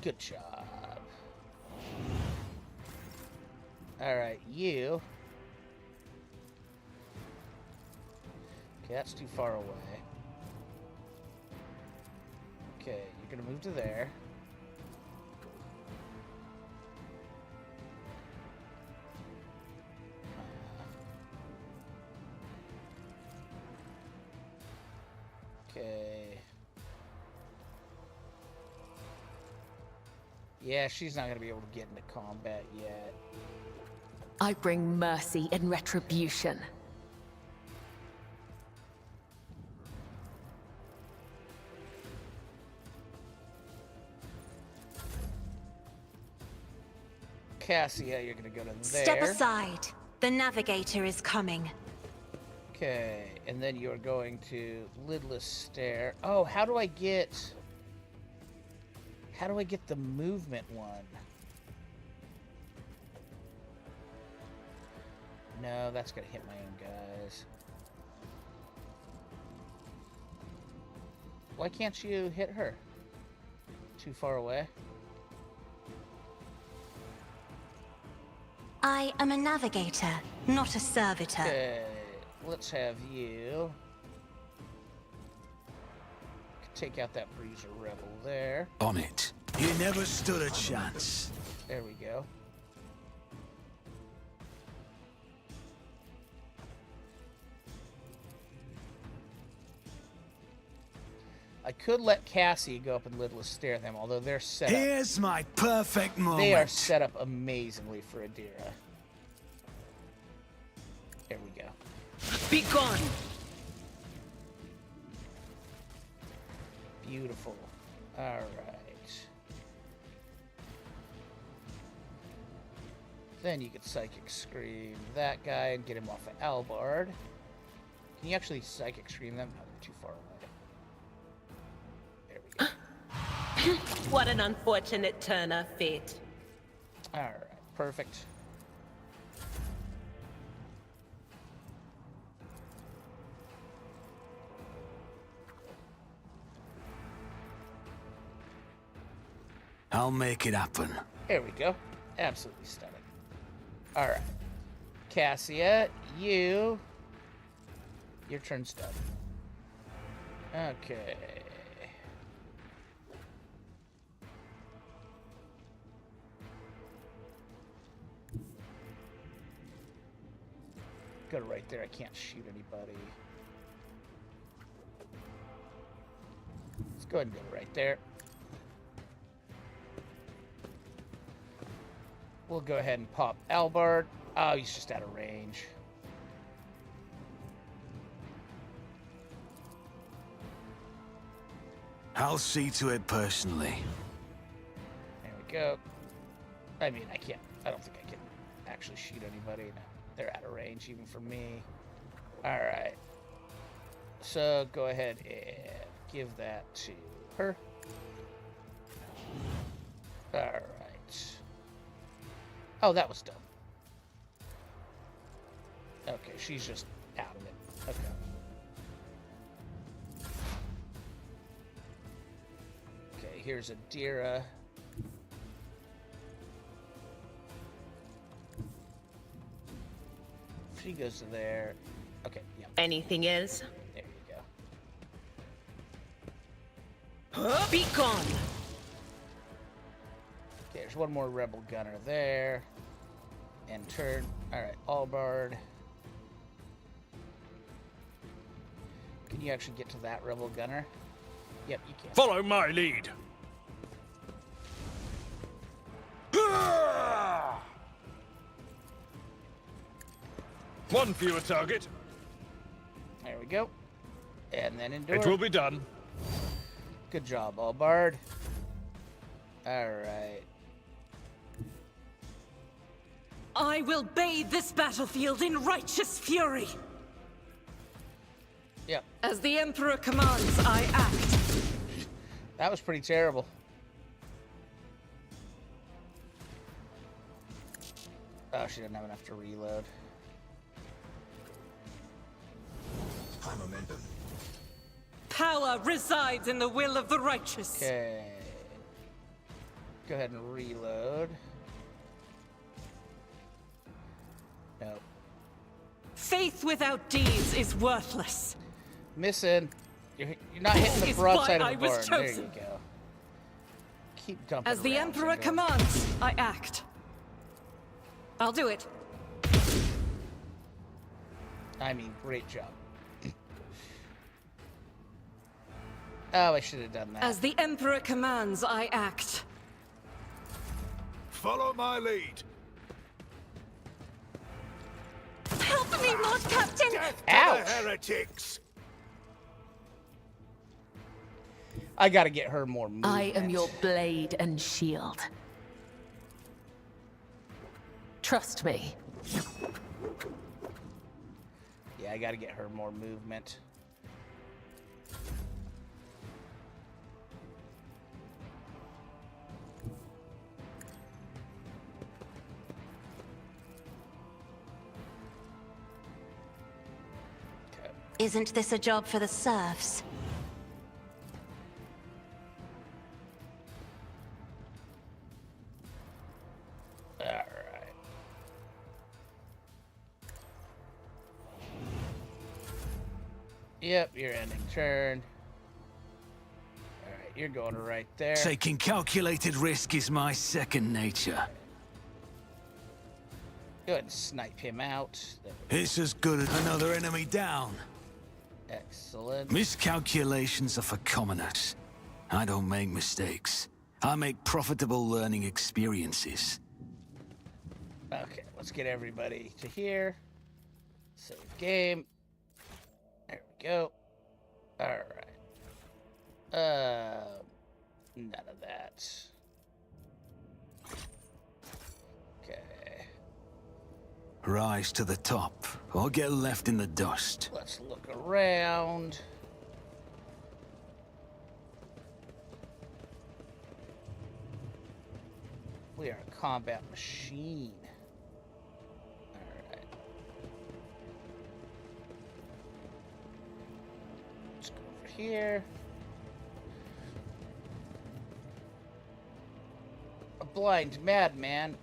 Good job. Alright, you. Okay, that's too far away. Okay, you're gonna move to there. Okay. Yeah, she's not gonna be able to get into combat yet. I bring mercy and retribution. Cassia, you're gonna go to there. Step aside. The navigator is coming. Okay, and then you're going to lidless stare. Oh, how do I get the movement one? No, that's gonna hit my own guys. Why can't you hit her? Too far away? I am a navigator, not a servitor. Okay, let's have you take out that bruiser rebel there. On it. You never stood a chance. There we go. I could let Cassie go up and lidless stare them, although they're set up. Here's my perfect moment. They are set up amazingly for Adira. There we go. Be gone! Beautiful. All right. Then you could Psychic Scream that guy and get him off of Albard. Can you actually Psychic Scream them? No, they're too far away. There we go. What an unfortunate turn of fate. All right. Perfect. I'll make it happen. There we go. Absolutely stunning. All right. Cassia, your turn's done. Okay. Go to right there. I can't shoot anybody. Let's go ahead and go right there. We'll go ahead and pop Albard. Oh, he's just out of range. I'll see to it personally. There we go. I mean, I don't think I can actually shoot anybody. No, they're out of range even for me. All right. So go ahead and give that to her. All right. Oh, that was dumb. Okay, she's just out of it. Okay. Okay, here's Adira. She goes to there. Okay, yeah. Anything else? There you go. Be gone! Okay, there's one more rebel gunner there. And turn. Alright, Albard. Can you actually get to that rebel gunner? Yep, you can. Follow my lead. One fewer target. There we go. And then endure. It will be done. Good job, Albard. Alright. I will bathe this battlefield in righteous fury. Yep. As the Emperor commands, I act. That was pretty terrible. Oh, she didn't have enough to reload. High momentum. Power resides in the will of the righteous. Okay. Go ahead and reload. Nope. Faith without deeds is worthless. Missing. You're not hitting the Is broadside why of I the was barn. There chosen. you go. Keep dumping As the rounds Emperor into 'em. commands, I act. I'll do it. I mean, great job. Oh, I should have done that. As the Emperor commands, I act. Follow my lead. Help me, Lord Captain! Death to Ouch. the heretics. I gotta get her more movement. I am your blade and shield. Trust me. Yeah, I gotta get her more movement. Okay. Isn't this a job for the serfs? Alright. Yep, you're ending turn. Alright, you're going right there. Taking calculated risk is my second nature. Go ahead and snipe him out. It's as good as another enemy down. Excellent. Miscalculations are for commoners. I don't make mistakes. I make profitable learning experiences. Okay, let's get everybody to here. Save game. There we go. Alright. None of that. Okay. Rise to the top, or get left in the dust. Let's look around. We are a combat machine. Alright. Let's go over here. A blind madman.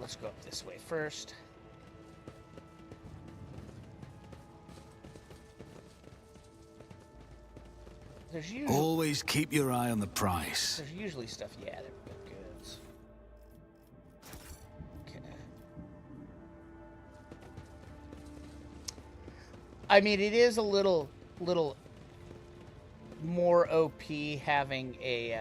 Let's go up this way first. There's usually... Always keep your eye on the prize. There's usually stuff, yeah, they're goods. Okay. I mean, it is a little more OP having a,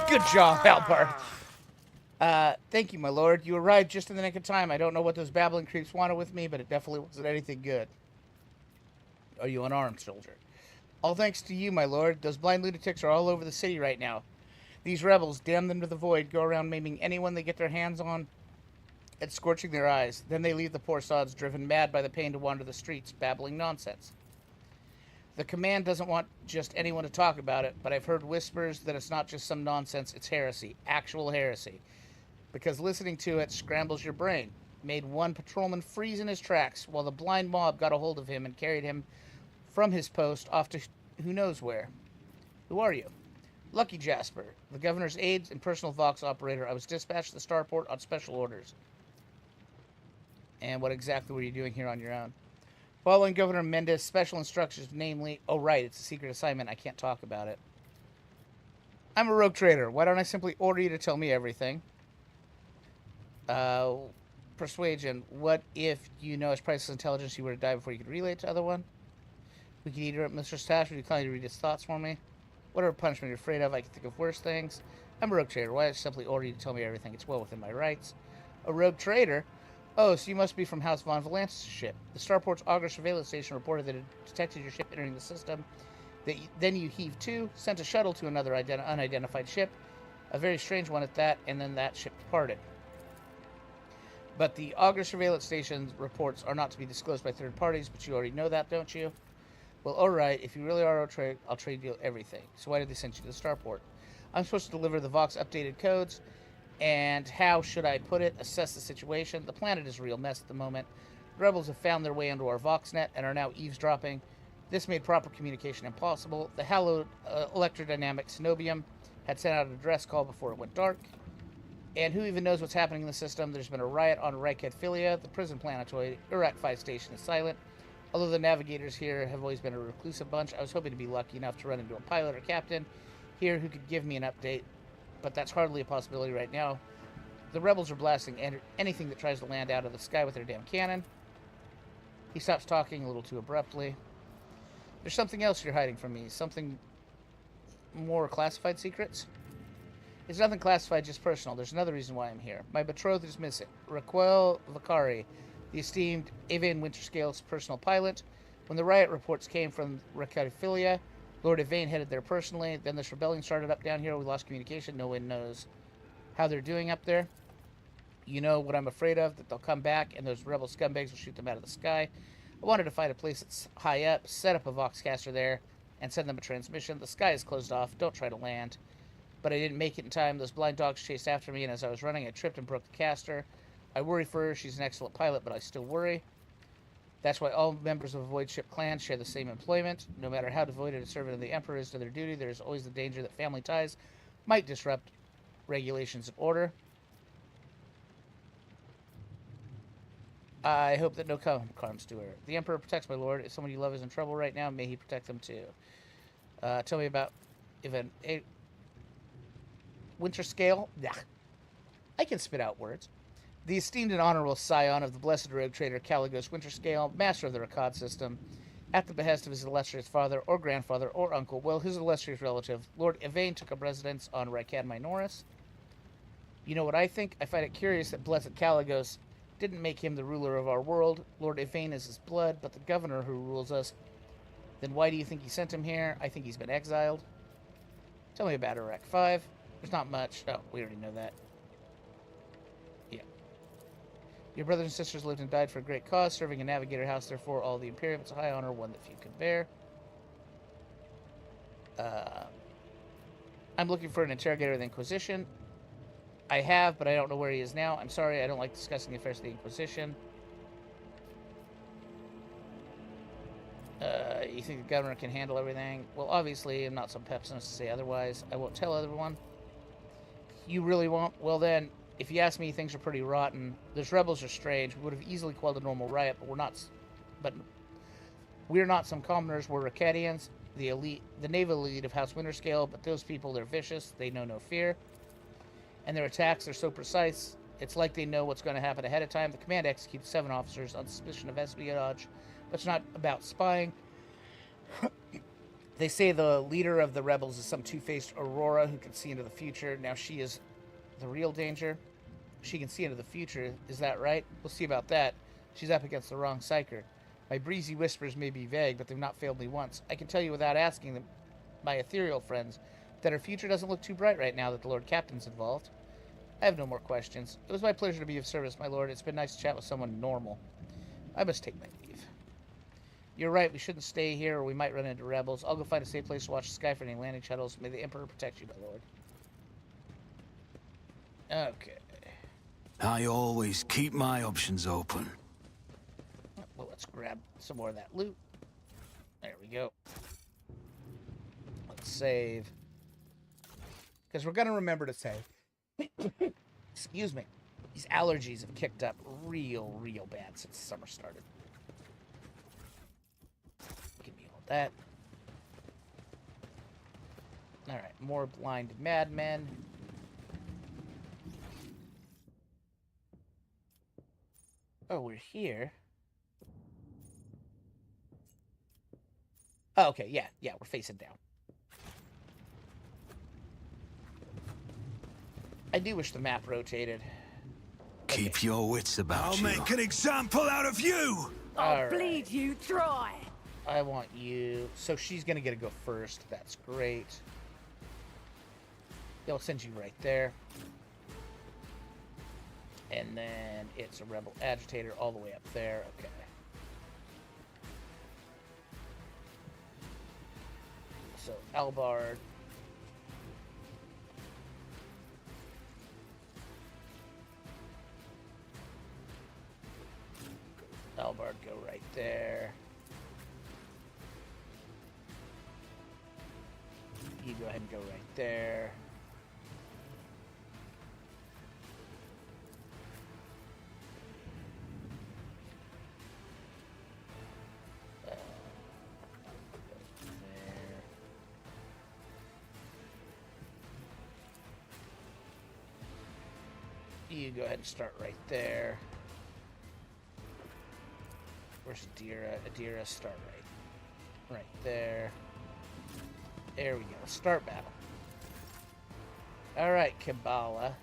Good job, Albart. Thank you, my lord. You arrived just in the nick of time. I don't know what those babbling creeps wanted with me, but it definitely wasn't anything good. Are you unarmed, soldier? All thanks to you, my lord. Those blind lunatics are all over the city right now. These rebels, damn them to the void, go around maiming anyone they get their hands on and scorching their eyes. Then they leave the poor sods driven mad by the pain to wander the streets, babbling nonsense. The command doesn't want just anyone to talk about it, but I've heard whispers that it's not just some nonsense, it's heresy. Actual heresy. Because listening to it scrambles your brain. Made one patrolman freeze in his tracks while the blind mob got a hold of him and carried him from his post off to who knows where. Who are you? Lucky Jasper, the governor's aide and personal Vox operator. I was dispatched to the starport on special orders. And what exactly were you doing here on your own? Following Governor Mendez' special instructions, namely... Oh, right, it's a secret assignment. I can't talk about it. I'm a rogue trader. Why don't I simply order you to tell me everything? Persuasion. What if you know his priceless intelligence you were to die before you could relay it to other one? We could eat her up Mr. Stash. Would you kindly read his thoughts for me? Whatever punishment you're afraid of, I can think of worse things. I'm a rogue trader. Why don't I simply order you to tell me everything? It's well within my rights. A rogue trader? Oh, so you must be from House Von Valance's ship. The Starport's Augur surveillance station reported that it detected your ship entering the system. Then you heaved to, sent a shuttle to another unidentified ship, a very strange one at that, and then that ship departed. But the Augur surveillance station's reports are not to be disclosed by third parties, but you already know that, don't you? Well, alright, if you really are a trade, I'll trade you everything. So why did they send you to the Starport? I'm supposed to deliver the Vox updated codes, and how should I put it? Assess the situation. The planet is a real mess at the moment. The rebels have found their way into our VoxNet and are now eavesdropping. This made proper communication impossible. The hallowed electrodynamic Cenobium had sent out an address call before it went dark. And who even knows what's happening in the system? There's been a riot on Rykadphilia. The prison planetoid, Urak 5 station, is silent. Although the navigators here have always been a reclusive bunch, I was hoping to be lucky enough to run into a pilot or captain here who could give me an update, but that's hardly a possibility right now. The rebels are blasting anything that tries to land out of the sky with their damn cannon. He stops talking a little too abruptly. There's something else you're hiding from me. Something more classified secrets? It's nothing classified, just personal. There's another reason why I'm here. My betrothed is missing. Raquel Vicari, the esteemed Evain Winterscale's personal pilot. When the riot reports came from Rykadphilia, Lord Evain headed there personally. Then this rebellion started up down here. We lost communication. No one knows how they're doing up there. You know what I'm afraid of, that they'll come back and those rebel scumbags will shoot them out of the sky. I wanted to find a place that's high up, set up a Voxcaster there, and send them a transmission. The sky is closed off. Don't try to land. But I didn't make it in time. Those blind dogs chased after me, and as I was running, I tripped and broke the caster. I worry for her. She's an excellent pilot, but I still worry. That's why all members of a Void Ship clan share the same employment. No matter how devoted a servant of the Emperor is to their duty, there is always the danger that family ties might disrupt regulations and order. I hope that no harm comes to her. The Emperor protects my lord. If someone you love is in trouble right now, may he protect them too. Tell me about event Winterscale. Yeah, I can spit out words. The esteemed and honorable scion of the blessed rogue trader Caligos Winterscale, master of the Rakad system, at the behest of his illustrious father or grandfather or uncle, well, his illustrious relative, Lord Evain took up residence on Rykad Minoris. You know what I think? I find it curious that blessed Caligos didn't make him the ruler of our world. Lord Evain is his blood, but the governor who rules us. Then why do you think he sent him here? I think he's been exiled. Tell me about Urak 5. There's not much. Oh, we already know that. Yeah. Your brothers and sisters lived and died for a great cause, serving a navigator house, therefore all the Imperium. It's a high honor, one that few can bear. I'm looking for an interrogator of the Inquisition. I have, but I don't know where he is now. I'm sorry, I don't like discussing the affairs of the Inquisition. You think the governor can handle everything? Well, obviously, I'm not some pepsinus to say otherwise. I won't tell everyone. You really won't? Well then, if you ask me, things are pretty rotten. Those rebels are strange. We would have easily quelled a normal riot, but we're not some commoners. We're Rakadians, the elite, the naval elite of House Winterscale, but those people, they're vicious. They know no fear. And their attacks are so precise, it's like they know what's going to happen ahead of time. The command executes 7 officers on suspicion of espionage, but it's not about spying. They say the leader of the rebels is some two-faced Aurora who can see into the future. Now she is the real danger. She can see into the future. Is that right? We'll see about that. She's up against the wrong psyker. My breezy whispers may be vague, but they've not failed me once. I can tell you without asking them, my ethereal friends, that her future doesn't look too bright right now that the Lord Captain's involved. I have no more questions. It was my pleasure to be of service, my lord. It's been nice to chat with someone normal. I must take my leave. You're right, we shouldn't stay here or we might run into rebels. I'll go find a safe place to watch the sky for any landing shuttles. May the Emperor protect you, my lord. Okay. I always keep my options open. Well, let's grab some more of that loot. There we go. Let's save. Because we're going to remember to save. Excuse me. These allergies have kicked up real bad since summer started. Give me all that. Alright, more blind madmen. Oh, we're here. Oh, okay, yeah, we're facing down. I do wish the map rotated. Keep your wits about I'll you. make an example out of you! I'll bleed you dry. I want you. So she's gonna get to go first. That's great. They'll send you right there. And then it's a rebel agitator all the way up there. Okay. So Albard. Albard, go right there. You go ahead and go right there. You go ahead and start right there. Where's Adira? Adira, start right there. There we go. Start battle. Alright, Kabbalah.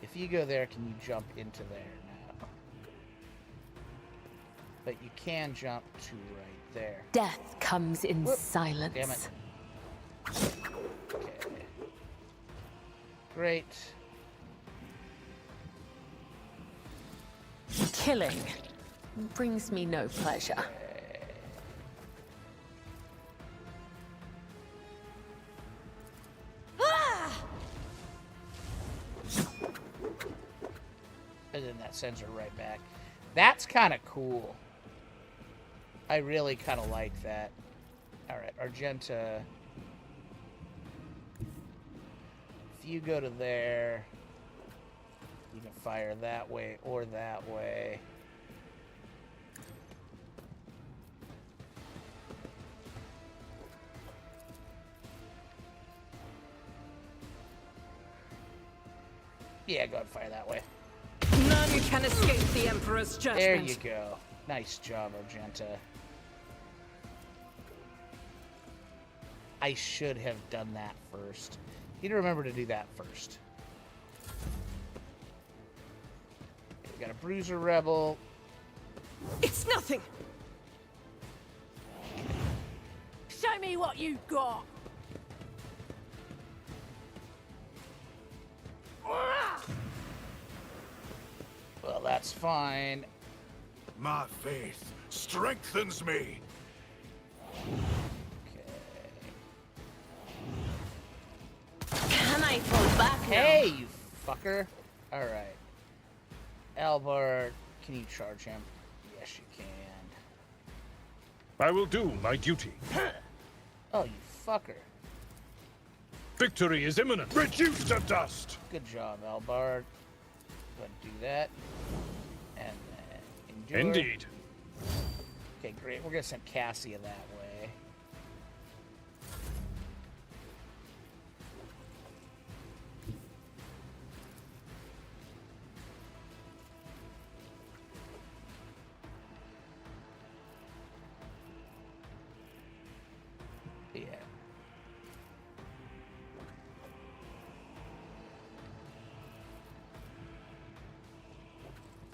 If you go there, can you jump into there now? But you can jump to right there. Death comes in silence. Damn it. Okay. Great. Killing brings me no pleasure. And then that sends her right back. That's kind of cool. I really kind of like that. Alright, Argenta. If you go to there, you can fire that way or that way. Yeah, go ahead and fire that way. None can escape the Emperor's judgment. There you go. Nice job, Argenta. I should have done that first. You need to remember to do that first. Okay, we got a Bruiser Rebel. It's nothing. Show me what you've got. Well, that's fine. My faith strengthens me. Okay. Can I fall back now? Hey, you fucker. Alright. Albert, can you charge him? Yes, you can. I will do my duty. Oh, you fucker. Victory is imminent. Reduced to dust. Good job, Albard. Go ahead and do that. And then endure. Indeed. Okay, great. We're gonna send Cassia that way. Yeah.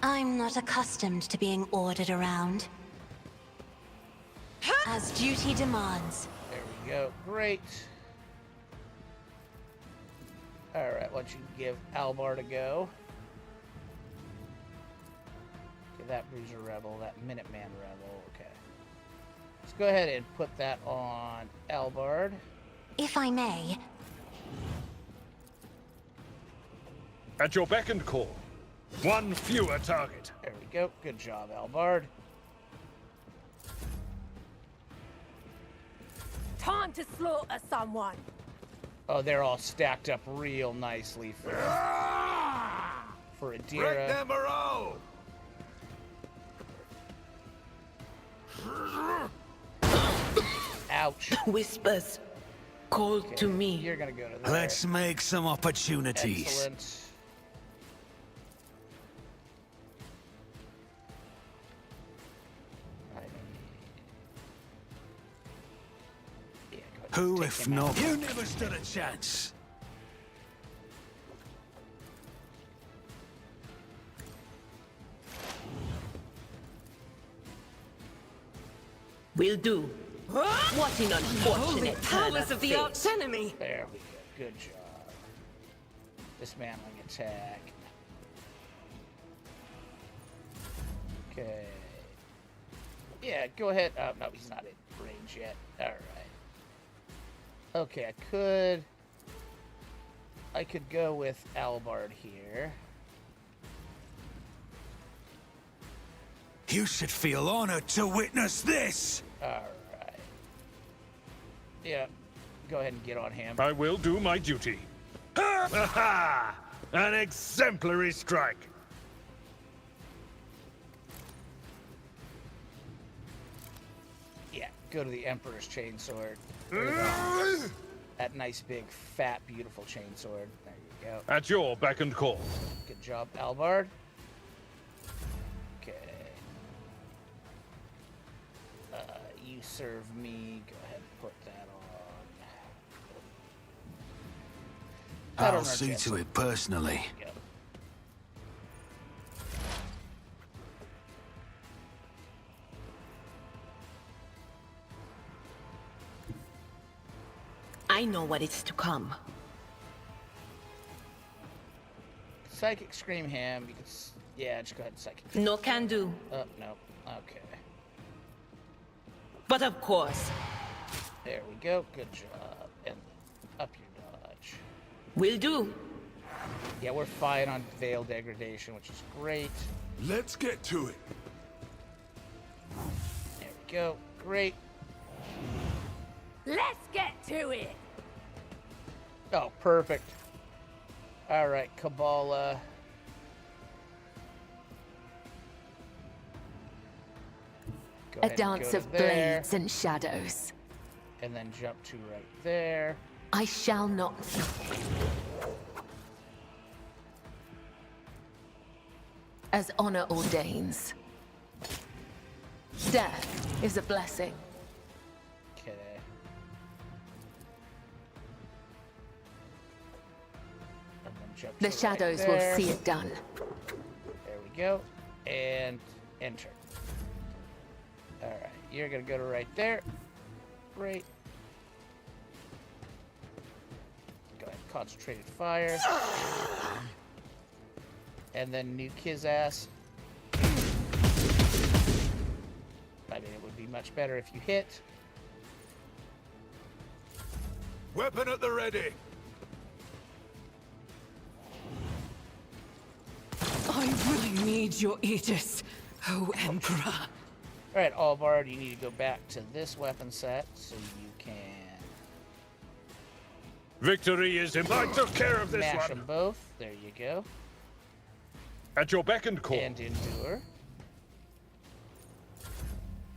I'm not accustomed to being ordered around. As duty demands. There we go. Great. Alright, why don't you give Albar a go? Okay, that Bruiser Rebel, that Minuteman Rebel, okay. Let's go ahead and put that on Albard. If I may, At your beck and call. One fewer target. There we go. Good job, Albard. Time to slaughter someone. Oh, they're all stacked up real nicely for Break Adira. them all. Ouch. Whispers called Okay, to me. You're gonna go to there. Let's make some opportunities. Excellent. Yeah, go ahead and Who, take if him out. not? You never stood a chance. Will do. What an Holy unfortunate turn powers of the fate. arch enemy. There we go. Good job. Dismantling attack. Okay. Yeah, go ahead. No, he's not in range yet. Alright. Okay, I could go with Albard here. You should feel honored to witness this. Alright. Yeah, go ahead and get on him. I will do my duty. Ha ha! An exemplary strike. Yeah, go to the Emperor's Chainsword. There you go. That nice, big, fat, beautiful chainsword. There you we go. At your beck and call. Good job, Albard. Okay. You serve me. Go ahead and put that on. I'll see to it personally. There you go. I know what is to come. Psychic Scream Ham. You can. Yeah, just go ahead and Psychic. No can do. Oh, no. Okay. But of course, There we go. Good job. And up your dodge. will do. Yeah, we're fine on Veil Degradation, which is great. Let's get to it. There we go. Great. Let's get to it. Oh, perfect. All right, Kabbalah. Go A ahead and go dance to of there, blades and shadows. and then jump to right there. I shall not. As honor ordains. Death is a blessing. Okay. And then jump The to shadows right will there. see it done. There we go. And enter. Alright, you're gonna go to right there. Great. Go ahead, concentrated fire. And then nuke his ass. I mean, it would be much better if you hit. Weapon at the ready. I really need your aegis, oh Emperor. Alright, Albard, you need to go back to this weapon set so you can Victory is in. I took care of this mash one. them both. There you go. At your beck and call. And endure.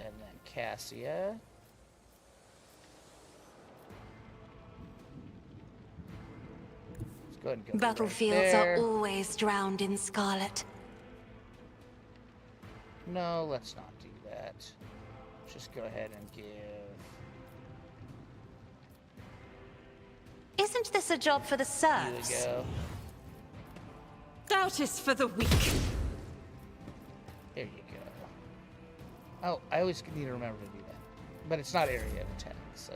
And then Cassia. Let's go ahead and go Battlefields right there. are always drowned in scarlet. No, let's not do that. Just go ahead and give. Isn't this a job for the Here we serfs? go. Doubt is for the weak. There you go. Oh, I always need to remember to do that. But it's not area of attack, so.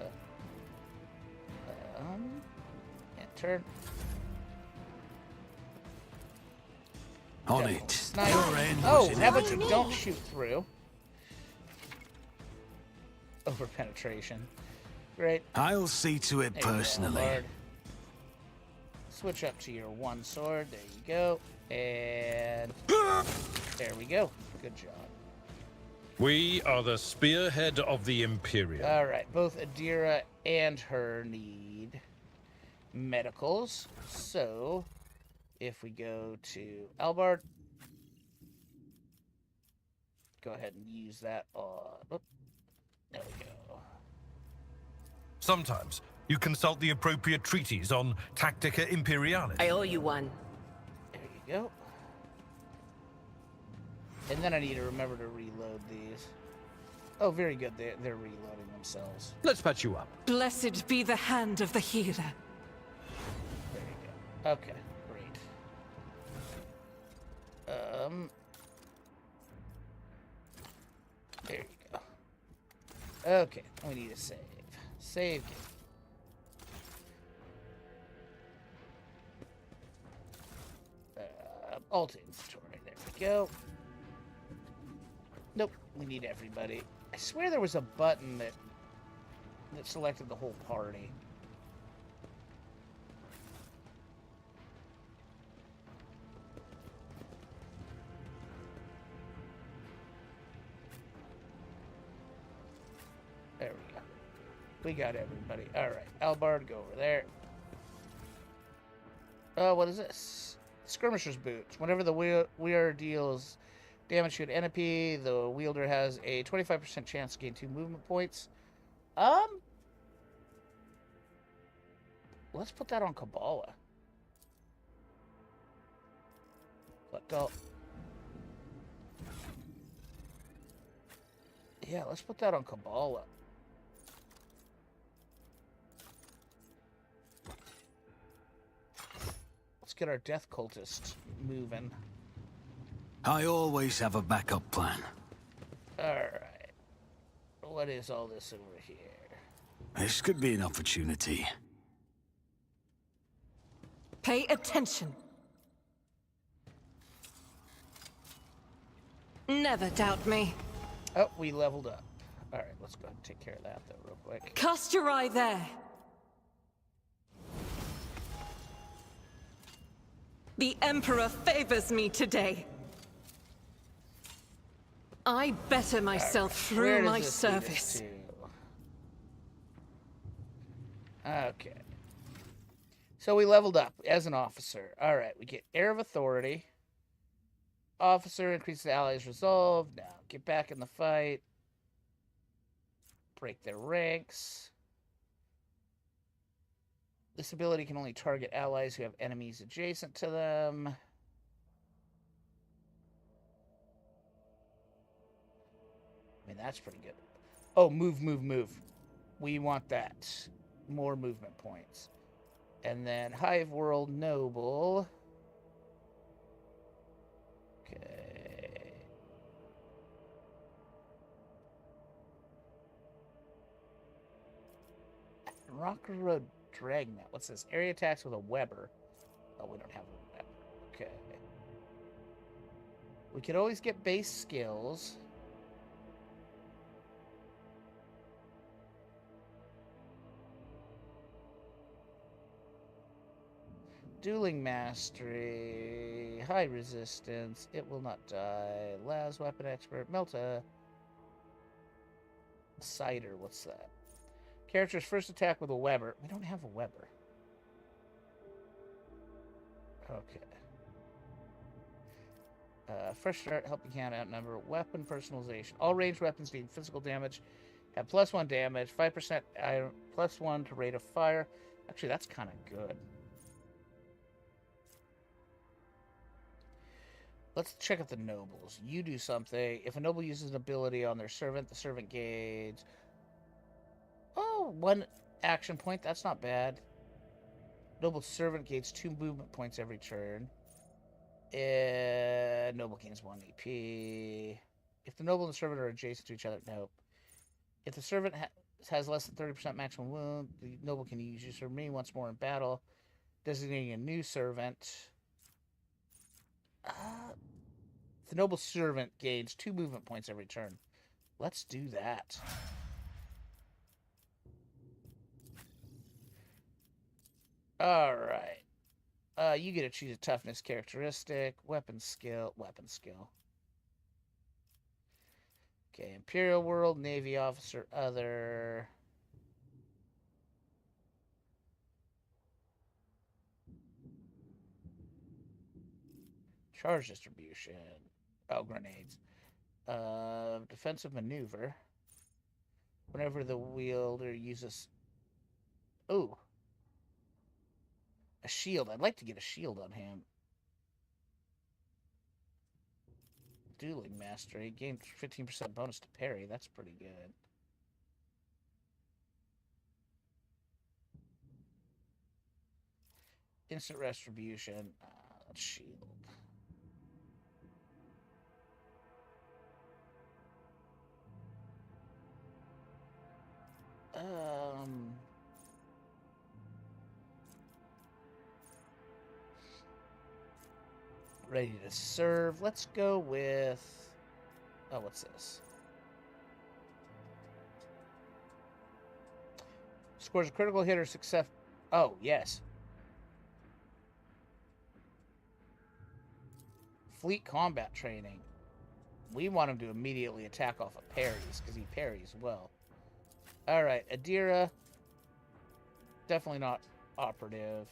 Enter. On Devil it. Snipe. Your end Oh, was how about you inevitable. don't shoot through? Over penetration. Great. I'll see to it There you go, personally. Bard. Switch up to your one sword. There you go. And there we go. Good job. We are the spearhead of the Imperium. All right. Both Adira and her need medicals. So if we go to Albard, go ahead and use that on. Oh, there we go. Sometimes you consult the appropriate treaties on Tactica Imperialis. I owe you one. There you go. And then I need to remember to reload these. Oh, very good. They're reloading themselves. Let's patch you up. Blessed be the hand of the healer. There you go. Okay, great. There you go. Okay, we need a save. Save game. Alt inventory. There we go. Nope, we need everybody. I swear there was a button that selected the whole party. There we go. We got everybody. All right, Albard, go over there. Oh, what is this? Skirmisher's boots. Whenever the wielder deals damage to an enemy, the wielder has a 25% chance to gain 2 movement points. Let's put that on Kabbalah. Collect all. Yeah, let's put that on Kabbalah. Let's get our death cultist moving. I always have a backup plan. Alright. What is all this over here? This could be an opportunity. Pay attention. Never doubt me. Oh, we leveled up. Alright, let's go ahead and take care of that, though, real quick. Cast your eye there. The Emperor favors me today. I better myself Where through does my this lead us service. to? Okay. So we leveled up as an officer. Alright, we get Air of Authority. Officer increases the allies' resolve. Now, get back in the fight. Break their ranks. This ability can only target allies who have enemies adjacent to them. I mean, that's pretty good. Oh, move, move, move. We want that. More movement points. And then Hive World Noble. Okay. Rocker Road Dragnet. What's this? Area attacks with a Weber. Oh, we don't have a Weber. Okay. We could always get base skills. Dueling Mastery. High resistance. It will not die. Las Weapon Expert. Melta. Cider. What's that? Character's first attack with a Weber. We don't have a Weber. Okay. Fresh start, helping hand outnumber. Weapon personalization. All ranged weapons dealing physical damage have +1 damage, 5% iron, +1 to rate of fire. Actually, that's kind of good. Let's check out the nobles. You do something. If a noble uses an ability on their servant, the servant gains... Oh, 1 action point. That's not bad. Noble servant gains 2 movement points every turn. Noble gains 1 AP. If the noble and the servant are adjacent to each other, nope. If the servant has less than 30% maximum wound, the noble can use your servant once more in battle, designating a new servant. The noble servant gains 2 movement points every turn. Let's do that. Alright. You get to choose a toughness characteristic. Weapon skill. Okay, Imperial World, Navy Officer, Other. Charge distribution. Oh, grenades. Defensive maneuver. Whenever the wielder uses... Ooh. A shield. I'd like to get a shield on him. Dueling Mastery. Gain 15% bonus to parry. That's pretty good. Instant Retribution. Shield. Ready to serve. Let's go with... Oh, what's this? Scores a critical hit or success... Oh, yes. Fleet combat training. We want him to immediately attack off of parries, because he parries well. Alright, Adira. Definitely not operative.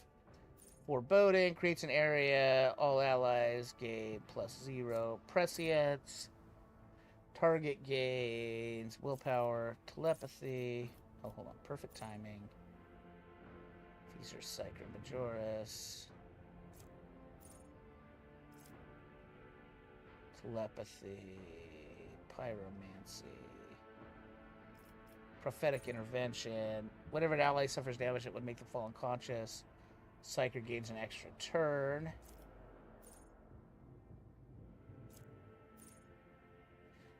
Foreboding. Creates an area. All allies gain +0. Prescience. Target gains. Willpower. Telepathy. Oh, hold on. Perfect timing. These are Psycho Majoris. Telepathy, pyromancy, prophetic intervention. Whenever an ally suffers damage, it would make them fall unconscious. Psyker gains an extra turn.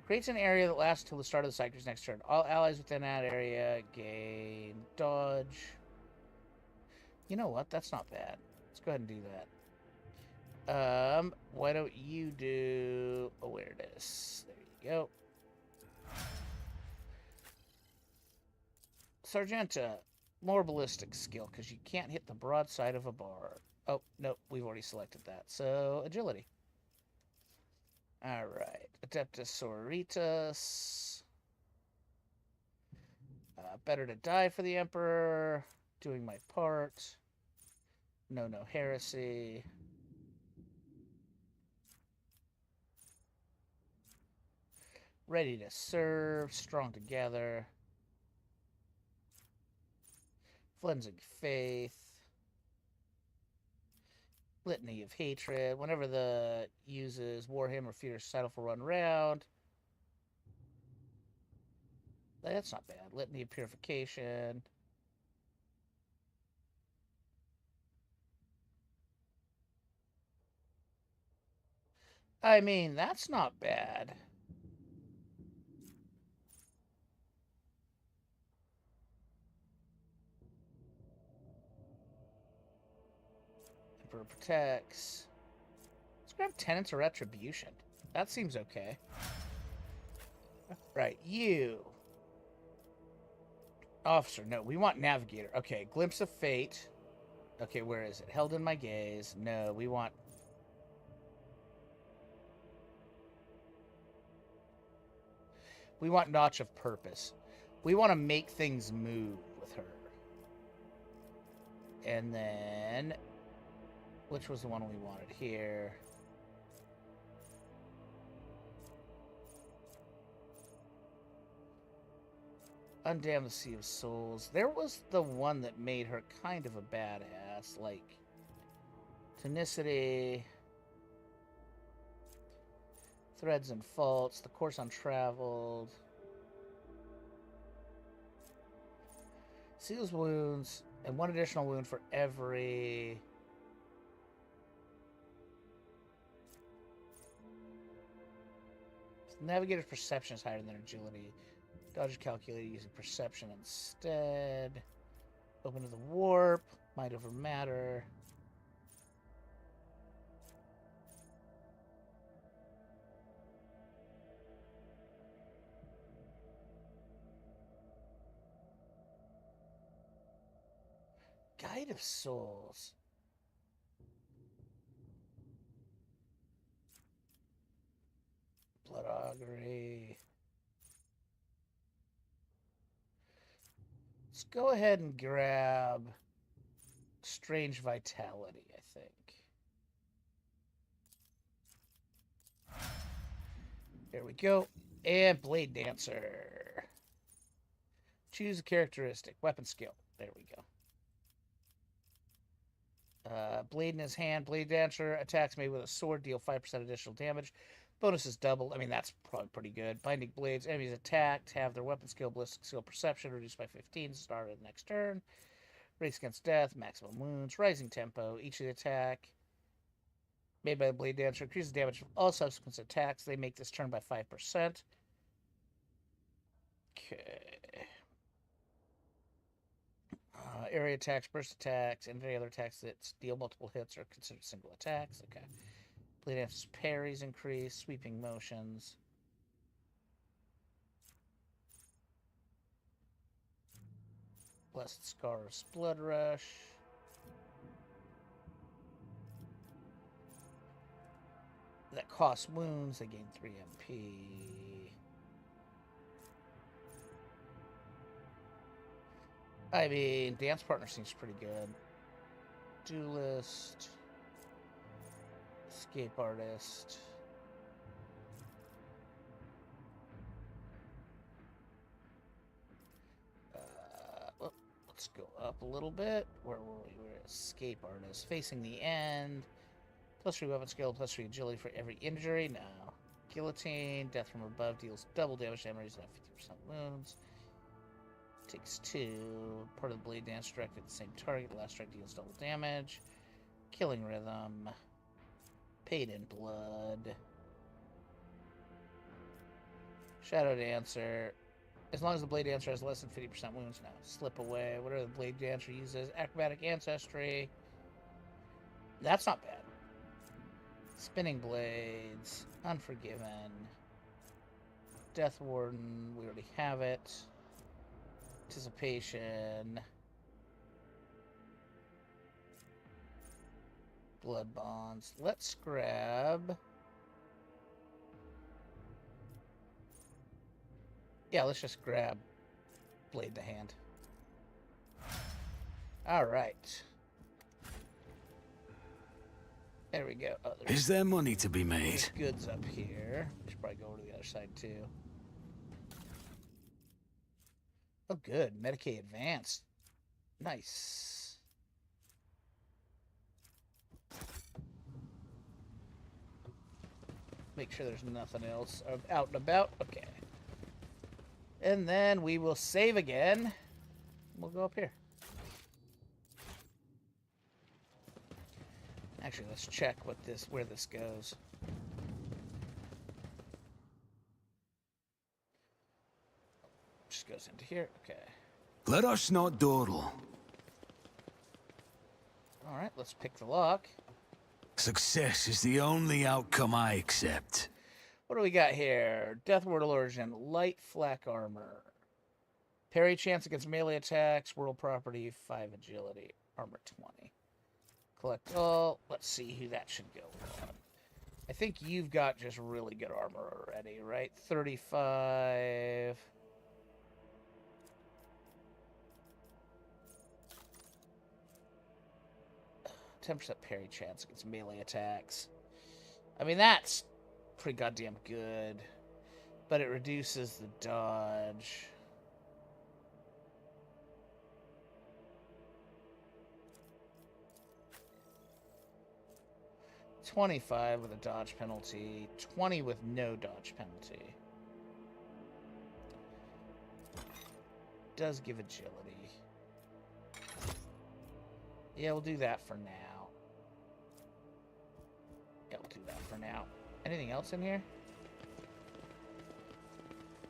Creates an area that lasts until the start of the Psyker's next turn. All allies within that area gain dodge. You know what? That's not bad. Let's go ahead and do that. Why don't you do awareness? There you go. Sargenta, more ballistic skill, because you can't hit the broadside of a bar. Oh, no, we've already selected that. So, agility. Alright. Adeptus Sororitas. Better to die for the Emperor. Doing my part. No heresy. Ready to serve. Strong together. Cleansing faith. Litany of hatred. Whenever the uses Warhammer 40k title for run round. That's not bad. Litany of purification. I mean, that's not bad. Emperor protects. Let's grab Tenants of Retribution. That seems okay. Right, you. Officer, no, we want Navigator. Okay, Glimpse of Fate. Okay, where is it? Held in my gaze. No, we want... We want Notch of Purpose. We want to make things move with her. And then... Which was the one we wanted here? Undam the Sea of Souls. There was the one that made her kind of a badass, like Tenacity, Threads and Faults, The Course Untraveled, Seals Wounds, and one additional wound for every... Navigator's Perception is higher than Agility. Dodge is calculated using Perception instead. Open to the Warp. Might over Matter. Guide of Souls. Blood Augury. Let's go ahead and grab Strange Vitality, I think. There we go. And Blade Dancer. Choose a characteristic. Weapon skill. There we go. Blade in his hand. Blade Dancer attacks made with a sword. Deal 5% additional damage. Bonus is doubled. I mean, that's probably pretty good. Binding Blades. Enemies attacked have their weapon skill, ballistic skill, perception reduced by 15. Start of the next turn. Race against death. Maximum wounds. Rising tempo. Each of the attack made by the Blade Dancer increases damage from all subsequent attacks. They make this turn by 5%. Okay. Area attacks, burst attacks, and any other attacks that deal multiple hits are considered single attacks. Okay. Blade Dancer's parries increase, sweeping motions. Blessed Scars, Blood Rush. That costs wounds, they gain 3 MP. I mean, Dance Partner seems pretty good. Duelist. Escape Artist. Let's go up a little bit. Where were we? We're Escape Artist. Facing the end. +3 weapon skill, +3 agility for every injury. No. Guillotine. Death from above deals double damage to enemies and 50% wounds. Takes 2. Part of the blade dance directed at the same target. The last strike deals double damage. Killing Rhythm. Paid in Blood. Shadow Dancer. As long as the Blade Dancer has less than 50% wounds now. Slip Away. Whatever the Blade Dancer uses. Acrobatic Ancestry. That's not bad. Spinning Blades. Unforgiven. Death Warden. We already have it. Anticipation. Blood Bonds. Let's grab... Yeah, let's just grab Blade to Hand. Alright. There we go. Oh, Is there money to be made? there's goods up here. We should probably go over to the other side, too. Oh, good. Medicaid Advanced. Nice. Make sure there's nothing else out and about. Okay. And then we will save again. We'll go up here. Actually, let's check where this goes. Just goes into here. Okay. Let us not dawdle. All right, let's pick the lock. Success is the only outcome I accept. What do we got here? Death Ward Illusion, light flak armor. Parry chance against melee attacks, world property, 5 agility, armor 20. Collect all. Let's see who that should go on. I think you've got just really good armor already, right? 35. %10 parry chance against melee attacks. I mean, that's pretty goddamn good. But it reduces the dodge. $25 with a dodge penalty. 20 with no dodge penalty. Does give agility. Yeah, we'll do that for now. Yeah, we'll do that for now. Anything else in here?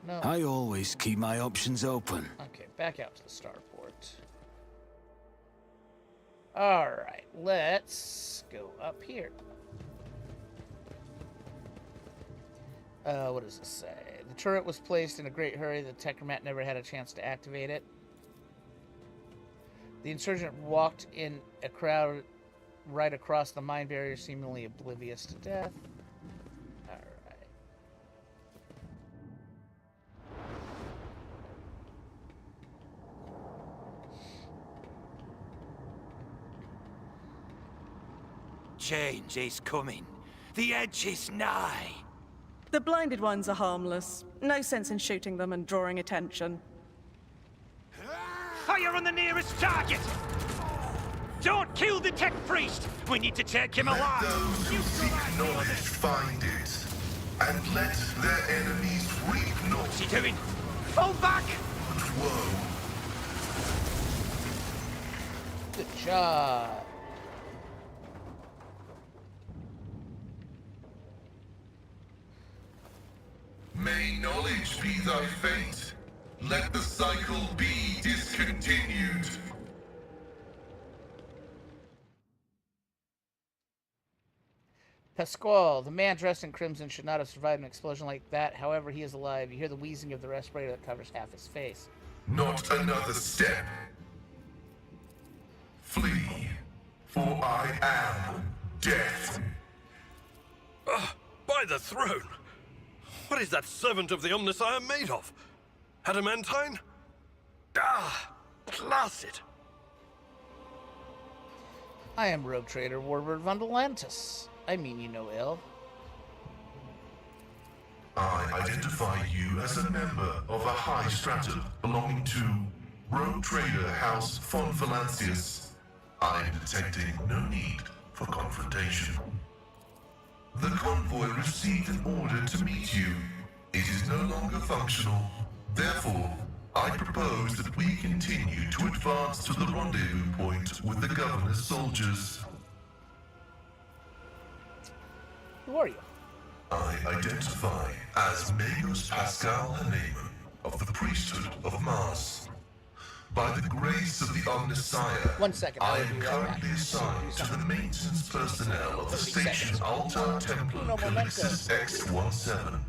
No. I always keep my options open. Okay, back out to the starport. Alright, let's go up here. What does this say? The turret was placed in a great hurry. The Technomat never had a chance to activate it. The insurgent walked in a crowd right across the mine barrier, seemingly oblivious to death. Alright. Change is coming. The edge is nigh. The blinded ones are harmless. No sense in shooting them and drawing attention. Fire on the nearest target! Don't kill the tech priest! We need to take him Let alive! those who seek knowledge find it, and let their enemies reap What's not he doing? Fall back! but woe. Good job. May knowledge be thy fate. Let the cycle be discontinued. Pasquale, the man dressed in crimson, should not have survived an explosion like that. However, he is alive. You hear the wheezing of the respirator that covers half his face. Not another step. Flee, for I am death. By the throne! What is that servant of the Omnissiah made of? Adamantine? Ah, blasted! I am Rogue Trader Warbird Vondelantis. I mean you no ill. I identify you as a member of a high stratum belonging to Rogue Trader House von Valancius. I am detecting no need for confrontation. The convoy received an order to meet you. It is no longer functional. Therefore, I propose that we continue to advance to the rendezvous point with the governor's soldiers. Who are you? I identify as Magus Pascal Haneman of the priesthood of Mars. By the grace of the Omnissiah, 1 second, I I'll am be right currently back. assigned to the maintenance personnel of the 30 station seconds. Altar Templum No memento. Calixus X-17.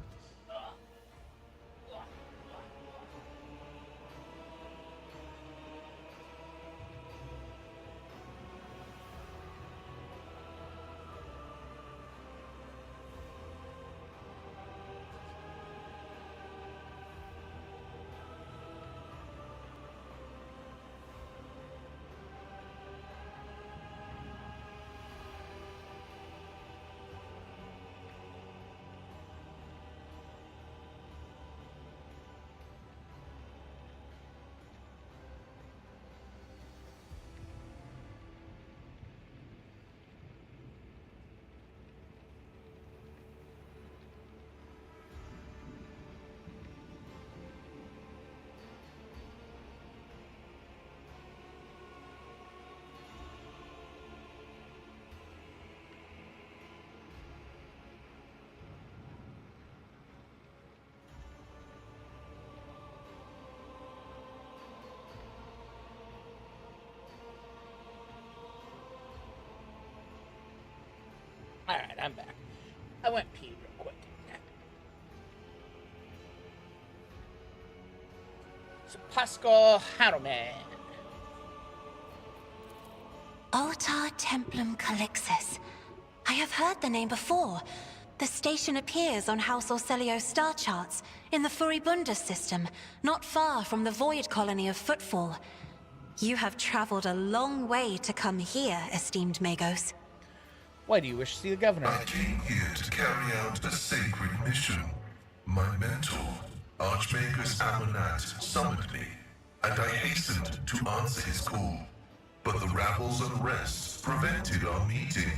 Alright, I'm back. I went pee real quick. So, Pascal Haruman. Altar Templum Calixus. I have heard the name before. The station appears on House Orselio's star charts, in the Furibunda system, not far from the void colony of Footfall. You have traveled a long way to come here, esteemed Magos. Why do you wish to see the governor? I came here to carry out a sacred mission. My mentor, Archmagus Amonat, summoned me, and I hastened to answer his call. But the rabble's unrest prevented our meeting,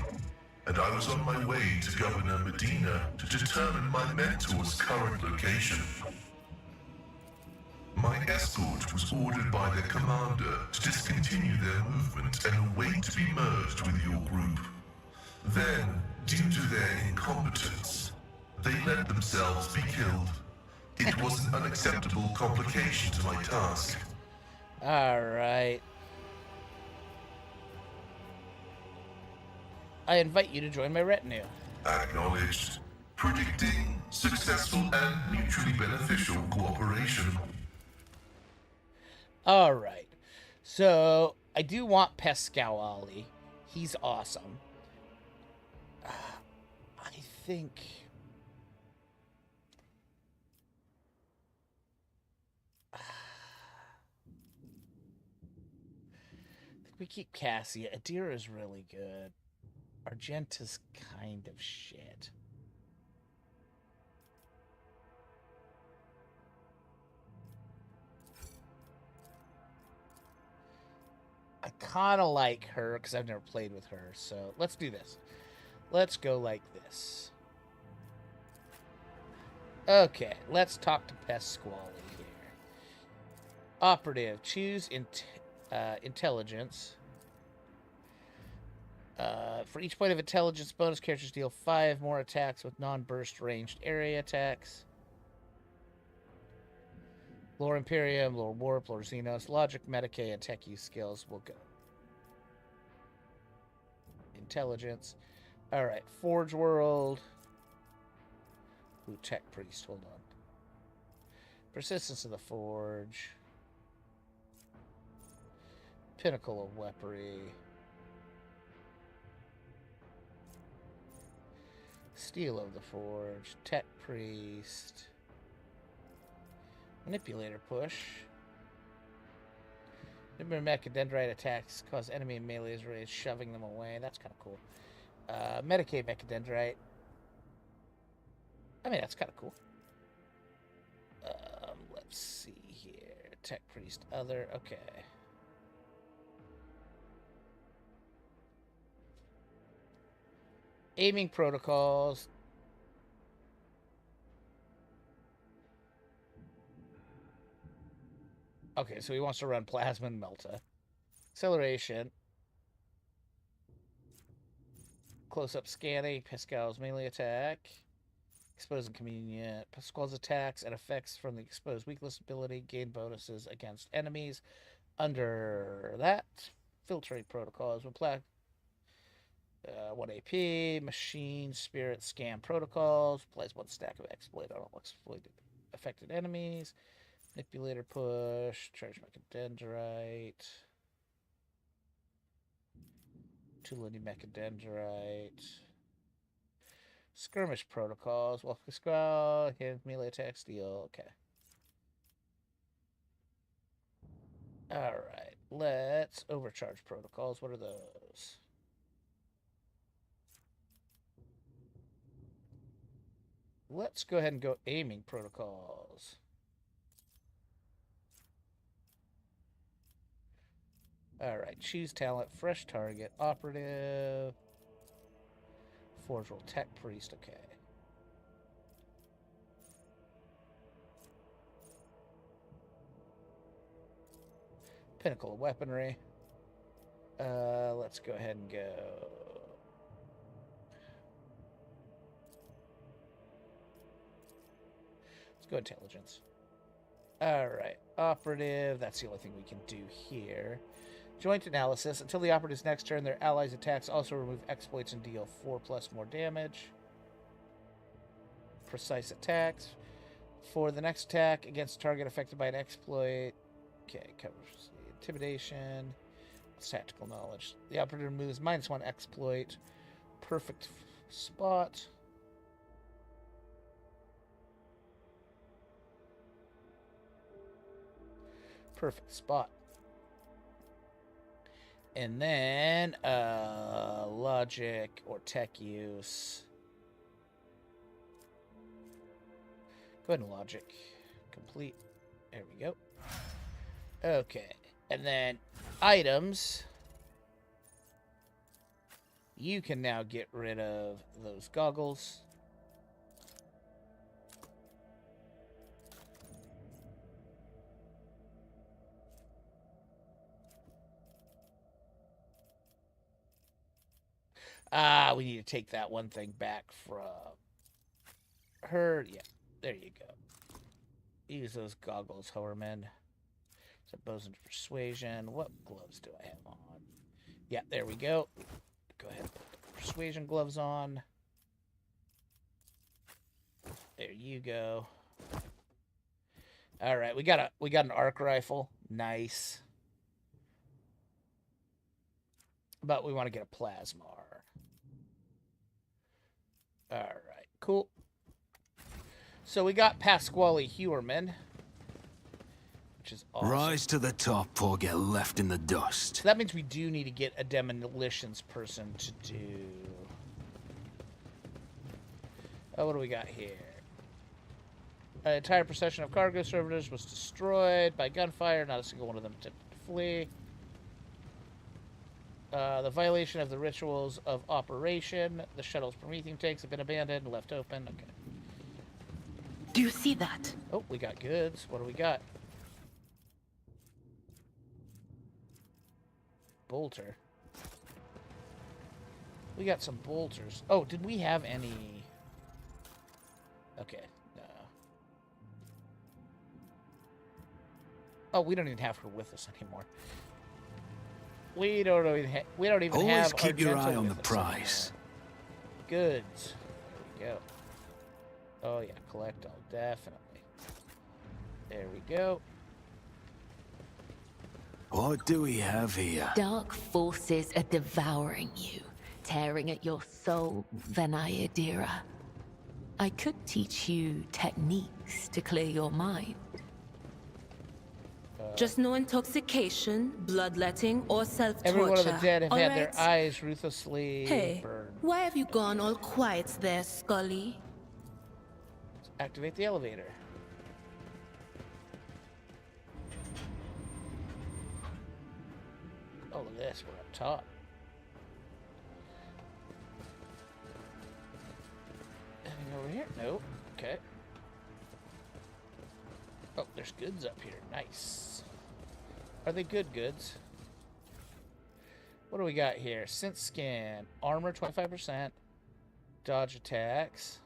and I was on my way to Governor Medina to determine my mentor's current location. My escort was ordered by their commander to discontinue their movement and await to be merged with your group. Then, due to their incompetence, they let themselves be killed. It was an unacceptable complication to my task. Alright. I invite you to join my retinue. Acknowledged. Predicting successful and mutually beneficial cooperation. Alright. So, I do want Pascal Ali. He's awesome. I think we keep Cassia. Adira is really good. Argenta's kind of shit. I kind of like her because I've never played with her. So let's do this. Let's go like this. Okay, let's talk to Pasquale here. Operative, choose intelligence. For each point of intelligence bonus, characters deal 5 more attacks with non-burst ranged area attacks. Lore Imperium, Lore Warp, Lore Xenos, Logic, Medicae, and Tech use skills will go. Intelligence. Alright, Forge World. Ooh, Tech Priest, hold on. Persistence of the Forge. Pinnacle of Weaponry. Steel of the Forge. Tech Priest. Manipulator Push. Number Mechadendrite attacks cause enemy melee's raised, shoving them away. That's kind of cool. Medicaid Mechadendrite. I mean, that's kind of cool. Let's see here. Tech Priest, other. Okay. Aiming protocols. Okay, so he wants to run Plasma and Melta. Acceleration. Close-up scanning. Pascal's melee attack. Exposed and convenient. Pascal's attacks and effects from the exposed weakness ability gain bonuses against enemies. Under that, filtering protocols. 1 AP. Machine Spirit Scan protocols. Applies 1 stack of exploit on all exploited affected enemies. Manipulator push. Charge Mechadendrite. Tulini Mechadendrite. Skirmish protocols. Wolf Squall. Hand melee attack steal. Okay. Alright. Let's overcharge protocols. What are those? Let's go ahead and go aiming protocols. Alright, choose talent, fresh target, operative, forge roll, tech priest, okay. Pinnacle of weaponry. Let's go ahead and go. Let's go intelligence. Alright, operative, that's the only thing we can do here. Joint analysis. Until the operative's next turn, their allies' attacks also remove exploits and deal 4+ more damage. Precise attacks. For the next attack against a target affected by an exploit. Okay, covers intimidation. Tactical knowledge. The operative moves -1 exploit. Perfect spot. Perfect spot. And then, logic or tech use. Go ahead and logic. Complete. There we go. Okay. And then, items. You can now get rid of those goggles. We need to take that one thing back from her. Yeah, there you go. Use those goggles, Howerman. So Bosun's Persuasion. What gloves do I have on? Yeah, there we go. Go ahead and put the Persuasion gloves on. There you go. All right, we got an arc rifle. Nice. But we want to get a Plasmar. Alright, cool. So we got Pasquale Hewerman, which is awesome. Rise to the top or get left in the dust. So that means we do need to get a demolitions person to do. Oh, what do we got here? An entire procession of cargo servitors was destroyed by gunfire. Not a single one of them attempted to flee. The violation of the rituals of operation. The shuttle's Prometheum tanks have been abandoned and left open. Okay. Do you see that? Oh, we got goods. What do we got? Bolter. We got some bolters. Oh, did we have any? Okay. No. Oh, we don't even have her with us anymore. We don't even Always have. keep your eye on the with us prize. anymore. Goods. There we go. Oh yeah, collect all, definitely. There we go. What do we have here? Dark forces are devouring you, tearing at your soul, Venayadira. I could teach you techniques to clear your mind. Just no intoxication, bloodletting, or self-torture. Every one of the dead have all had their right? eyes ruthlessly Hey, burned. why have you gone all quiet there, Scully? Let's activate the elevator. Oh, look at this. We're up top. Nope. Okay. Oh, there's goods up here. Nice. Are they good goods? What do we got here? Scent skin. Armor 25%. Dodge attacks.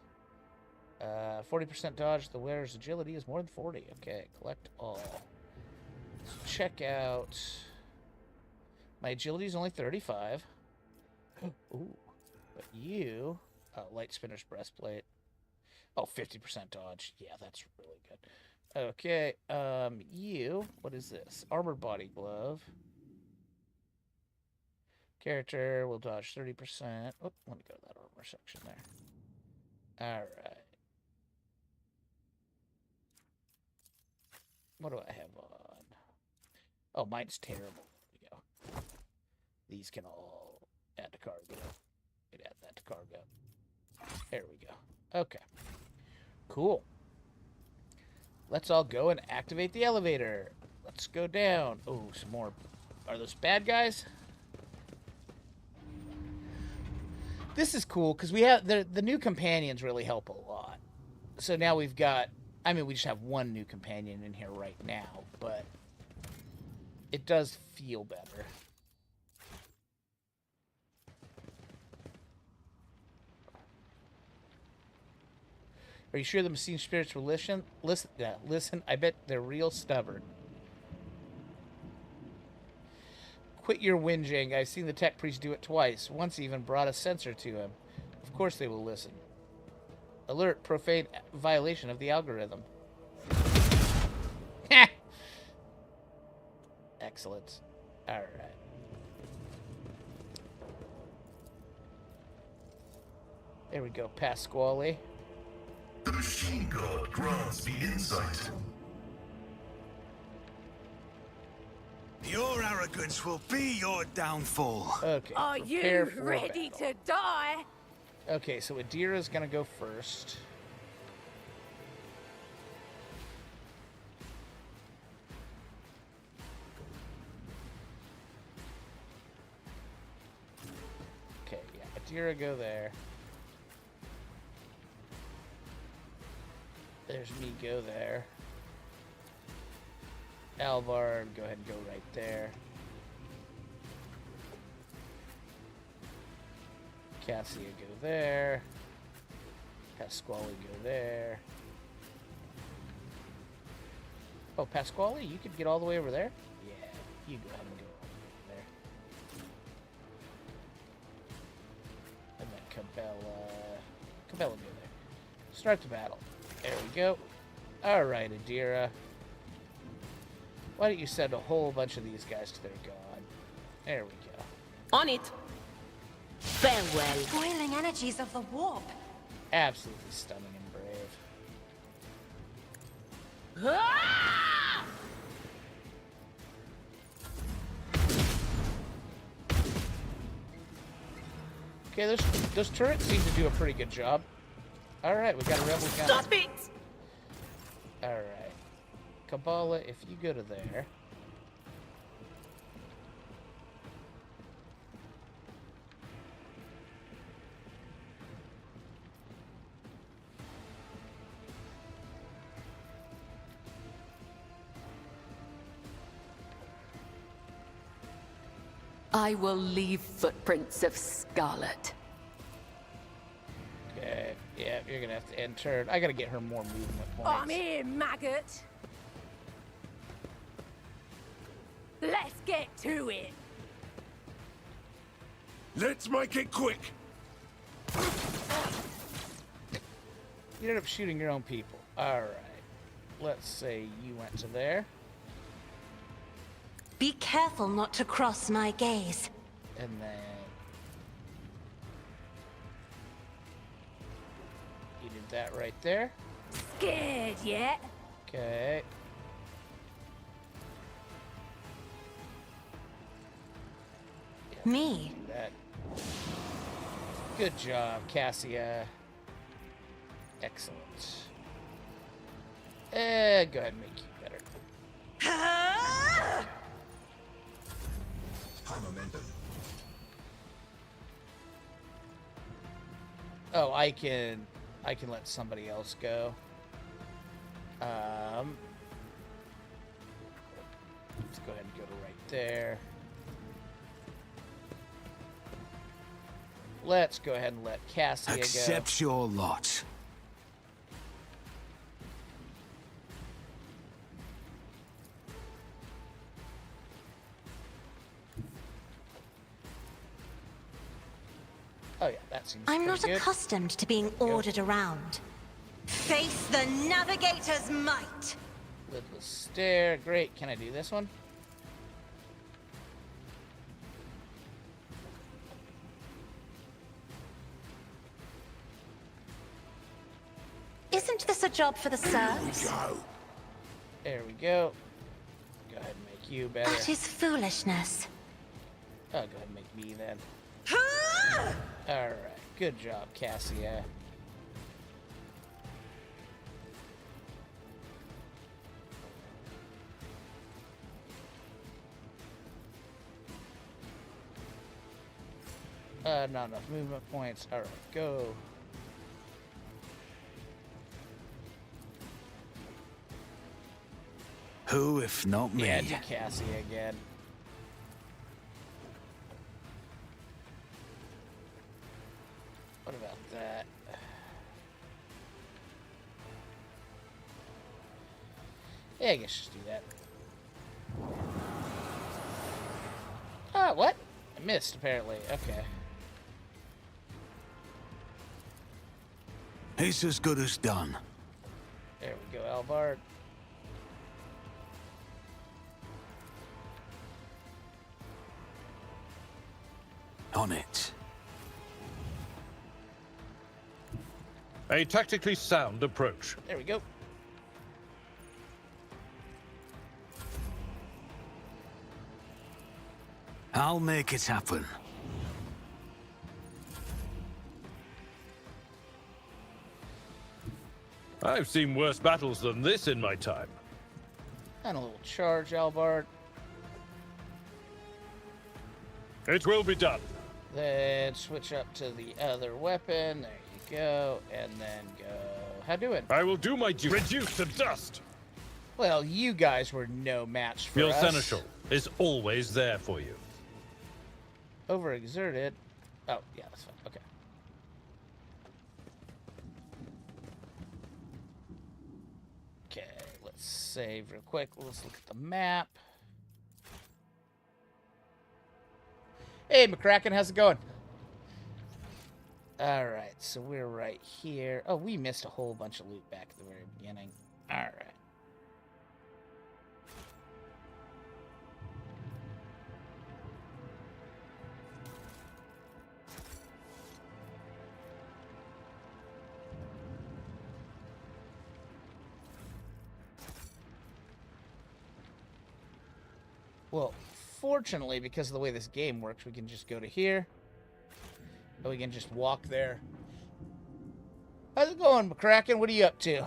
40% dodge. The wearer's agility is more than 40. Okay, collect all. Let's check out. My agility is only 35. Ooh. But you. Oh, light spinner's breastplate. Oh, 50% dodge. Yeah, that's really good. Okay, you. What is this? Armored body glove. Character will dodge 30%. Oh, let me go to that armor section there. Alright. What do I have on? Oh, mine's terrible. There we go. These can all add to cargo. We'd add that to cargo. There we go. Okay. Cool. Let's all go and activate the elevator. Let's go down. Oh, some more. Are those bad guys? This is cool because we have the new companions really help a lot. So now we've got, I mean, we just have one new companion in here right now, but it does feel better. Are you sure the Messine spirits will listen? Listen. I bet they're real stubborn. Quit your whinging. I've seen the tech priest do it twice. Once even brought a sensor to him. Of course they will listen. Alert, profane violation of the algorithm. Excellent. Alright. There we go, Pasquale. The machine god grants me insight. Your arrogance will be your downfall. Okay. Are you ready to die? Okay, so Adira's gonna go first. Okay, yeah, Adira, go there. There's me, go there. Alvar, go ahead and go right there. Cassia, go there. Pasquale, go there. Oh, Pasquale, you could get all the way over there? Yeah, you go ahead and go over there. And then Cabela, go there. Start the battle. There we go. Alright, Adira. Why don't you send a whole bunch of these guys to their god? There we go. On it. Farewell. Boiling energies of the warp. Absolutely stunning and brave. Ah! Okay, those turrets seem to do a pretty good job. Alright, we got a rebel gun. Stop it! Alright. Kabbalah, if you go to there. I will leave footprints of scarlet. Okay, yeah, you're gonna have to end turn. I gotta get her more movement points. I'm here, maggot. Let's get to it. Let's make it quick. You ended up shooting your own people. Alright. Let's say you went to there. Be careful not to cross my gaze. And then you did that right there. Scared yet? Okay. Me? That. Good job, Cassia. Excellent. Go ahead and make you better. High momentum. Oh, I can I can let somebody else go. Let's go ahead and go to right there. Let's go ahead and let Cassia go. Accept your lot. Oh yeah, that seems I'm not pretty good. accustomed to being ordered around. Face the navigator's might! Lidless stare. Great. Can I do this one? Isn't this a job for the serfs? There we go. Go ahead and make you better. That is foolishness. Oh, go ahead and make me then. Alright. Good job, Cassia. Not enough movement points. Alright, go. Who, if not me? Yeah, to Cassia again. What about that? Yeah, I guess just do that. Ah, what? I missed, apparently. Okay. It's as good as done. There we go, Albard. On it. A tactically sound approach. There we go. I'll make it happen. I've seen worse battles than this in my time. And a little charge, Albard. It will be done. Then switch up to the other weapon. There you go. And then go. How doing? I will do my duty. Reduce to dust. Well, you guys were no match for Your us. seneschal is always there for you. Overexerted. Oh, yeah, that's fine. Okay. Okay, let's save real quick. Let's look at the map. Hey, McCracken, how's it going? Alright, so we're right here. Oh, we missed a whole bunch of loot back at the very beginning. Alright. Well, fortunately, because of the way this game works, we can just go to here. And we can just walk there. How's it going, McCracken? What are you up to?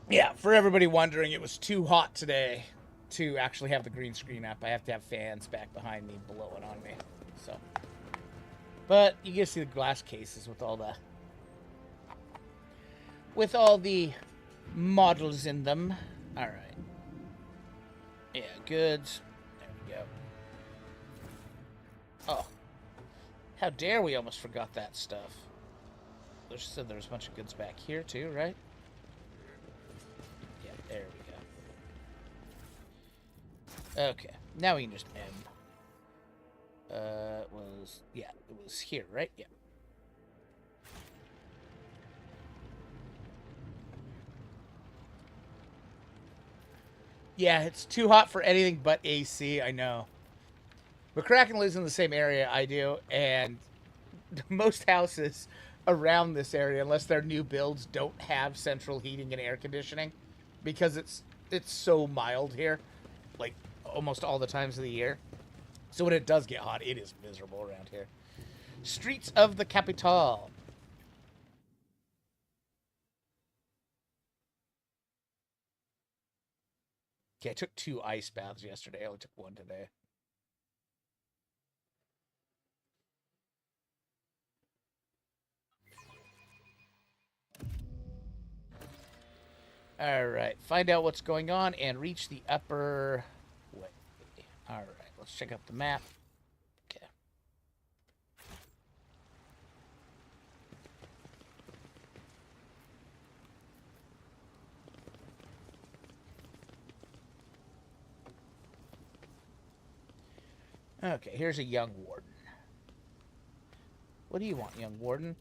Yeah, for everybody wondering, it was too hot today to actually have the green screen up. I have to have fans back behind me blowing on me. So, but you get to see the glass cases with all the models in them. All right. Yeah, goods. There we go. Oh, how dare we almost forgot that stuff. There's said there's a bunch of goods back here too, right? Yeah, there we go. Okay, now we can just end. It was here, right? Yeah. Yeah, it's too hot for anything but AC, I know. McCracken lives in the same area I do, and most houses around this area, unless they're new builds, don't have central heating and air conditioning because it's so mild here, like almost all the times of the year. So when it does get hot, it is miserable around here. Streets of the Capital. Okay, I took 2 ice baths yesterday. I only took 1 today. Alright, find out what's going on and reach the upper way. Alright, let's check out the map. Okay. Okay, here's a young warden. What do you want, young warden?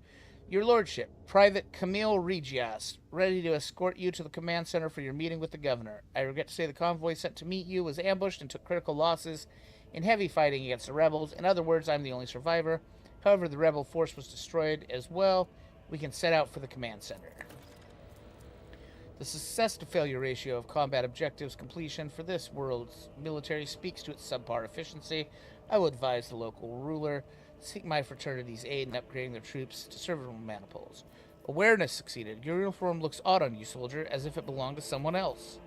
Your lordship, Private Camille Regias, ready to escort you to the command center for your meeting with the governor. I regret to say the convoy sent to meet you was ambushed and took critical losses in heavy fighting against the rebels. In other words, I'm the only survivor. However, the rebel force was destroyed as well. We can set out for the command center. The success to failure ratio of combat objectives completion for this world's military speaks to its subpar efficiency. I will advise the local ruler seek my fraternity's aid in upgrading their troops to serviceable maniples. Awareness succeeded. Your uniform looks odd on you, soldier, as if it belonged to someone else.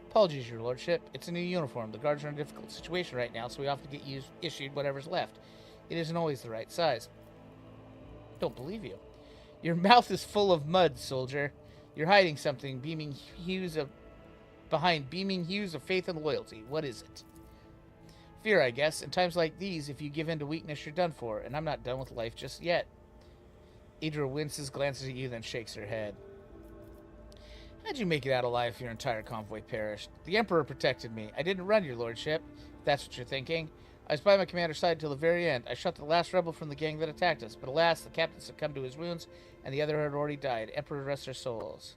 Apologies, your lordship. It's a new uniform. The guards are in a difficult situation right now, so we often get issued whatever's left. It isn't always the right size. Don't believe you. Your mouth is full of mud, soldier. You're hiding something, behind beaming hues of faith and loyalty. What is it? Fear, I guess. In times like these, if you give in to weakness, you're done for, and I'm not done with life just yet. Idra winces, glances at you, then shakes her head. How'd you make it out alive if your entire convoy perished? The Emperor protected me. I didn't run, your lordship, if that's what you're thinking. I was by my commander's side till the very end. I shot the last rebel from the gang that attacked us, but alas, the captain succumbed to his wounds, and the other had already died. Emperor rest their souls.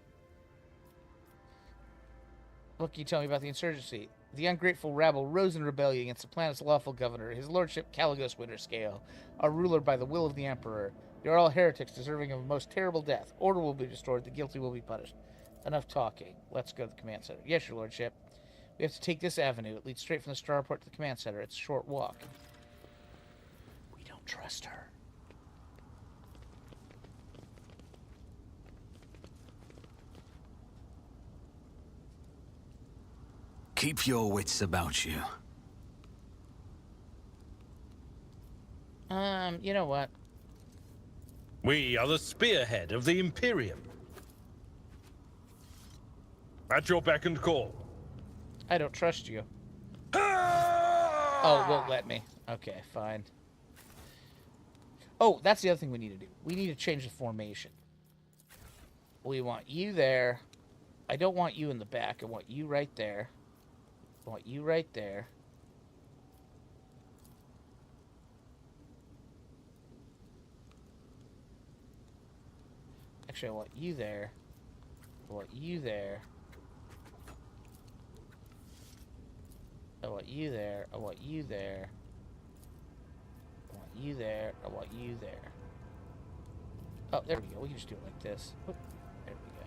What can you tell me about the insurgency? The ungrateful rabble rose in rebellion against the planet's lawful governor, his lordship Caligos Winterscale, our ruler by the will of the Emperor. You're all heretics deserving of a most terrible death. Order will be restored, the guilty will be punished. Enough talking. Let's go to the command center. Yes, your lordship. We have to take this avenue. It leads straight from the starport to the command center. It's a short walk. We don't trust her. Keep your wits about you. You know what? We are the spearhead of the Imperium. At your beck and call. I don't trust you. Oh, won't let me. Okay, fine. Oh, that's the other thing we need to do. We need to change the formation. We want you there. I don't want you in the back. I want you right there. I want you right there. Actually, I want you there. I want you there. I want you there. I want you there. I want you there. I want you there. Oh, there we go. We can just do it like this. Oop, there we go.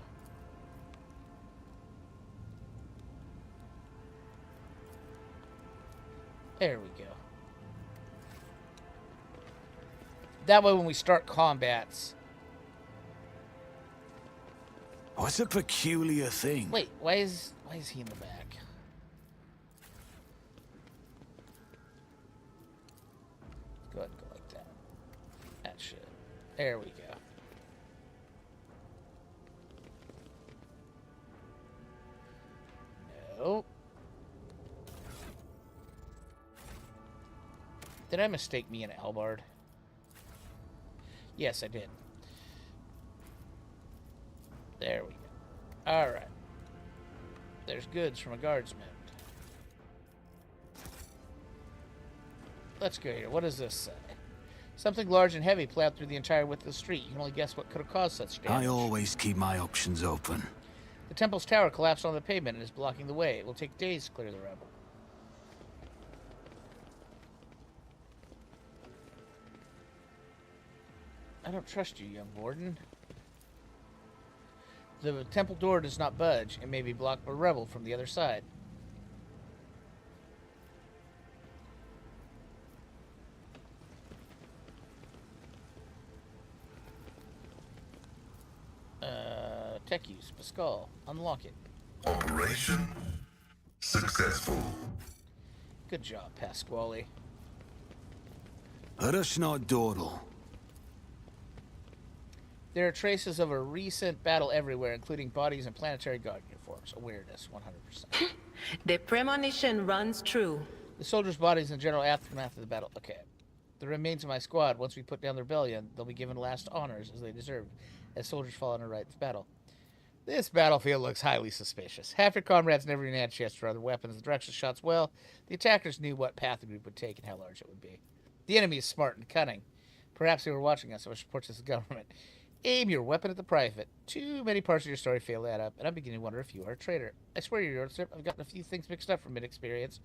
There we go. That way when we start combats... What's a peculiar thing? Wait, why is he in the back? Go ahead and go like that. That should. There we go. Nope. Did I mistake me and Albard? Yes, I did. There we go. Alright. There's goods from a guardsman. Let's go here. What does this say? Something large and heavy plowed through the entire width of the street. You can only guess what could have caused such damage. I always keep my options open. The temple's tower collapsed on the pavement and is blocking the way. It will take days to clear the rebel. I don't trust you, young warden. The temple door does not budge. It may be blocked by a rebel from the other side. Tech use. Pascal. Unlock it. Operation successful. Good job, Pasquale. Let us not dawdle. There are traces of a recent battle everywhere, including bodies and planetary guard uniforms. Awareness, 100%. The premonition runs true. The soldiers' bodies and general aftermath of the battle. Okay. The remains of my squad, once we put down the rebellion, they'll be given last honors as they deserve, as soldiers fall under right battle. This battlefield looks highly suspicious. Half your comrades never even had a chance to draw their weapons. The direction shots well. The attackers knew what path the group would take and how large it would be. The enemy is smart and cunning. Perhaps they were watching us, which supports the government. Aim your weapon at the private. Too many parts of your story fail to add up, and I'm beginning to wonder if you are a traitor. I swear you're your sir. I've gotten a few things mixed up from inexperience.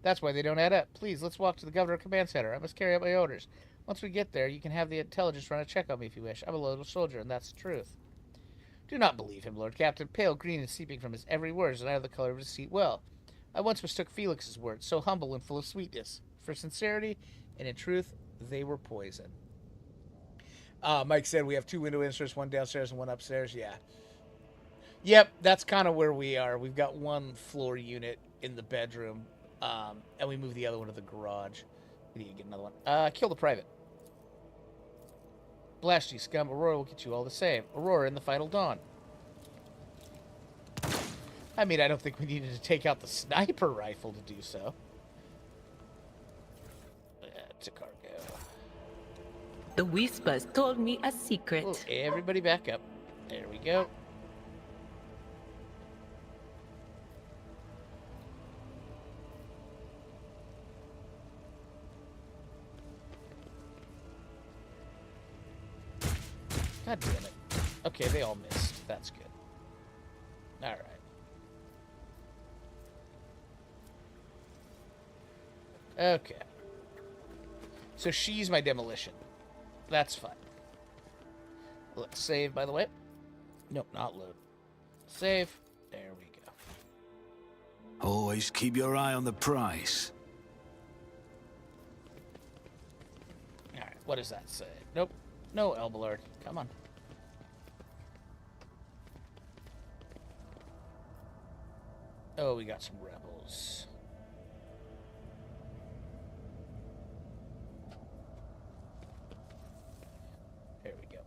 That's why they don't add up. Please, let's walk to the Governor Command Center. I must carry out my orders. Once we get there, you can have the intelligence run a check on me if you wish. I'm a loyal soldier, and that's the truth. Do not believe him, Lord Captain. Pale green and seeping from his every word, and I have the color of his deceit well. I once mistook Felix's words, so humble and full of sweetness, for sincerity, and in truth, they were poison. Mike said we have 2 window inserts, 1 downstairs and 1 upstairs. Yeah. Yep, that's kind of where we are. We've got 1 floor unit in the bedroom, and we moved the other one to the garage. We need to get another one. Kill the private. Blast you, scum. Aurora will get you all the same. Aurora in the final dawn. I mean, I don't think we needed to take out the sniper rifle to do so. To cargo. The Whispers told me a secret. Ooh, everybody back up. There we go. God damn it. Okay, they all missed. That's good. Alright. Okay. So she's my demolition. That's fine. Let's save, by the way. Nope, not load. Save. There we go. Always keep your eye on the prize. Alright, what does that say? Nope. No, Elballard. Come on. Oh, we got some rebels. There we go.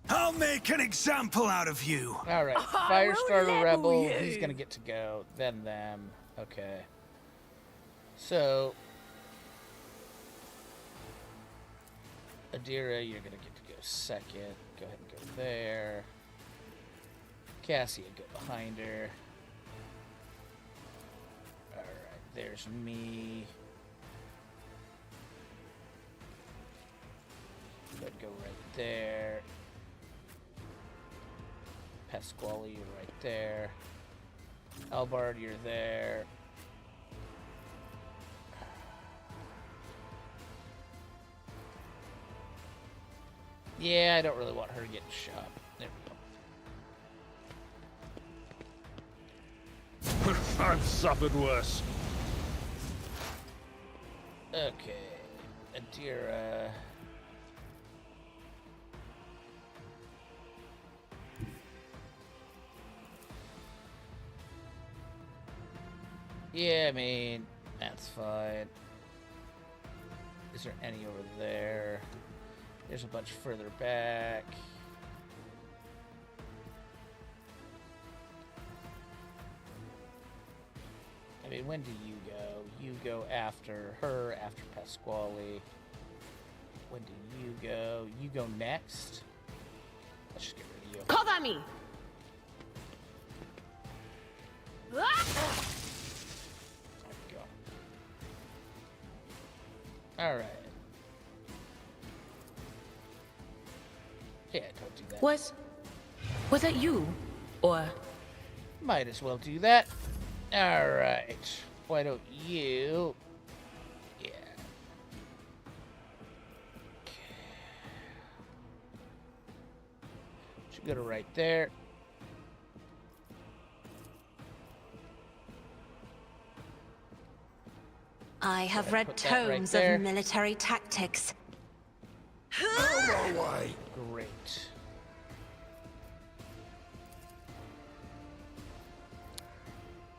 I'll make an example out of you. Alright, Firestarter Rebel, he's gonna get to go. Then them. Okay. So... Adira, you're gonna get to go second. Go ahead and go there. Cassia, go behind her. Alright, there's me. Go right there. Pasquale, you're right there. Albard, you're there. Yeah, I don't really want her getting shot. There we go. I've suffered worse. Okay. Adira. Yeah, I mean, that's fine. Is there any over there? There's a bunch further back. I mean, when do you go? You go after her, after Pasquale. When do you go? You go next? Let's just get rid of you. Cover me! There we go. Alright. Yeah, don't do that. Was that you? Or... Might as well do that. Alright. Why don't you... Yeah. Should go to right there. I have read tomes of military tactics. Out my way. Great.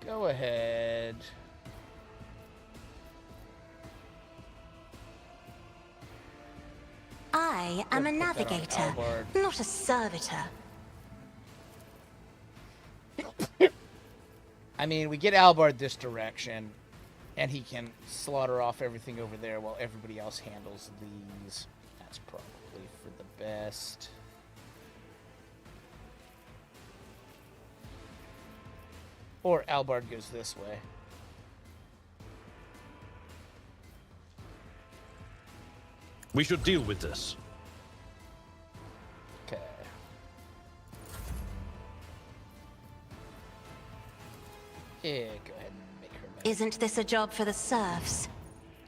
Go ahead. I am a We'll put that on navigator, Albard. not a servitor. I mean, we get Albard this direction, and he can slaughter off everything over there while everybody else handles these. That's probably for the best. Or Albard goes this way. We should deal with this. Okay. Yeah, go ahead and make her mad. Isn't this a job for the serfs?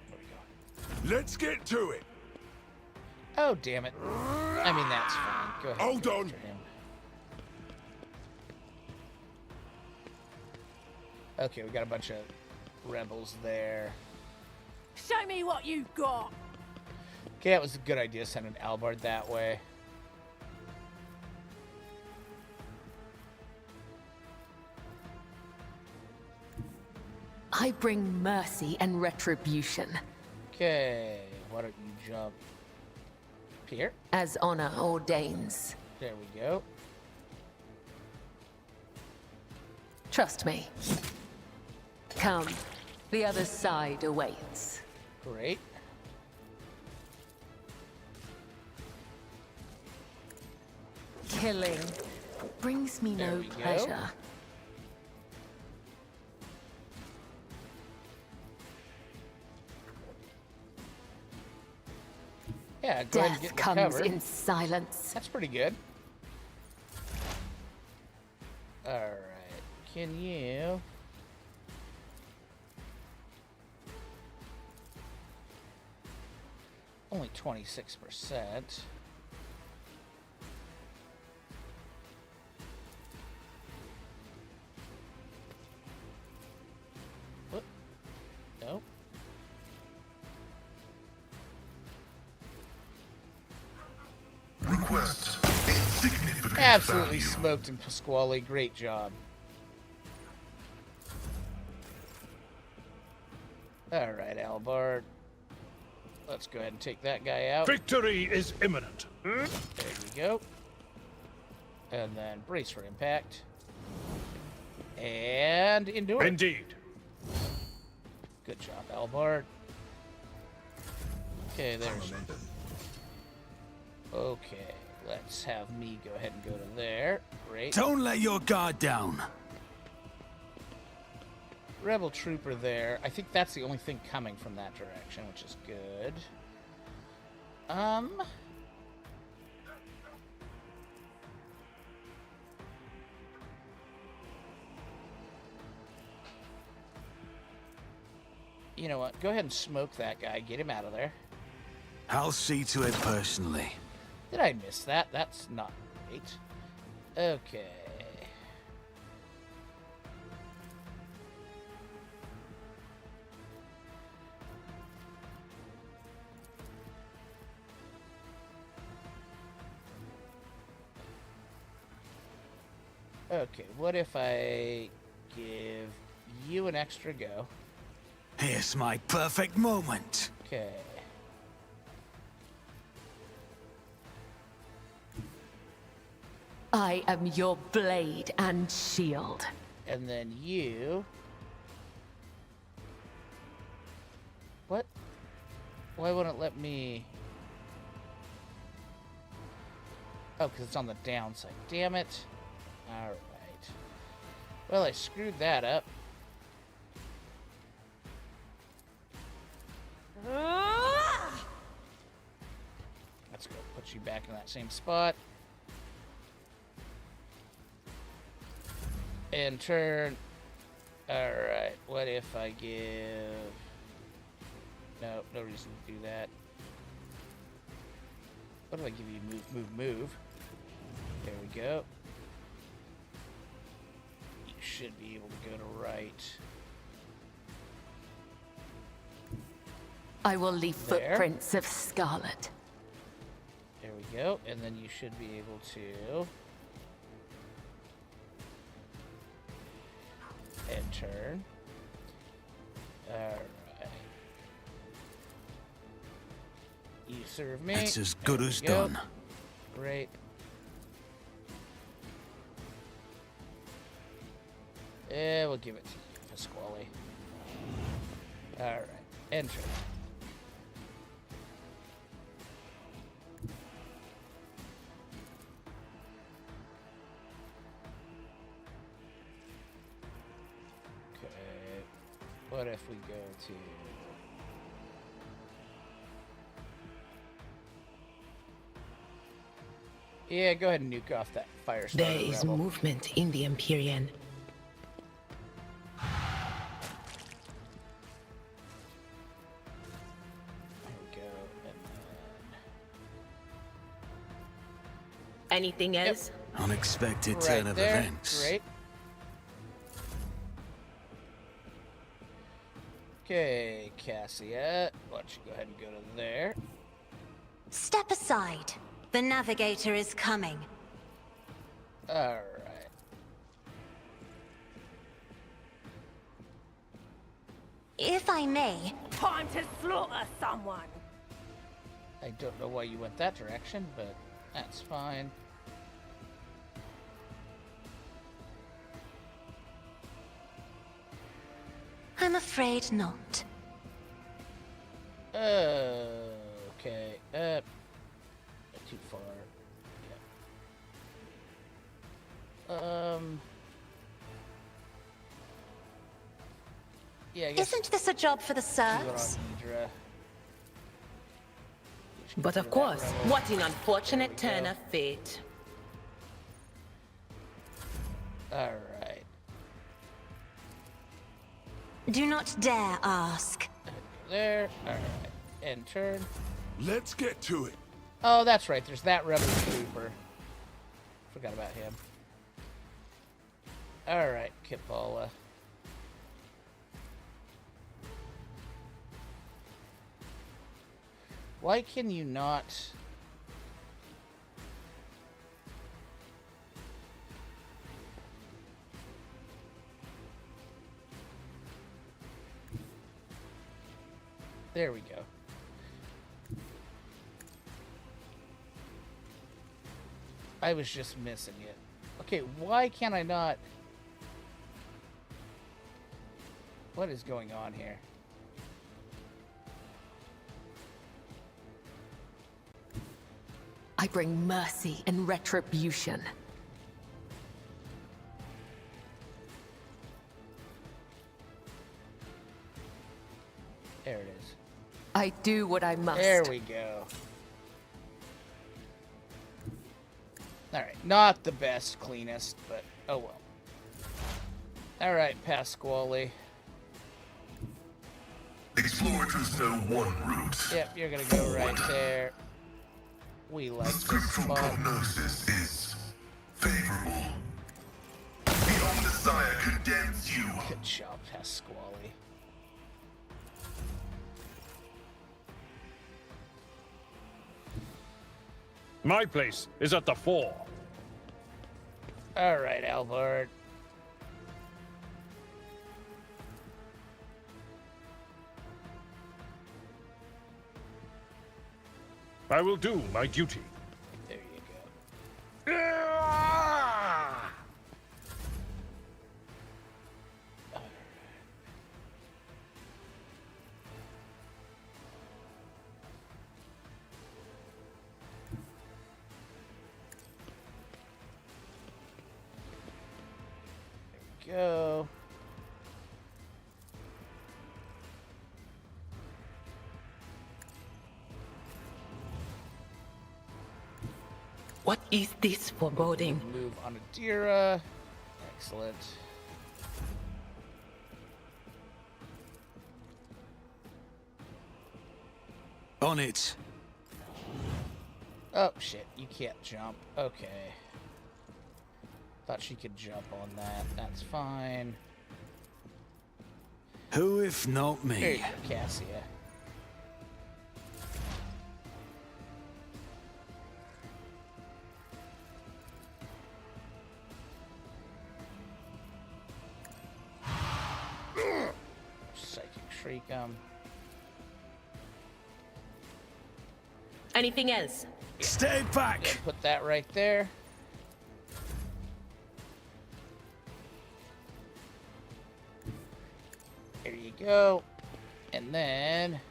There we go. Let's get to it. Oh, damn it. I mean, that's fine. Go ahead. Hold go on. after him. Okay, we got a bunch of rebels there. Show me what you've got. Okay, that was a good idea, sending Albard that way. I bring mercy and retribution. Okay, why don't you jump here? As honor ordains. There we go. Trust me. Come. The other side awaits. Great. Killing brings me There no we go. pleasure. Yeah, go ahead and Death get in the comes cover. in silence. That's pretty good. Alright, can you... Only 26%. Whoop. Nope. Request insignificant Absolutely value. smoked in Pasquale. Great job. Alright, Albard. Let's go ahead and take that guy out. Victory is imminent. There we go. And then brace for impact. And endure. Indeed. Good job, Albard. Okay, there's... Okay, let's have me go ahead and go to there. Great. Don't let your guard down. Rebel trooper there. I think that's the only thing coming from that direction, which is good. You know what? Go ahead and smoke that guy. Get him out of there. I'll see to it personally. Did I miss that? That's not great. Okay. Okay, what if I give you an extra go? Here's my perfect moment. Okay. I am your blade and shield. And then you... What? Why wouldn't it let me... Oh, because it's on the downside. Damn it. Alright. Well, I screwed that up. Let's go put you back in that same spot. And turn. Alright, what if I give... No, no reason to do that. What if I give you move? There we go. You should be able to go to right. I will leave There. footprints of scarlet. There we go. And then you should be able to... And turn. Alright. You serve me. It's as There good we as go. done. Great. Yeah, we'll give it to you, Pasquale. Alright, enter. Okay, what if we go to... Yeah, go ahead and nuke off that fire starter There is rebel. movement in the Empyrean. There we go, and Anything else? Unexpected then... turn Right of there, events. great. Okay, Cassia, why don't you go ahead and go to there. Step aside. The navigator is coming. Alright. If I may, Time to slaughter someone. I don't know why you went that direction, but that's fine. I'm afraid not. Okay. Too far. Yeah. Yeah, I guess. Isn't this a job for the do it on serfs? Idra. But of course, what an unfortunate turn of fate. Alright. Do not dare ask. There. Alright. And turn. Let's get to it. Oh, that's right. There's that rebel trooper. Forgot about him. Alright, Kipala. Why can you not... There we go. I was just missing it. Okay, why can I not... What is going on here? I bring mercy and retribution. There it is. I do what I must. There we go. Alright, not the best, cleanest, but oh well. Alright, Pasquale. Explorators know one route. Yep, you're gonna go right there. We The like this scriptural spot. prognosis is favorable. The Omnissiah condemns you. Good job, Pasquale. My place is at the fore. Alright, Albert. I will do my duty. There you go. There we go. What is this foreboding? Move on Adira. Excellent. On it. Oh, shit. You can't jump. Okay. Thought she could jump on that. That's fine. Who if not There you me? go, Cassia. Psychic Shriek 'em. Anything else? Stay back! Yeah, put that right there. There you go. And then...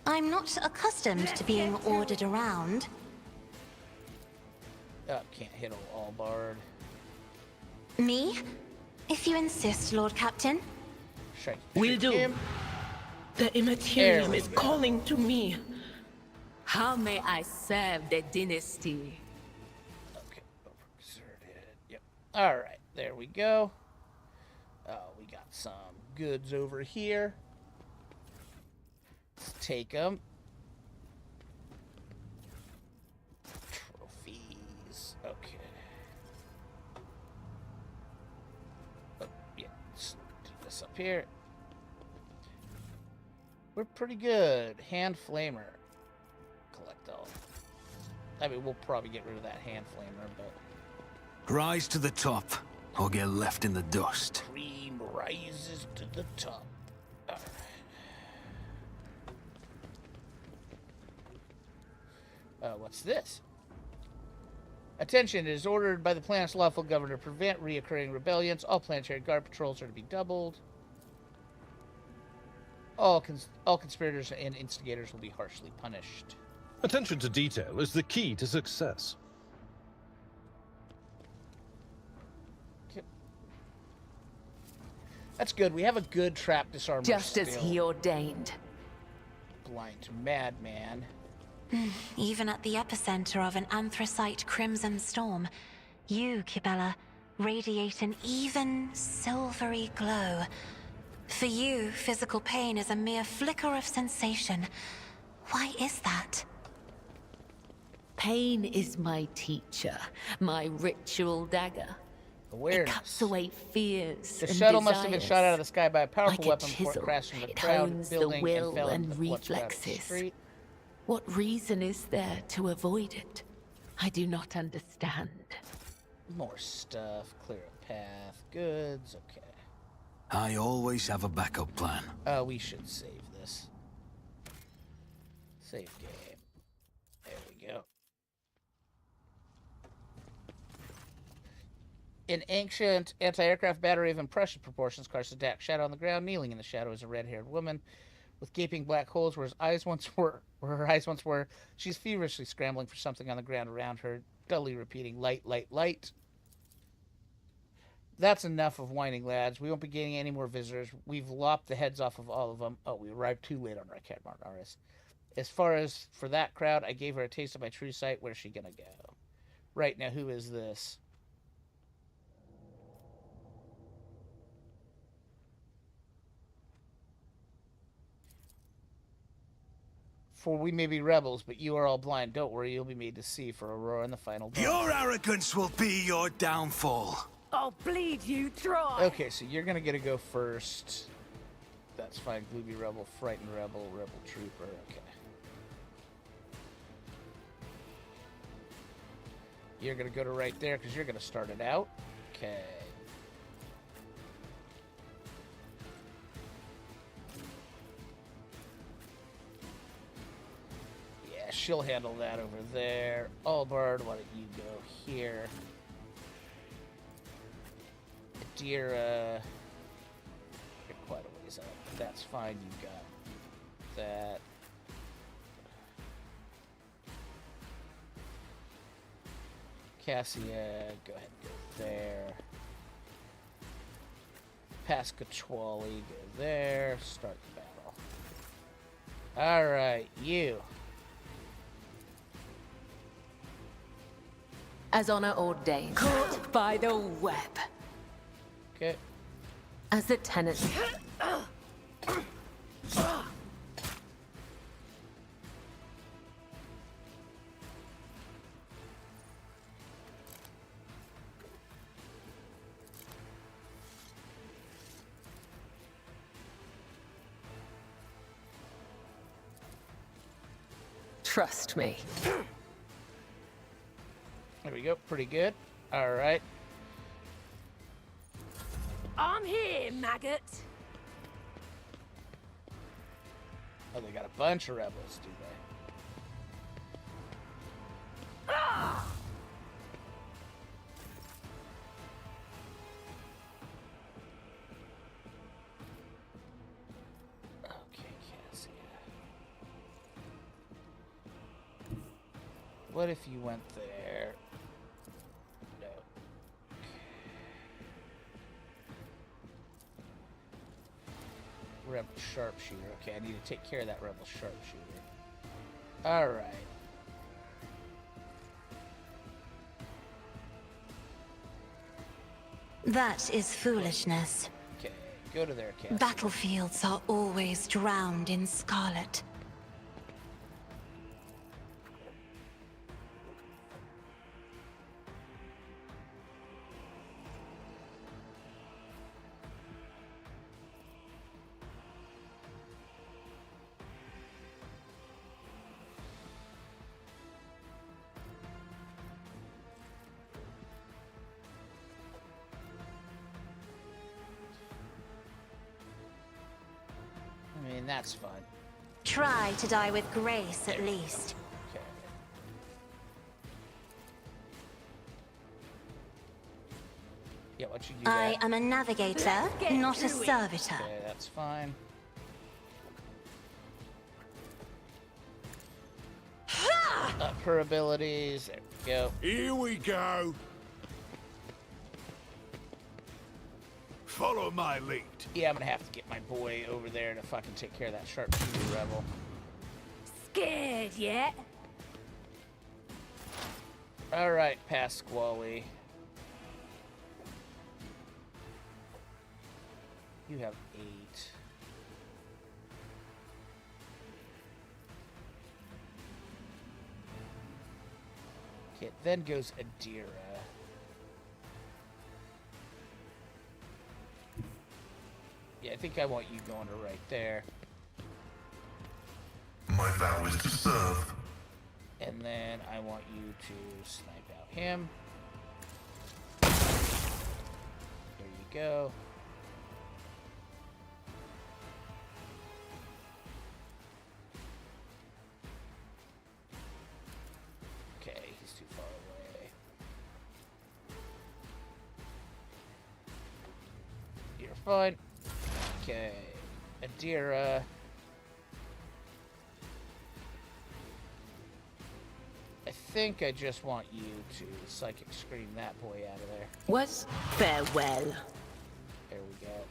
I'm not accustomed to being ordered around. Oh, can't hit a wall bard. Me? If you insist, Lord Captain. Will do. Him. The Immaterium is calling to me. How may I serve the dynasty? Okay, overexerted. Yep. All right, there we go. Oh, we got some goods over here. Let's take them. Trophies. Okay. Oh, yeah. Let's do this up here. We're pretty good. Hand flamer. Collect all. I mean, we'll probably get rid of that hand flamer, but... Rise to the top, or get left in the dust. Cream rises to the top. Alright. What's this? Attention, it is ordered by the planet's lawful governor to prevent reoccurring rebellions. All planetary guard patrols are to be doubled. All conspirators and instigators will be harshly punished. Attention to detail is the key to success. Okay. That's good. We have a good trap disarmer. Just as he ordained. Blind madman. Even at the epicenter of an anthracite crimson storm, you, Kibella, radiate an even, silvery glow. For you, physical pain is a mere flicker of sensation. Why is that? Pain is my teacher, my ritual dagger. Awareness. It cuts away fears The and shuttle must have been desires. shot out of the sky by a powerful Like a weapon before it chisel, crashed into the it crowd hones the building will and fell and into the what's crowded reflexes. street. What reason is there to avoid it? I do not understand. More stuff. Clear a path. Goods. Okay. I always have a backup plan. We should save this. Save game. There we go. An ancient anti-aircraft battery of impressive proportions crosses the deck. Shadow on the ground, kneeling in the shadow is a red-haired woman with gaping black holes where her eyes once were. She's feverishly scrambling for something on the ground around her, dully repeating, "Light, light, light." That's enough of whining, lads. We won't be getting any more visitors. We've lopped the heads off of all of them. Oh, we arrived too late on our cat Margaris. As far as for that crowd, I gave her a taste of my true sight. Where's she gonna go? Right, now who is this? For we may be rebels, but you are all blind. Don't worry, you'll be made to see for Aurora in the final battle. Your arrogance will be your downfall. I'll bleed you dry. Okay, so you're gonna get to go first. That's fine. Gloomy Rebel, Frightened Rebel, Rebel Trooper. Okay. You're gonna go to right there because you're gonna start it out. Okay. Yeah, she'll handle that over there. Albard, why don't you go here? Adira, you're quite a ways up. That's fine. You got that. Cassia, go ahead and go there. Pascatwally, go there. Start the battle. Alright, you. As honor ordained. Caught by the web. Okay. As the tenant. Trust me. There we go. Pretty good. Alright. I'm here, maggot. Oh, they got a bunch of rebels, do they? Okay, Cassia. What if you went there? No. Rebel sharpshooter. Okay, I need to take care of that rebel sharpshooter. Alright. That is foolishness. Okay, go to there, Cassie. Battlefields are always drowned in scarlet. I mean, that's fun. Try to die with grace, at least. Okay. Yeah, what you do I that? am a navigator, Let's get not a to it. servitor. Okay, that's fine. Up her abilities. There we go. Here we go. Follow my lead. Yeah, I'm gonna have to get my boy over there to fucking take care of that sharpshooter rebel. Scared yet? Alright, Pasquale. You have 8. Okay, then goes Adira. Yeah, I think I want you going to right there. My vow is to serve. And then I want you to snipe out him. There you go. Okay, he's too far away. You're fine. Okay, Adira. I think I just want you to psychic scream that boy out of there. Was farewell. There we go.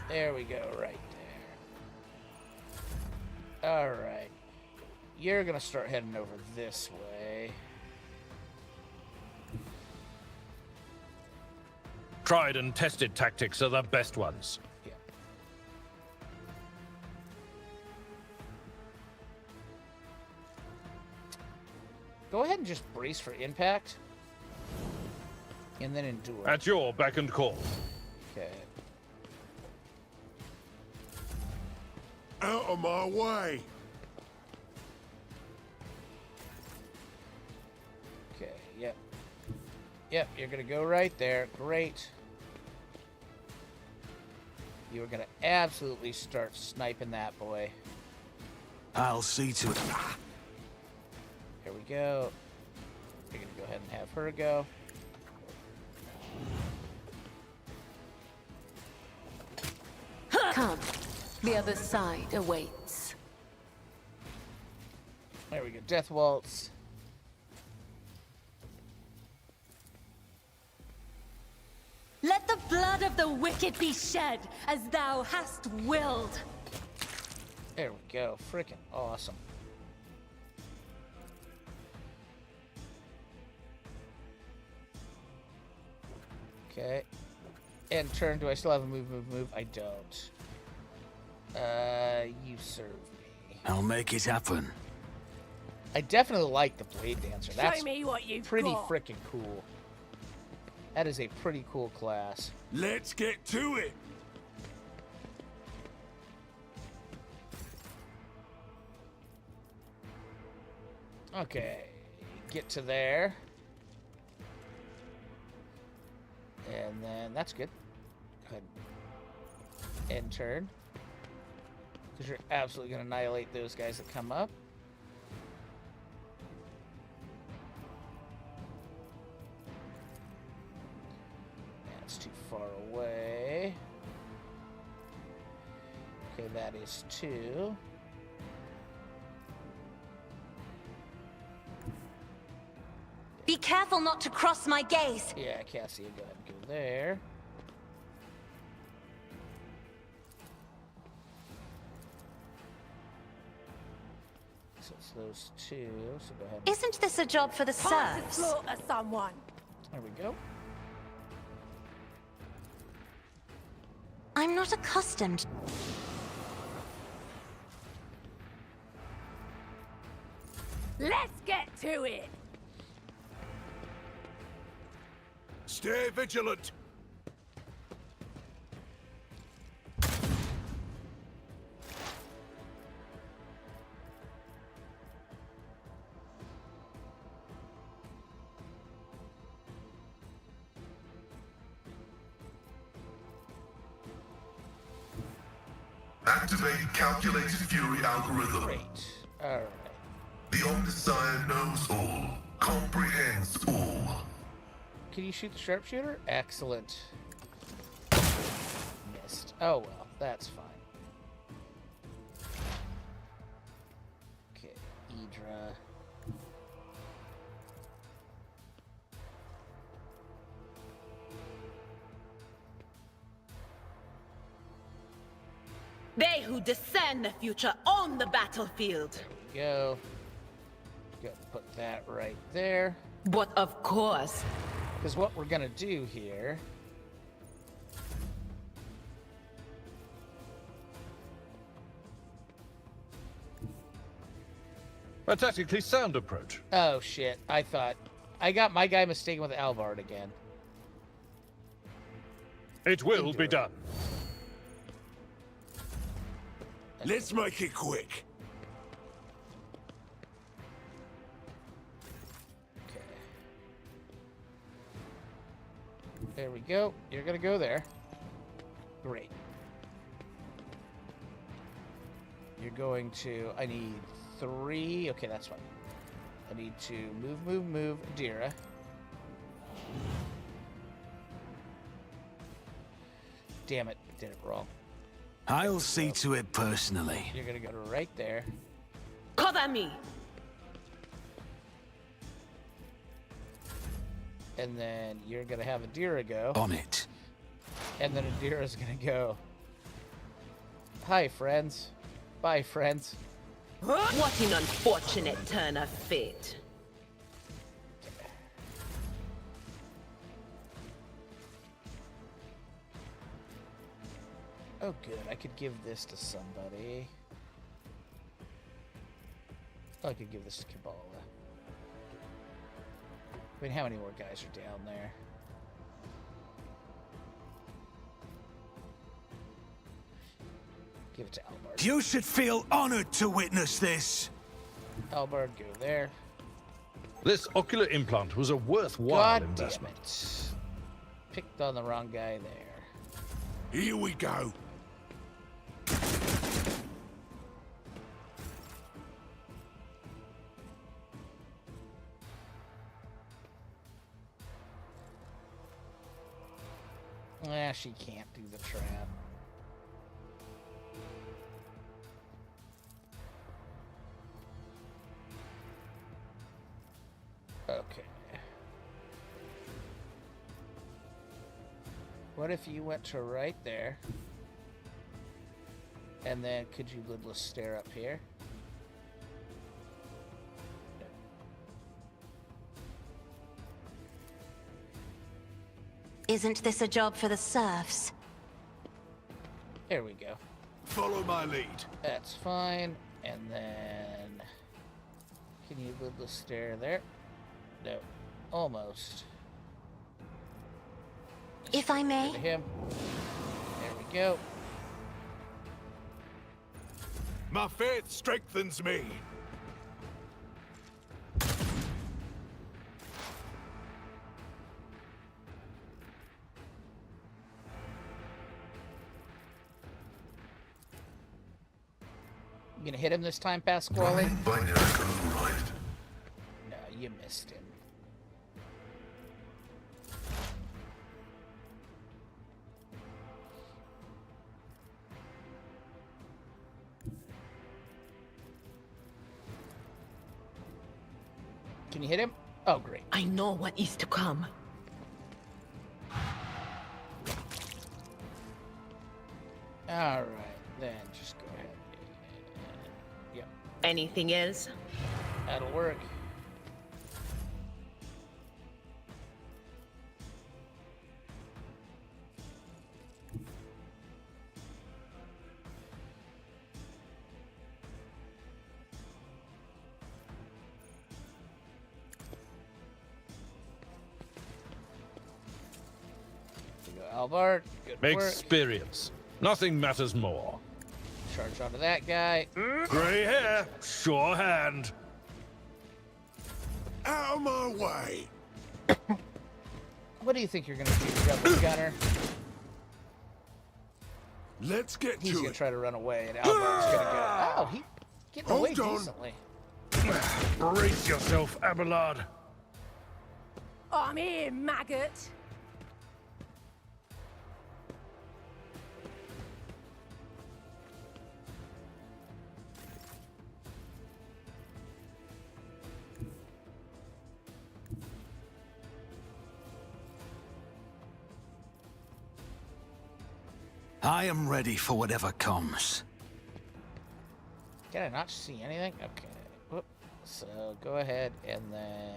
There we go, right there. Alright. You're gonna start heading over this way. Tried and tested tactics are the best ones. Yeah. Go ahead and just brace for impact. And then endure. At your beck and call. Okay. Out of my way. Okay, yep. Yep, you're gonna go right there. Great. You are gonna absolutely start sniping that boy. I'll see to it. Here we go. You're gonna go ahead and have her go. Come. The other side awaits. There we go. Death Waltz. Let the blood of the wicked be shed, as thou hast willed. There we go. Freaking awesome. Okay. End turn. Do I still have a move? I don't. You serve me. I'll make it happen. I definitely like the Blade Dancer. That's Show me what you've pretty got. freaking cool. That is a pretty cool class. Let's get to it. Okay, get to there. And then that's good. Go ahead. End turn. Because you're absolutely going to annihilate those guys that come up. That's too far away. Okay, that is 2. Be careful not to cross my gaze. Yeah, Cassia, go ahead and go there. So it's those 2. So go ahead. Isn't this a job for the Time to serfs? slaughter someone. There we go. I'm not accustomed. Let's get to it. Stay vigilant. Activate calculated fury algorithm. Great. Alright. The Omniscient knows all, comprehends all. Can you shoot the sharpshooter? Excellent. Missed. Oh well, that's fine. Okay, Idra. They who discern the future own the battlefield. Go. Go put that right there. But of course. Because what we're gonna do here. A tactically sound approach. Oh shit! I thought I got my guy mistaken with Albard again. It will be done. Let's make it quick. Okay. There we go. You're gonna go there. Great. You're going to. I need 3. Okay, that's fine. I need to move, Adira. Damn it, did it wrong. I'll see to it personally. You're gonna go to right there. Cover me. And then you're gonna have Adira go. On it. And then Adira's gonna go. Hi, friends. Bye, friends. What an unfortunate turn of fate. Oh, good. I could give this to somebody. Oh, I could give this to Kabbalah. I mean, how many more guys are down there? Give it to Albard. You should feel honored to witness this. Albard, go there. This ocular implant was a worthwhile God damn investment. it. Picked on the wrong guy there. Here we go. Ah, she can't do the trap. Okay. What if you went to right there? And then could you lidless stare up here? Isn't this a job for the serfs? There we go. Follow my lead. That's fine. And then... Can you lidless stare there? No. Almost. If I may. To him. There we go. My faith strengthens me. gonna hit him this time, Pasquale? Right by Nerico, right? No, you missed him. Can you hit him? Oh, great. I know what is to come. All right, then just go ahead. Yep, Anything else? that'll work. There you go, Alvard. Good work. Experience. Nothing matters more. Charge onto that guy. Grey hair, sure hand. Out of my way! What do you think you're gonna do, Rebel Gunner? Let's get He's to gonna it. try to run away, and Alvard's gonna go. Oh, he's getting away Hold on. decently. Brace yourself, Abelard. I'm here, maggot. I am ready for whatever comes. Can I not see anything? Okay. Whoop. So go ahead and then.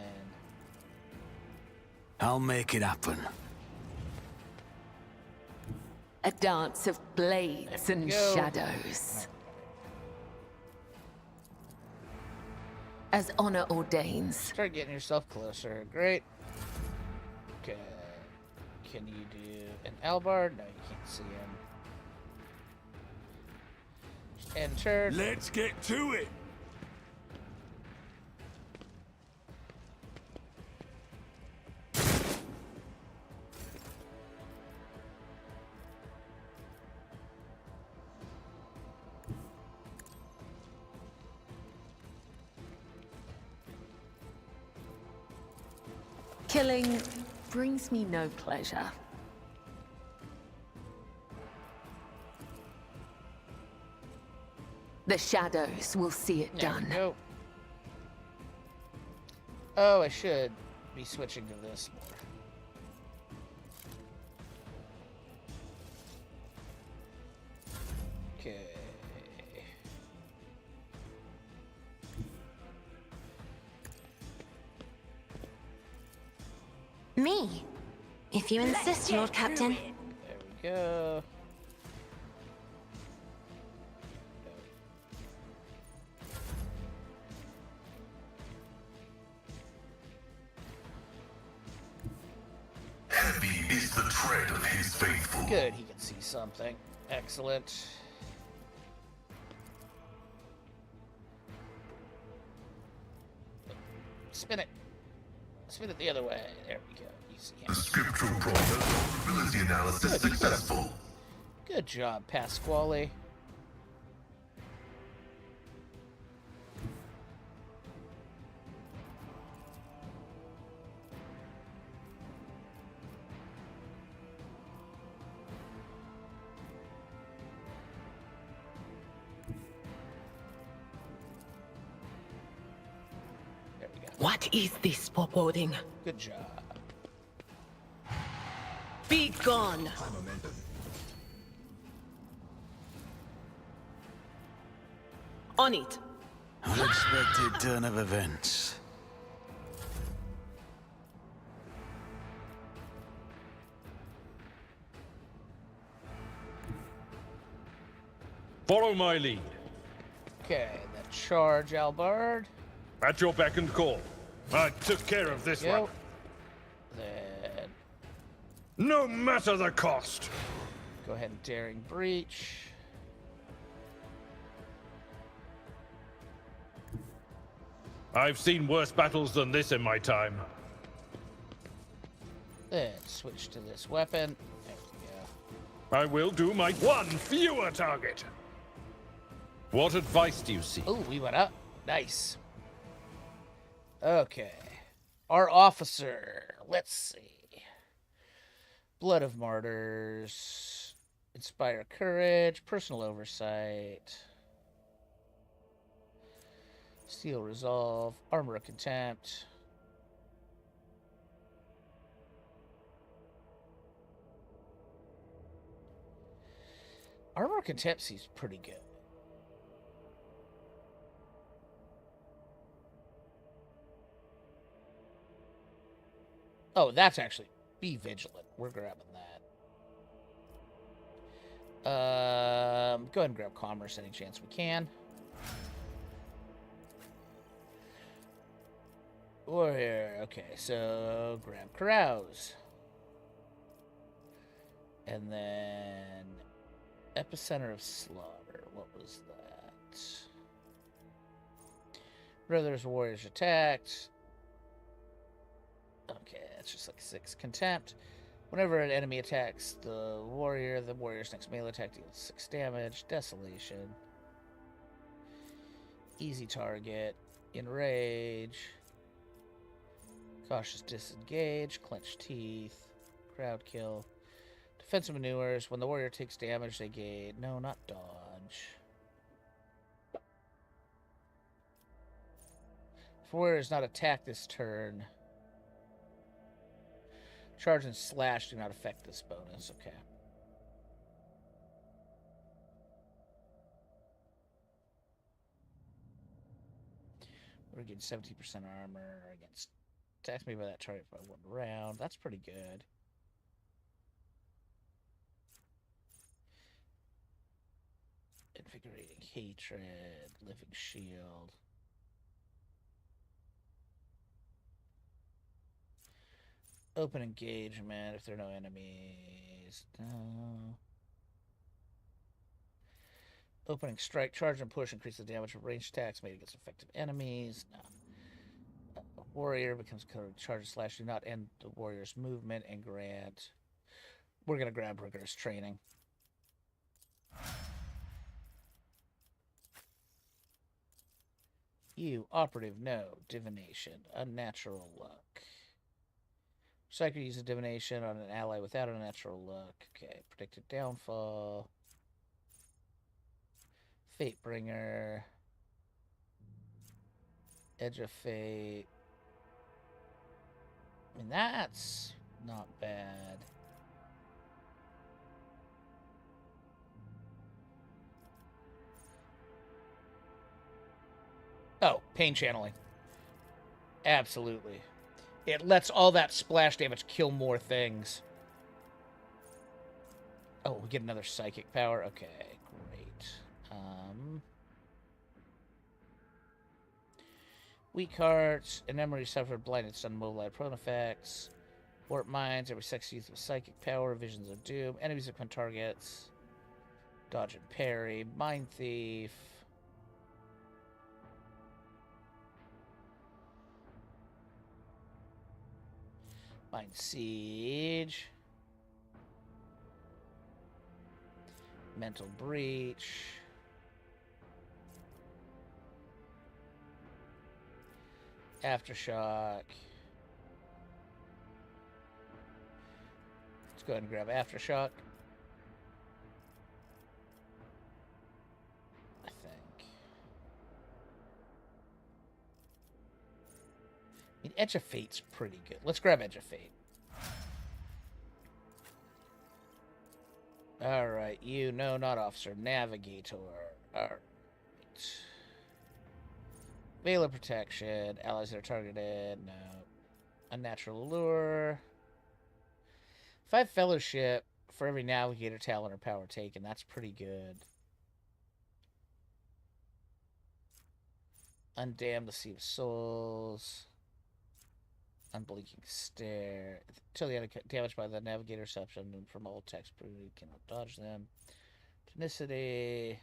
I'll make it happen. A dance of blades and go. shadows. As honor ordains. Start getting yourself closer. Great. Okay. Can you do an Albard? No, you can't see him. Enter. Let's get to it. Killing brings me no pleasure. The shadows will see it There we done. go. Oh, I should be switching to this more. Okay. Me? If you insist, Lord Captain. There we go. Heavy is the tread of his faithful. Good, he can see something. Excellent. Spin it. Spin it the other way. There we go. You see him. The scriptural process of vulnerability analysis successful. Good job, Pasquale. There we go. What is this foreboding? Good job. Be gone! On it. Unexpected turn of events. Follow my lead. Okay, then charge, Albard. At your beck and call. I took care of this Go. one. Then No matter the cost. go ahead and daring breach. I've seen worse battles than this in my time. Then switch to this weapon. There we go. I will do my one fewer target. What advice do you seek? Oh, we went up. Nice. Okay. Our officer. Let's see. Blood of Martyrs. Inspire courage. Personal oversight. Steel resolve. Armor of contempt. Armor of contempt seems pretty good. Oh, that's actually be vigilant. We're grabbing that. Go ahead and grab commerce any chance we can. Warrior. Okay, so grab carouse. And then epicenter of slaughter. What was that? Brothers, warriors attacked. Okay, that's just like 6 contempt. Whenever an enemy attacks the warrior's next melee attack deals 6 damage. Desolation. Easy target. Enrage. Cautious disengage. Clenched teeth. Crowd kill. Defensive maneuvers. When the warrior takes damage, they gain... No, not dodge. If warrior is not attacked this turn... Charge and slash do not affect this bonus. Okay. We're getting 17% armor against attacks made by that target by 1 round. That's pretty good. Invigorating hatred, living shield. Open engagement if there are no enemies. No. Opening strike, charge, and push increase the damage of ranged attacks made against effective enemies. No. Warrior becomes charge slash. Do not end the warrior's movement and grant. We're going to grab rigorous training. You, operative, no. Divination, unnatural luck. Psyker uses divination on an ally without a natural luck. Okay, predicted downfall. Fatebringer. Edge of Fate. I mean, that's not bad. Oh, pain channeling. Absolutely. It lets all that splash damage kill more things. Oh, we get another psychic power. Okay, great. Weak hearts. An memory suffered blinded, stun, mobilized, prone effects. Warp minds. Every sex use of psychic power. Visions of doom. Enemies upon targets. Dodge and parry. Mind thief. Mind siege. Mental breach. Aftershock. Let's go ahead and grab Aftershock. I think. I mean, Edge of Fate's pretty good. Let's grab Edge of Fate. Alright, you, no, not officer. Navigator. Alright. Veil of Protection. Allies that are targeted. No. Unnatural Allure. 5 Fellowship for every Navigator talent or power taken. That's pretty good. Undamned the Sea of Souls. Unblinking Stare. Until the enemy damaged by the Navigator reception from all text, you cannot dodge them. Tonicity.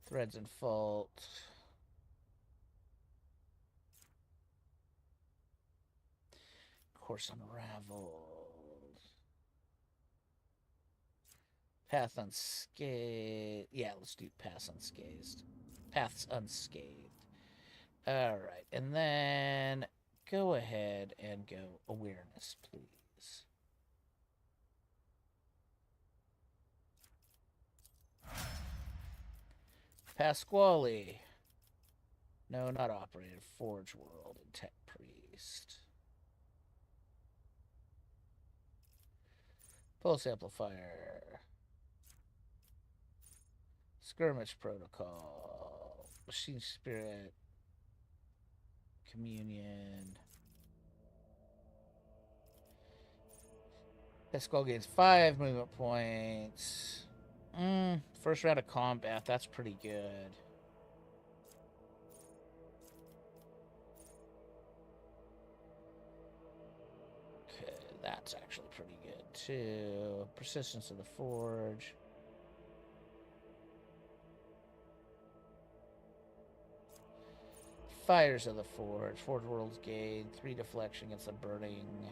Threads and Fault. Course Unraveled. Path unscathed. Yeah, let's do paths unscathed. Paths unscathed. All right, and then go ahead and go awareness, please. Pasquale. No, not operated. Forge World and Tech Priest. Pulse Amplifier. Skirmish Protocol. Machine Spirit. Communion. Pasquale gains 5 movement points. First round of combat. That's pretty good. Okay, that's actually pretty good too. Persistence of the Forge. Fires of the Forge. Forge World's gain 3 deflection against the burning.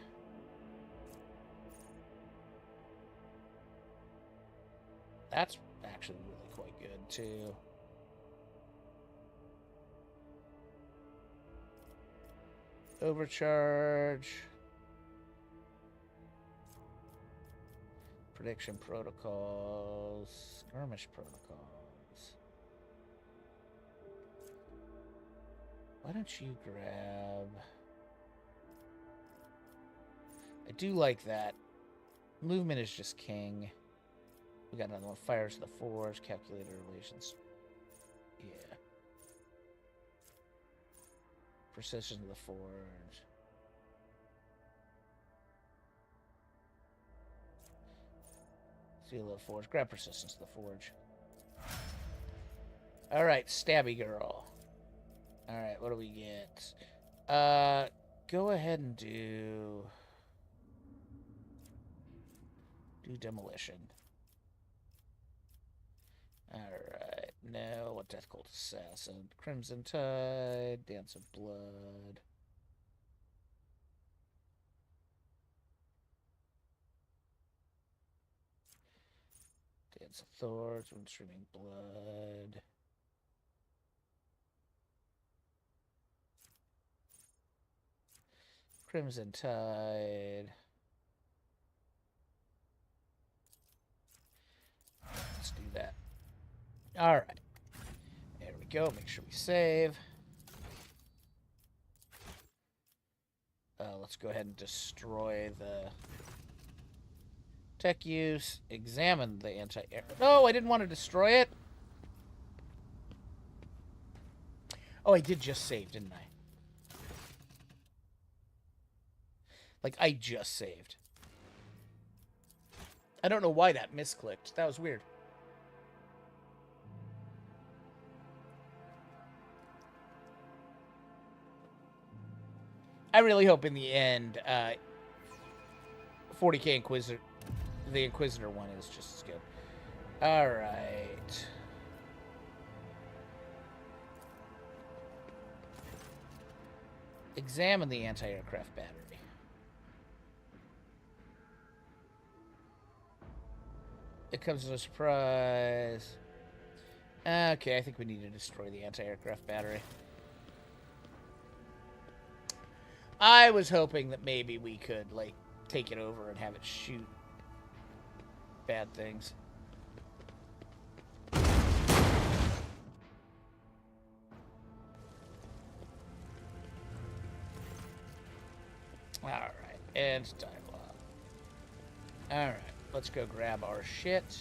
That's actually really quite good too. Overcharge. Prediction protocols. Skirmish protocols. Why don't you grab... I do like that. Movement is just king. We got another one. Fires of the Forge. Calculator relations. Yeah. Precision of the Forge. Seal of the Forge. Grab Persistence of the Forge. Alright, Stabby Girl. Alright, what do we get? Go ahead and do Demolition. Alright, no, what Death Cult Assassin? Crimson Tide, Dance of Blood. Dance of Thorns, Wind Streaming Blood. Crimson Tide. Let's do that. Alright. There we go. Make sure we save. Let's go ahead and destroy the tech use. Examine the anti-air. No, I didn't want to destroy it. Oh, I did just save, didn't I? Like, I just saved. I don't know why that misclicked. That was weird. I really hope in the end, 40k Inquisitor, the Inquisitor one is just as good. Alright. Examine the anti-aircraft battery. It comes as a surprise. Okay, I think we need to destroy the anti-aircraft battery. I was hoping that maybe we could, like, take it over and have it shoot bad things. Alright, and dialogue. Alright, let's go grab our shit.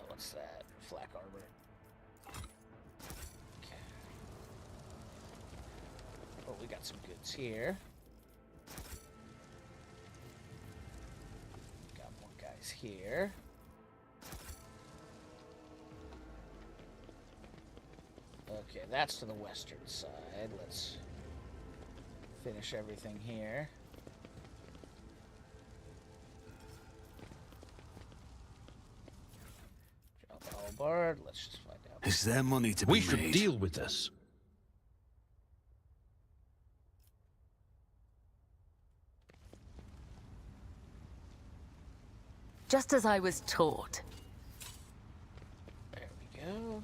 What's that? Flak armor. Okay. Oh, we got some goods here. Got more guys here. Okay, that's to the western side. Let's finish everything here. Jump Albard. Let's just find out. Is there money to be We made? should deal with this. Just as I was taught. There we go.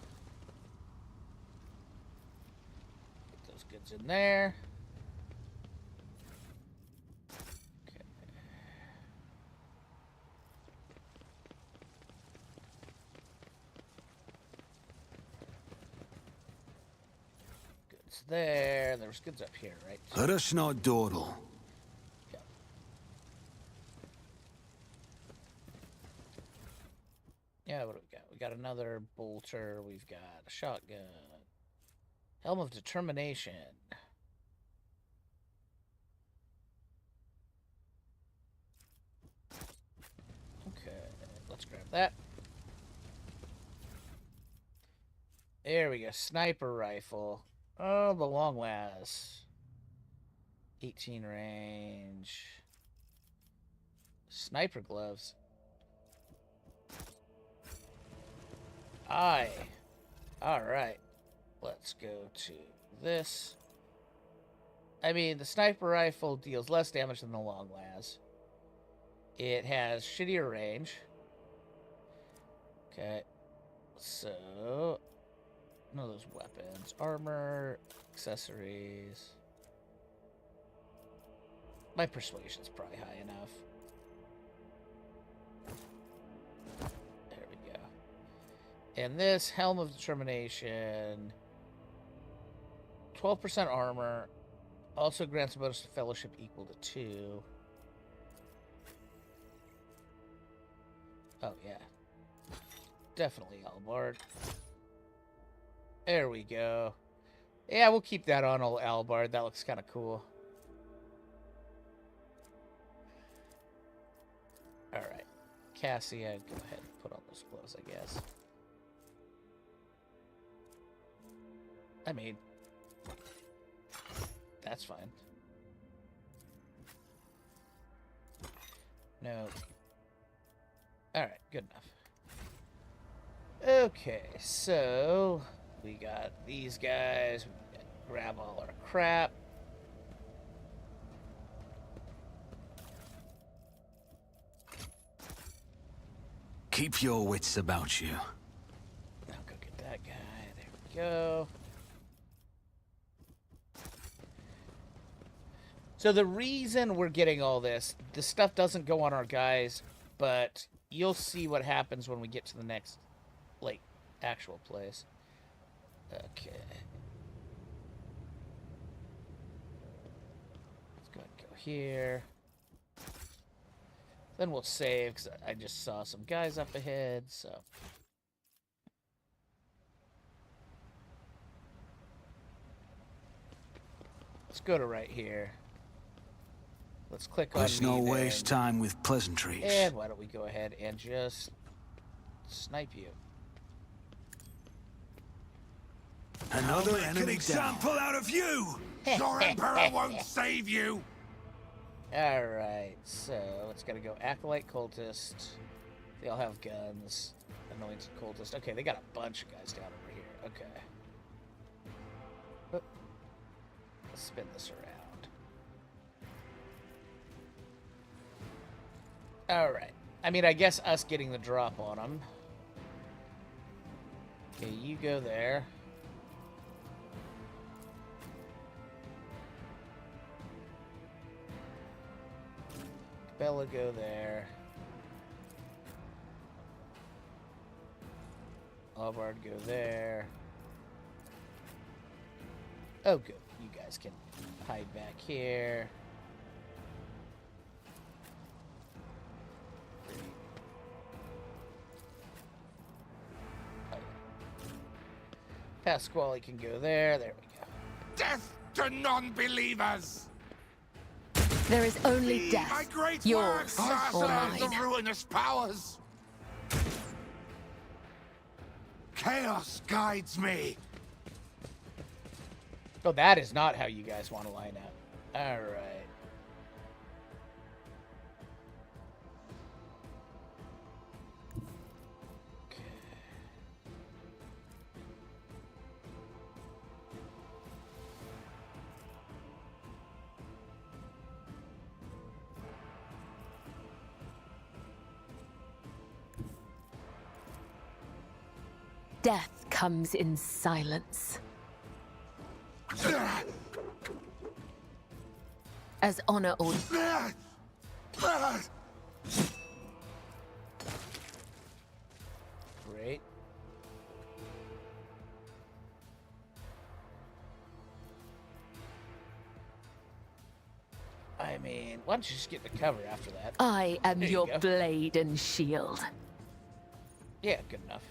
Put those goods in there. Okay. Goods there. There's goods up here, right? Let us not dawdle. Yeah, what do we got? We got another bolter. We've got a shotgun. Helm of Determination. Okay, let's grab that. There we go. Sniper rifle. Oh, the long las. 18 range. Sniper gloves. Aye. Alright. Let's go to this. I mean, the sniper rifle deals less damage than the long las. It has shittier range. Okay. So, none of those weapons. Armor, accessories. My persuasion's probably high enough. There we go. And this Helm of Determination, 12% armor, also grants a bonus to fellowship equal to 2. Oh, yeah. Definitely Albard. There we go. Yeah, we'll keep that on old Albard. That looks kind of cool. Alright. Cassia, go ahead and put on those gloves, I guess. I mean, that's fine. No. Alright, good enough. Okay, so we got these guys. We got to grab all our crap. Keep your wits about you. I'll go get that guy. There we go. So the reason we're getting all this stuff doesn't go on our guys, but you'll see what happens when we get to the next, like, actual place. Okay. Let's go ahead and go here. Then we'll save, because I just saw some guys up ahead, so. Let's go to right here. Let's click on Let's not waste time with pleasantries. And why don't we go ahead and just snipe you. Another I'll make enemy an example out of you. Your emperor won't save you. Alright, so it's gotta go Acolyte Cultist. They all have guns. Anointed Cultist. Okay, they got a bunch of guys down over here. Okay. Oop. Let's spin this around. Alright. I mean, I guess us getting the drop on them. Okay, you go there. Bella, go there. Albard, go there. Oh, good. You guys can hide back here. Great. Oh, yeah. Pasquale can go there. There we go. Death to non-believers. There is only My death, great yours works are or served the mine. ruinous powers. Chaos guides me. Oh, that is not how you guys want to line up. Alright. Okay. Death comes in silence. As honor or... Great. I mean, why don't you just get the cover after that? I am There you your go. blade and shield. Yeah, good enough.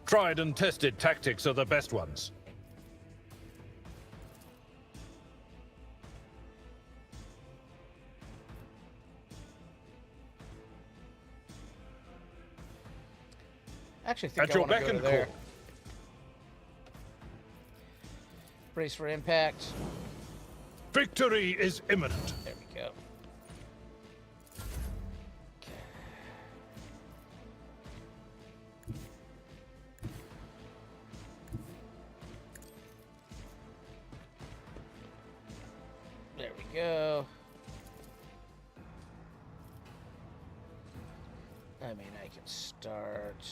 Tried and tested tactics are the best ones. Actually, I think At I your want to beck go to and there. call. Brace for impact. Victory is imminent. There we go. There we go. I mean, I can start.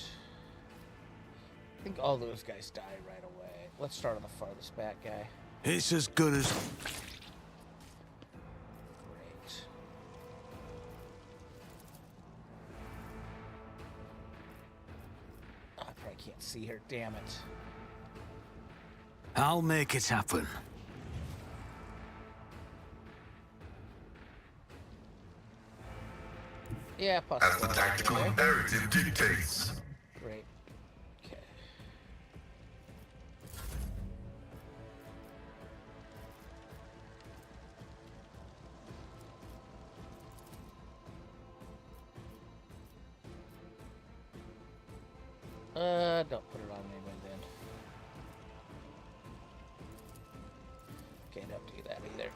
I think all those guys die right away. Let's start on the farthest back guy. It's as good as... Great. Oh, I probably can't see her, damn it. I'll make it happen. Yeah, As the possibly. tactical imperative dictates. Great. Okay. Don't put it on anyway then. Can't have to do that either.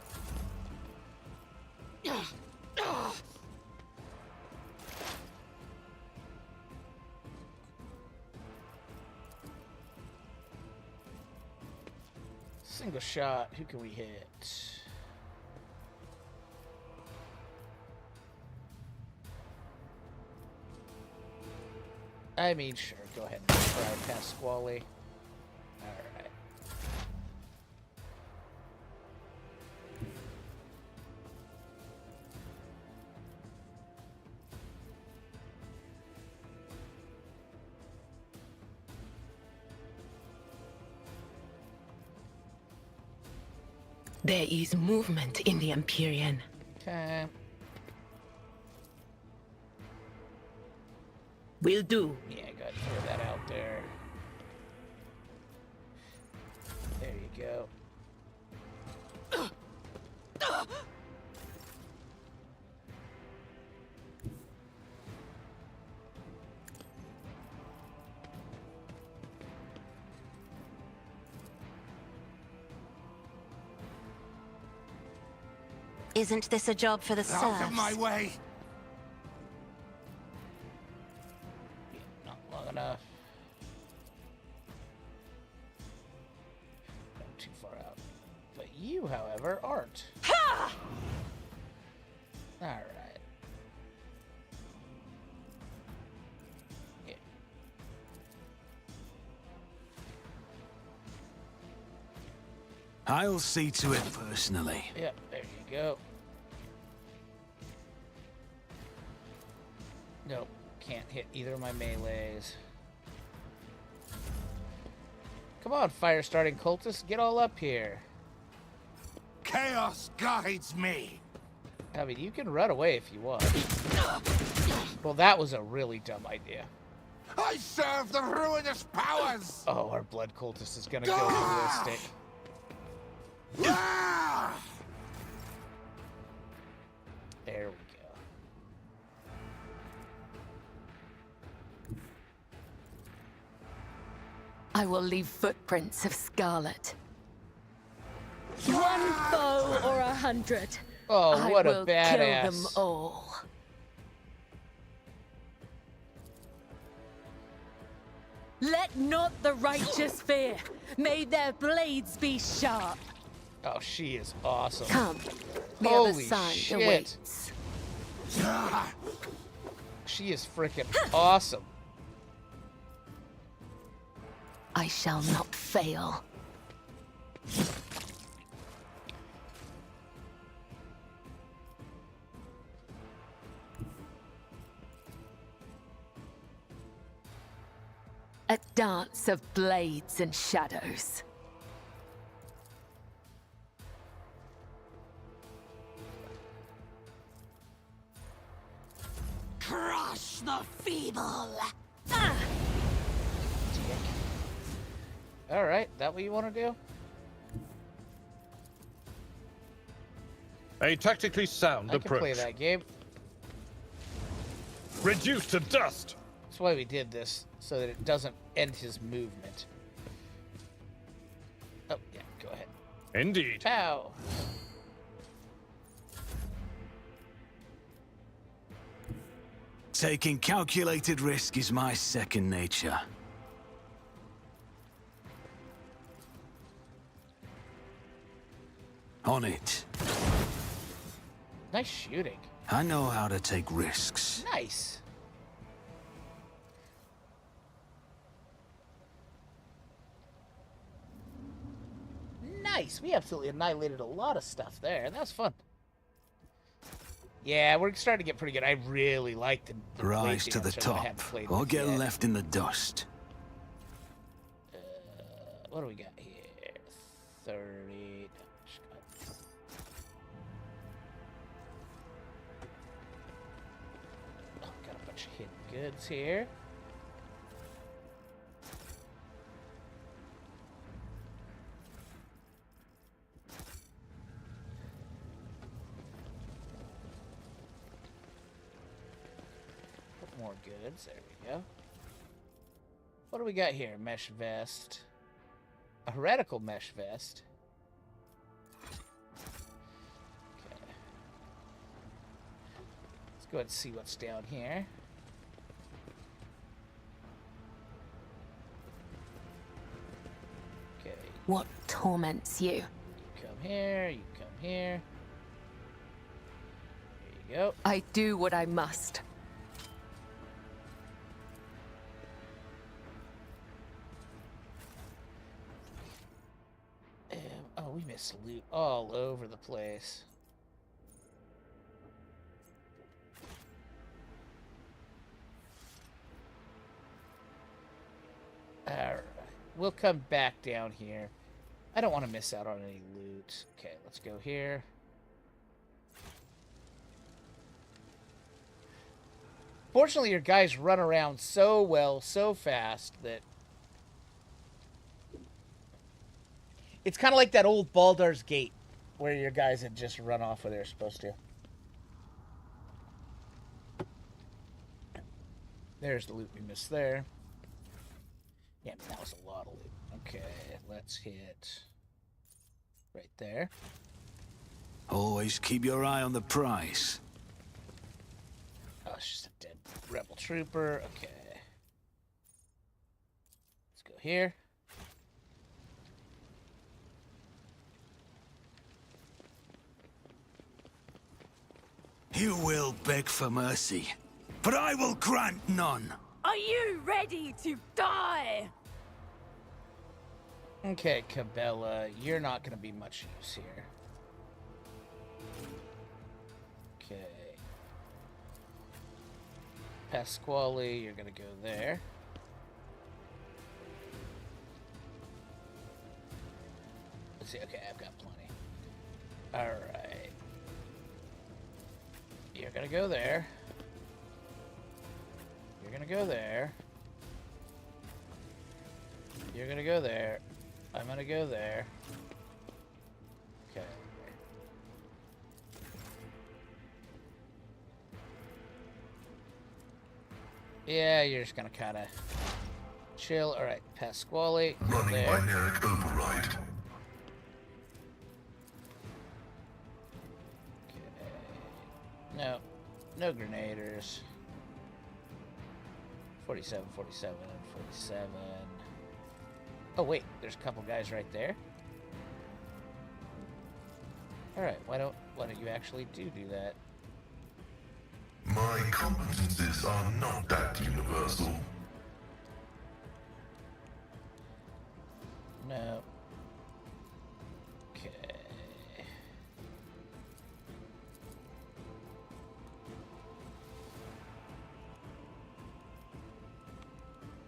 Single shot, who can we hit? I mean, sure, go ahead and try Pasquale. Alright. There is movement in the Empyrean. Okay. Will do. Yeah, go ahead and throw that out there. There you go. Isn't this a job for the serfs? Out of my way! Not long enough. Not too far out. But you, however, aren't. Alright. Yeah. I'll see to it personally. Yep, there you go. Nope, can't hit either of my melees. Come on, fire-starting cultists, get all up here. Chaos guides me! I mean, you can run away if you want. Well, that was a really dumb idea. I serve the ruinous powers! Oh, our blood cultist is gonna go ballistic. Ah! There we go. I will leave footprints of scarlet. 1 foe or 100. Oh, what I a will badass. kill them all. Let not the righteous fear. May their blades be sharp. Oh, she is awesome. Come. The Holy other side shit. awaits. She is freaking awesome. I shall not fail. A dance of blades and shadows. Crush the feeble. All right, that what you want to do? A tactically sound I can approach. play that game. Reduced to dust. That's why we did this, so that it doesn't end his movement. Oh, yeah, go ahead. Indeed. Pow! Taking calculated risk is my second nature. On it. Nice shooting. I know how to take risks. Nice. Nice. We absolutely annihilated a lot of stuff there. That was fun. Yeah, we're starting to get pretty good. I really like the Rise to the dance, although I top, haven't played or with get yet. left in the dust. What do we got here? 30. Oh, got a bunch of hidden goods here. More goods. There we go. What do we got here? Mesh vest. A heretical mesh vest. Okay. Let's go ahead and see what's down here. Okay. What torments you? You come here. You come here. There you go. I do what I must. Oh, we missed loot all over the place. Alright. We'll come back down here. I don't want to miss out on any loot. Okay, let's go here. Fortunately, your guys run around so well, so fast, that it's kind of like that old Baldur's Gate, where your guys had just run off where they were supposed to. There's the loot we missed there. Yeah, that was a lot of loot. Okay, let's hit right there. Always keep your eye on the prize. Oh, it's just a dead rebel trooper. Okay. Let's go here. You will beg for mercy, but I will grant none. Are you ready to die? Okay, Cabela, you're not going to be much use here. Okay. Pasquale, you're going to go there. Let's see. Okay, I've got plenty. Alright. You're going to go there. You're going to go there. You're going to go there. I'm going to go there. Okay. Yeah, you're just going to kind of chill. All right, Pasquale. Running there. binaric override. Okay. No. No grenaders. 47, 47, 47. Oh, wait. There's a couple guys right there. All right, why don't you actually do that? My competences are not that universal. No. Okay.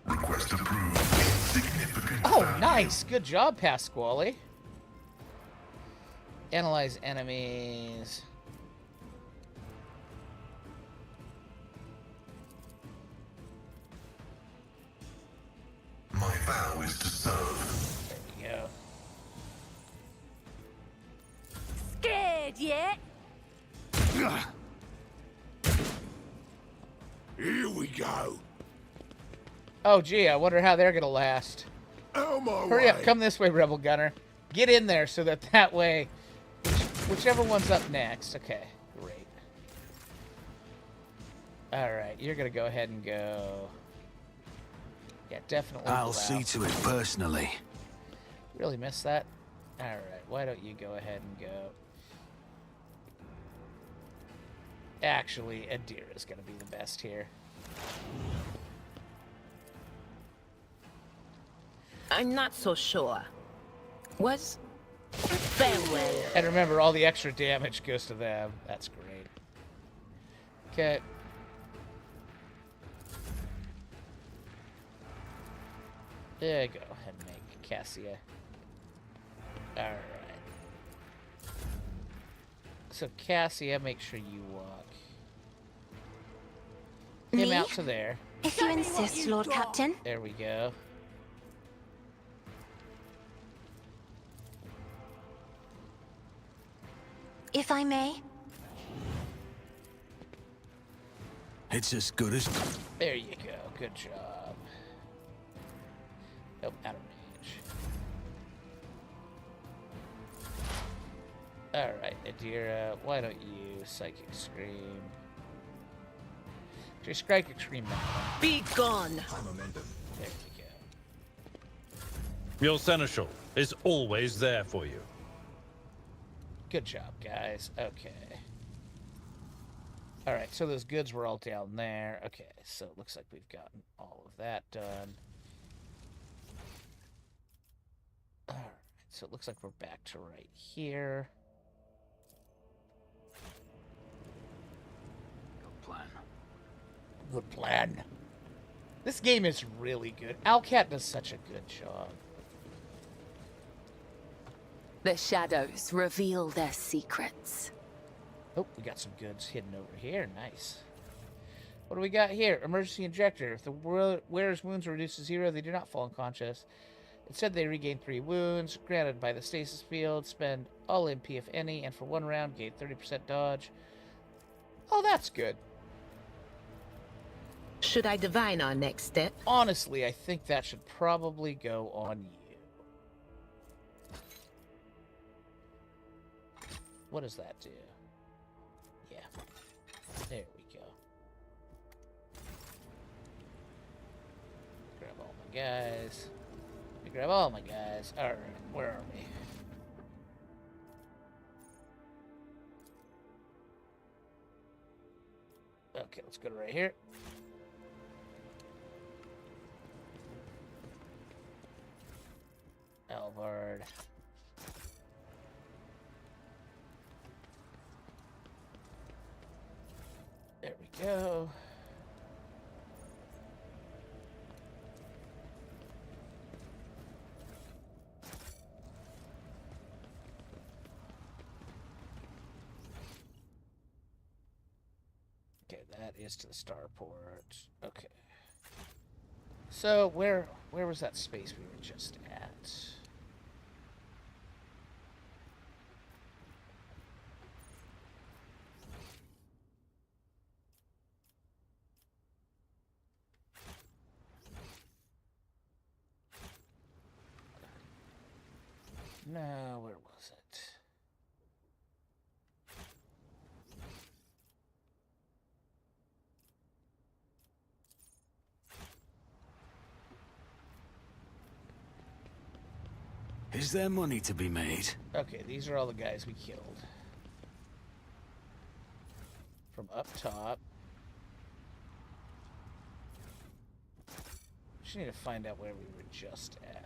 Request approved. Significant Oh, value. nice. Good job, Pasquale. Analyze enemies. My vow is to serve. There we go. Scared yet? Here we go. Oh, gee, I wonder how they're going to last. Out my Hurry way. up, come this way, Rebel Gunner. Get in there so that way, whichever one's up next. Okay, great. All right, you're going to go ahead and go. Yeah, definitely. I'll see to it personally. Really missed that? All right, why don't you go ahead and go? Actually, Adira is going to be the best here. I'm not so sure. Was farewell. And remember, all the extra damage goes to them. That's great. Okay. There you go. And make Cassia. Alright. So, Cassia, make sure you walk him Me? out to there. If you insist, Lord Captain. There we go. If I may. It's as good as... There you go. Good job. Nope, out of range. Alright, Adira, why don't you Psychic Scream? Just Psychic Scream now. Be gone. There you go. Your seneschal is always there for you. Good job, guys. Okay. Alright, so those goods were all down there. Okay, so it looks like we've gotten all of that done. Alright, so it looks like we're back to right here. Good plan. Good plan. This game is really good. Alcat does such a good job. The shadows reveal their secrets. Oh, we got some goods hidden over here. Nice. What do we got here? Emergency injector. If the wearer's wounds are reduced to 0, they do not fall unconscious. Instead, they regain 3 wounds. Granted by the stasis field. Spend all MP if any, and for 1 round, gain 30% dodge. Oh, that's good. Should I divine our next step? Honestly, I think that should probably go on you. What does that do? Yeah. There we go. Grab all my guys. Let me grab all my guys. Alright, where are we? Okay, let's go to right here. Alvard. There we go. Okay, that is to the starport. Okay. So where was that space we were just at? No, where was it? Is there money to be made? Okay, these are all the guys we killed. From up top. Just need to find out where we were just at.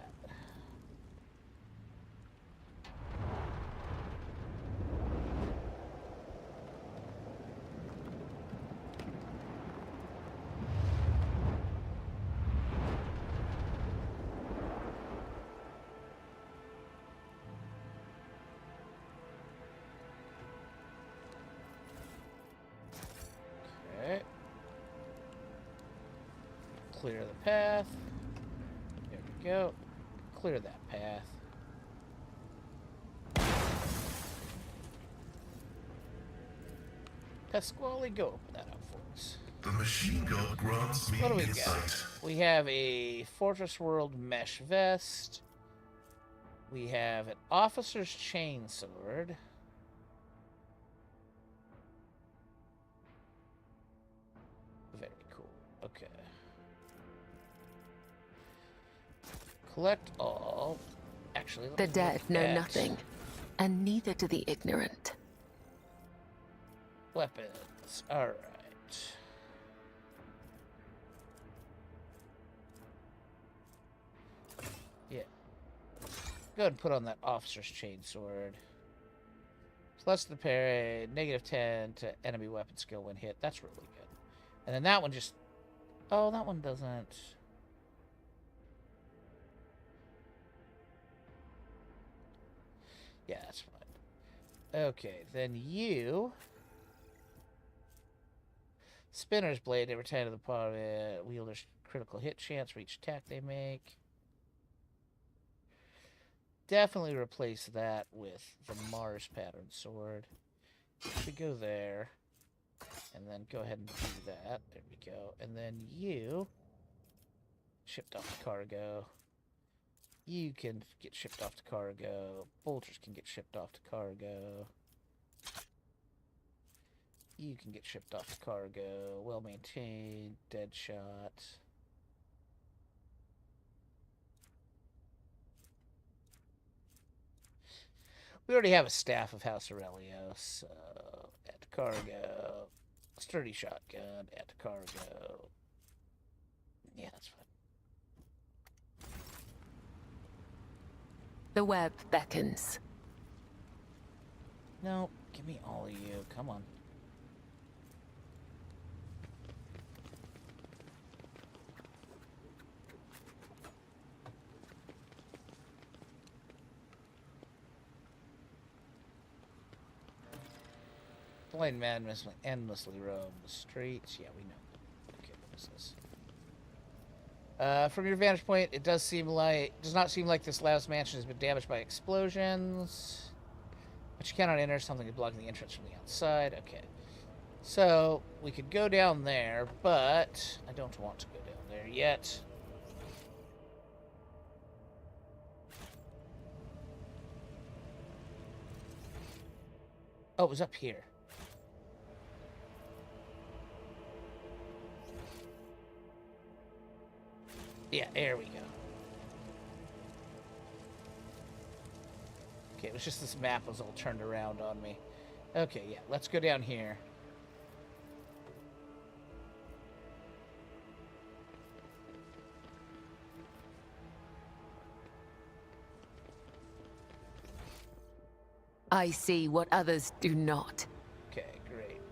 Okay. Clear the path. There we go. Clear that path. Pasquale, go open that up for us. The machine gun grants me What do we insight. got? We have a Fortress World mesh vest. We have an officer's chainsword. Very cool. Okay. Collect all. Actually, The let's dead look know at nothing, and neither do the ignorant. Weapons. Alright. Yeah. Go ahead and put on that officer's chainsword. Plus the parry, -10 to enemy weapon skill when hit. That's really good. And then that one just... Oh, that one doesn't... Yeah, that's fine. Okay, then you... Spinner's Blade, every time to the part of it, wielder's critical hit chance for each attack they make. Definitely replace that with the Mars pattern sword. We go there. And then go ahead and do that. There we go. And then you... Shipped off to cargo. You can get shipped off to cargo. Bolters can get shipped off to cargo. You can get shipped off to cargo. Well maintained. Dead shot. We already have a staff of House Aurelio, so add to cargo. Sturdy shotgun, add to cargo. Yeah, that's fine. The web beckons. No, give me all of you. Come on. Blind man must endlessly roam the streets. Yeah, we know. Okay, what is this? From your vantage point, it does not seem like this last mansion has been damaged by explosions. But you cannot enter. Something is blocking the entrance from the outside. Okay. So, we could go down there, but I don't want to go down there yet. Oh, it was up here. Yeah, there we go. Okay, it was just this map was all turned around on me. Okay, yeah, let's go down here. I see what others do not. Okay, great.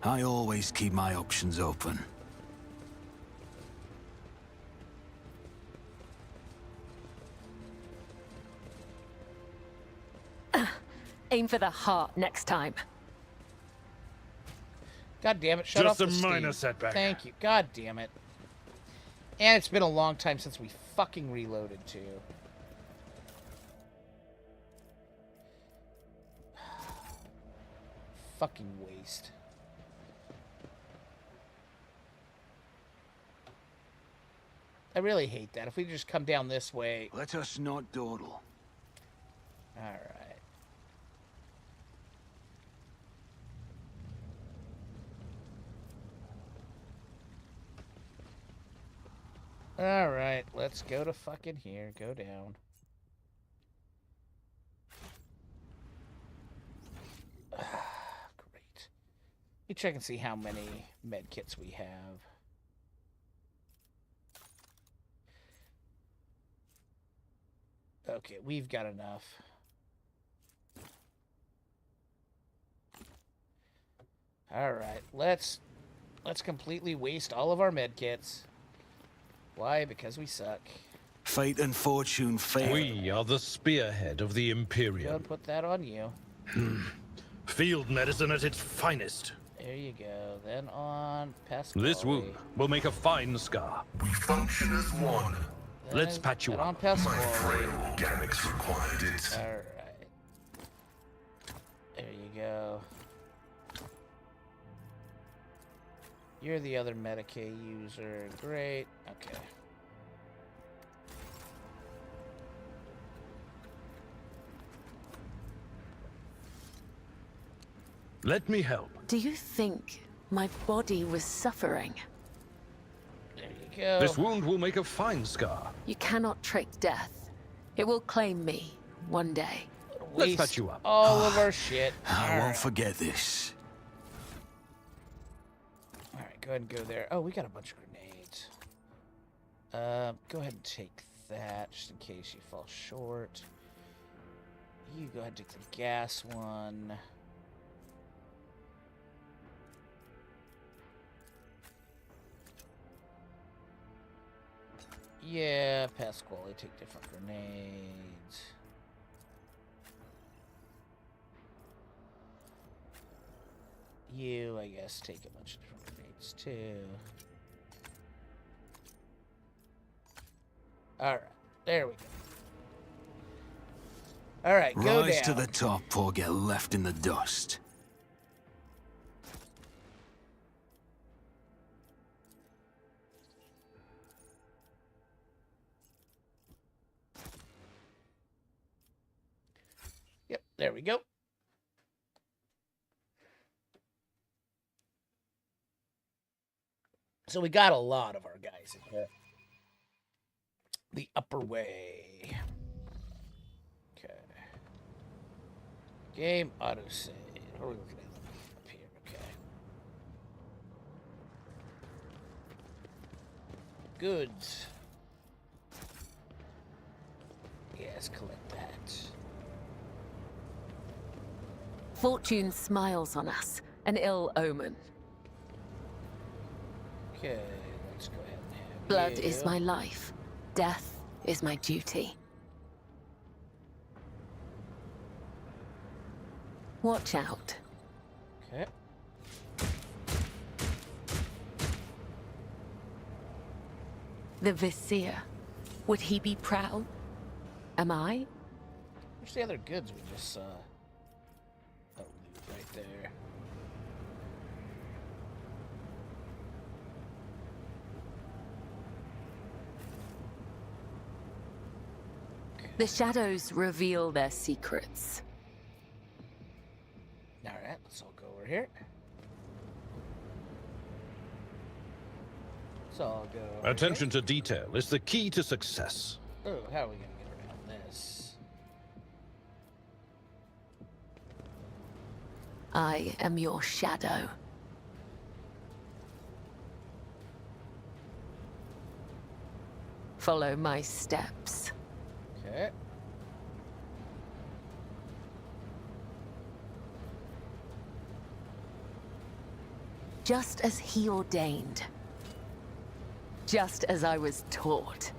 I always keep my options open. Aim for the heart next time. God damn it, shut off Just the a minor steam. setback. Thank you. God damn it. And it's been a long time since we fucking reloaded, too. Fucking waste. I really hate that. If we just come down this way... Let us not dawdle. Alright. Alright, let's go to fucking here. Go down. Great. Let me check and see how many med kits we have. Okay, we've got enough. Alright, let's completely waste all of our med kits. Why? Because we suck. Fate and fortune fail. We are the spearhead of the Imperium. Don't put that on you. Field medicine at its finest. There you go. Then on Pascal. This wound will make a fine scar. We function as one. Let's patch you on up. Pascal. My frail organics required it. Alright. There you go. You're the other Medicaid user. Great. Okay. Let me help. Do you think my body was suffering? There you go. This wound will make a fine scar. You cannot trick death. It will claim me one day. Let's patch you up. All of our shit. I won't forget this. Alright, go ahead and go there. Oh, we got a bunch of grenades. Go ahead and take that, just in case you fall short. You go ahead and take the gas one. Yeah, Pasquale, take different grenades. You, I guess, take a bunch of different grenades, too. Alright, there we go. Alright, go Rise down. to the top or get left in the dust. Yep, there we go. So we got a lot of our guys in here. The upper way. Okay. Game autosave. What are we looking at? Up here, okay. Goods. Yes, collect that. Fortune smiles on us, an ill omen. Okay, let's go ahead and have Blood you. is my life. Death is my duty. Watch out. Okay. The Vizier. Would he be proud? Am I? Where's the other goods we just saw? Oh, right there. The shadows reveal their secrets. Alright, let's all go over here. Let's all go over Attention to detail is the key to success. here. Oh, how are we gonna get around this? I am your shadow. Follow my steps. Okay. Just as he ordained. Just as I was taught.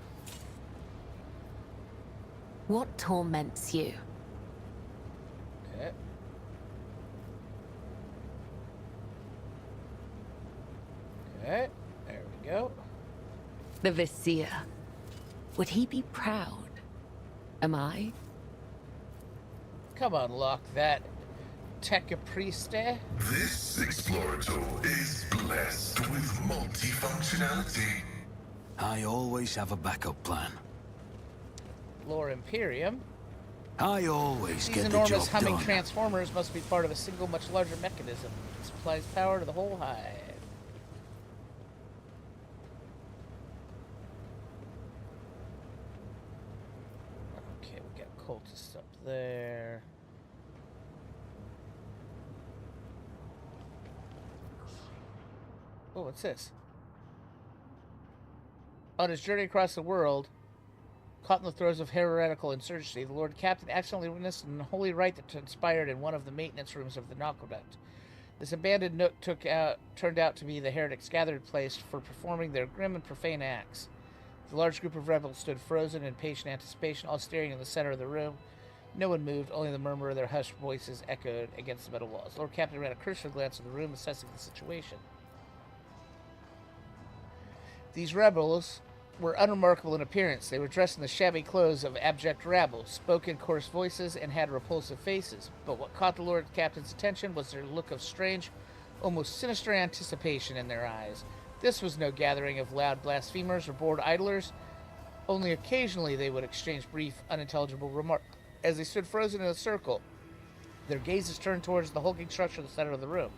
What torments you? Okay. Okay. There we go. The Vizier. Would he be proud? Am I? Come on, lock that Tech Prieste. This Explorator is blessed with multifunctionality. I always have a backup plan. Lore Imperium. I always These get the enormous job humming done. transformers must be part of a single, much larger mechanism. It supplies power to the whole hive. cultists up there. Oh, what's this? On his journey across the world, caught in the throes of heretical insurgency, the Lord Captain accidentally witnessed an unholy rite that transpired in one of the maintenance rooms of the Aqueduct. This abandoned nook turned out to be the heretics' gathered place for performing their grim and profane acts. The large group of rebels stood frozen in patient anticipation, all staring in the center of the room. No one moved, only the murmur of their hushed voices echoed against the metal walls. Lord Captain ran a cursory glance of the room, assessing the situation. These rebels were unremarkable in appearance. They were dressed in the shabby clothes of abject rabble, spoke in coarse voices, and had repulsive faces. But what caught the Lord Captain's attention was their look of strange, almost sinister anticipation in their eyes. This was no gathering of loud blasphemers or bored idlers. Only occasionally they would exchange brief, unintelligible remarks. As they stood frozen in a circle, their gazes turned towards the hulking structure in the center of the room.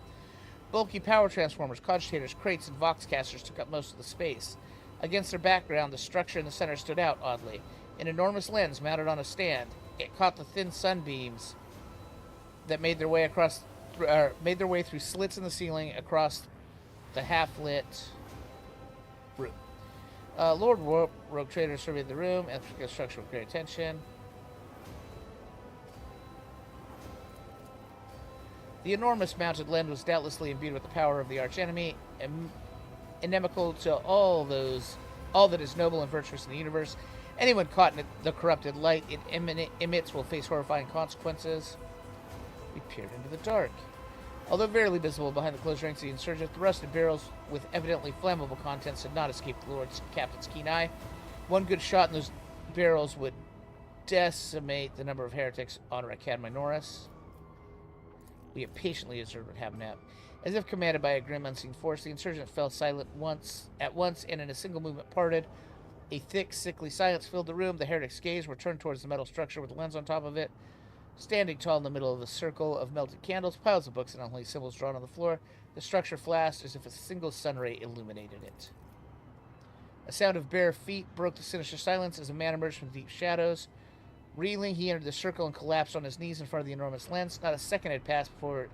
Bulky power transformers, cogitators, crates, and voxcasters took up most of the space. Against their background, the structure in the center stood out oddly. An enormous lens mounted on a stand. It caught the thin sunbeams that made their way through slits in the ceiling across the half-lit room. Lord Rogue Trader surveyed the room and the structure with great attention. The enormous mounted lens was doubtlessly imbued with the power of the archenemy, inimical to all that is noble and virtuous in the universe. Anyone caught in the corrupted light it emits will face horrifying consequences. We peered into the dark. Although barely visible behind the closed ranks of the insurgents, the rusted barrels with evidently flammable contents had not escaped the Lord Captain's keen eye. One good shot in those barrels would decimate the number of heretics on Rakad Minoris. We impatiently observed what happened now. As if commanded by a grim, unseen force, the insurgent fell silent at once, and in a single movement parted. A thick, sickly silence filled the room. The heretic's gaze were turned towards the metal structure with the lens on top of it. Standing tall in the middle of the circle of melted candles, piles of books and unholy symbols drawn on the floor, the structure flashed as if a single sun ray illuminated it. A sound of bare feet broke the sinister silence as a man emerged from the deep shadows. Reeling, he entered the circle and collapsed on his knees in front of the enormous lens. Not a second had passed before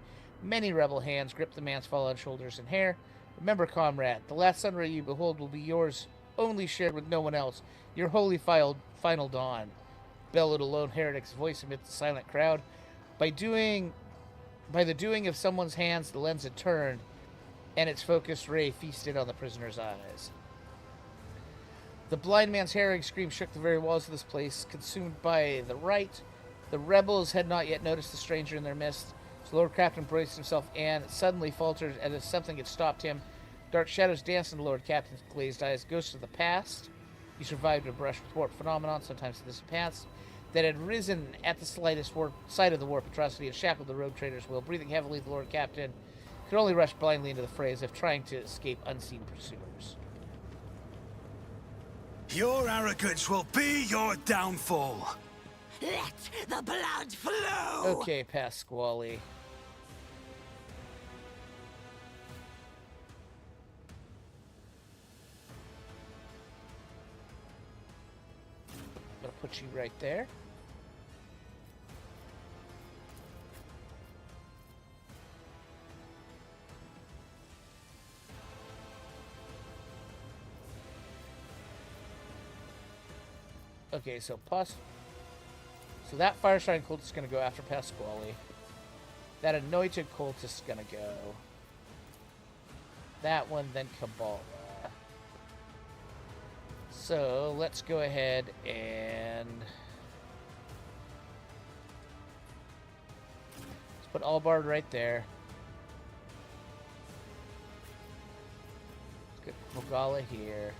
many rebel hands gripped the man's fallen shoulders and hair. Remember, comrade, the last sunray you behold will be yours, only shared with no one else. Your holy final dawn, bellowed a lone heretic's voice amid the silent crowd. By the doing of someone's hands, the lens had turned, and its focused ray feasted on the prisoner's eyes. The blind man's harrowing scream shook the very walls of this place, consumed by the rite. The rebels had not yet noticed the stranger in their midst. So Lord Captain braced himself and suddenly faltered as if something had stopped him. Dark shadows danced in the Lord Captain's glazed eyes, ghosts of the past. He survived a brush with warp phenomenon, sometimes in this past, that had risen at the slightest sight of the warp atrocity and shackled the rogue trader's will. Breathing heavily, the Lord Captain could only rush blindly into the fray as if trying to escape unseen pursuers. Your arrogance will be your downfall. Let the blood flow! Okay, Pasquale. I'm gonna put you right there. Okay, so that fire shrine cultist is going to go after Pasquale. That anointed cultist is going to go. That one, then Kabbalah. So, let's go ahead and... let's put Albard right there. Let's get Kabbalah here.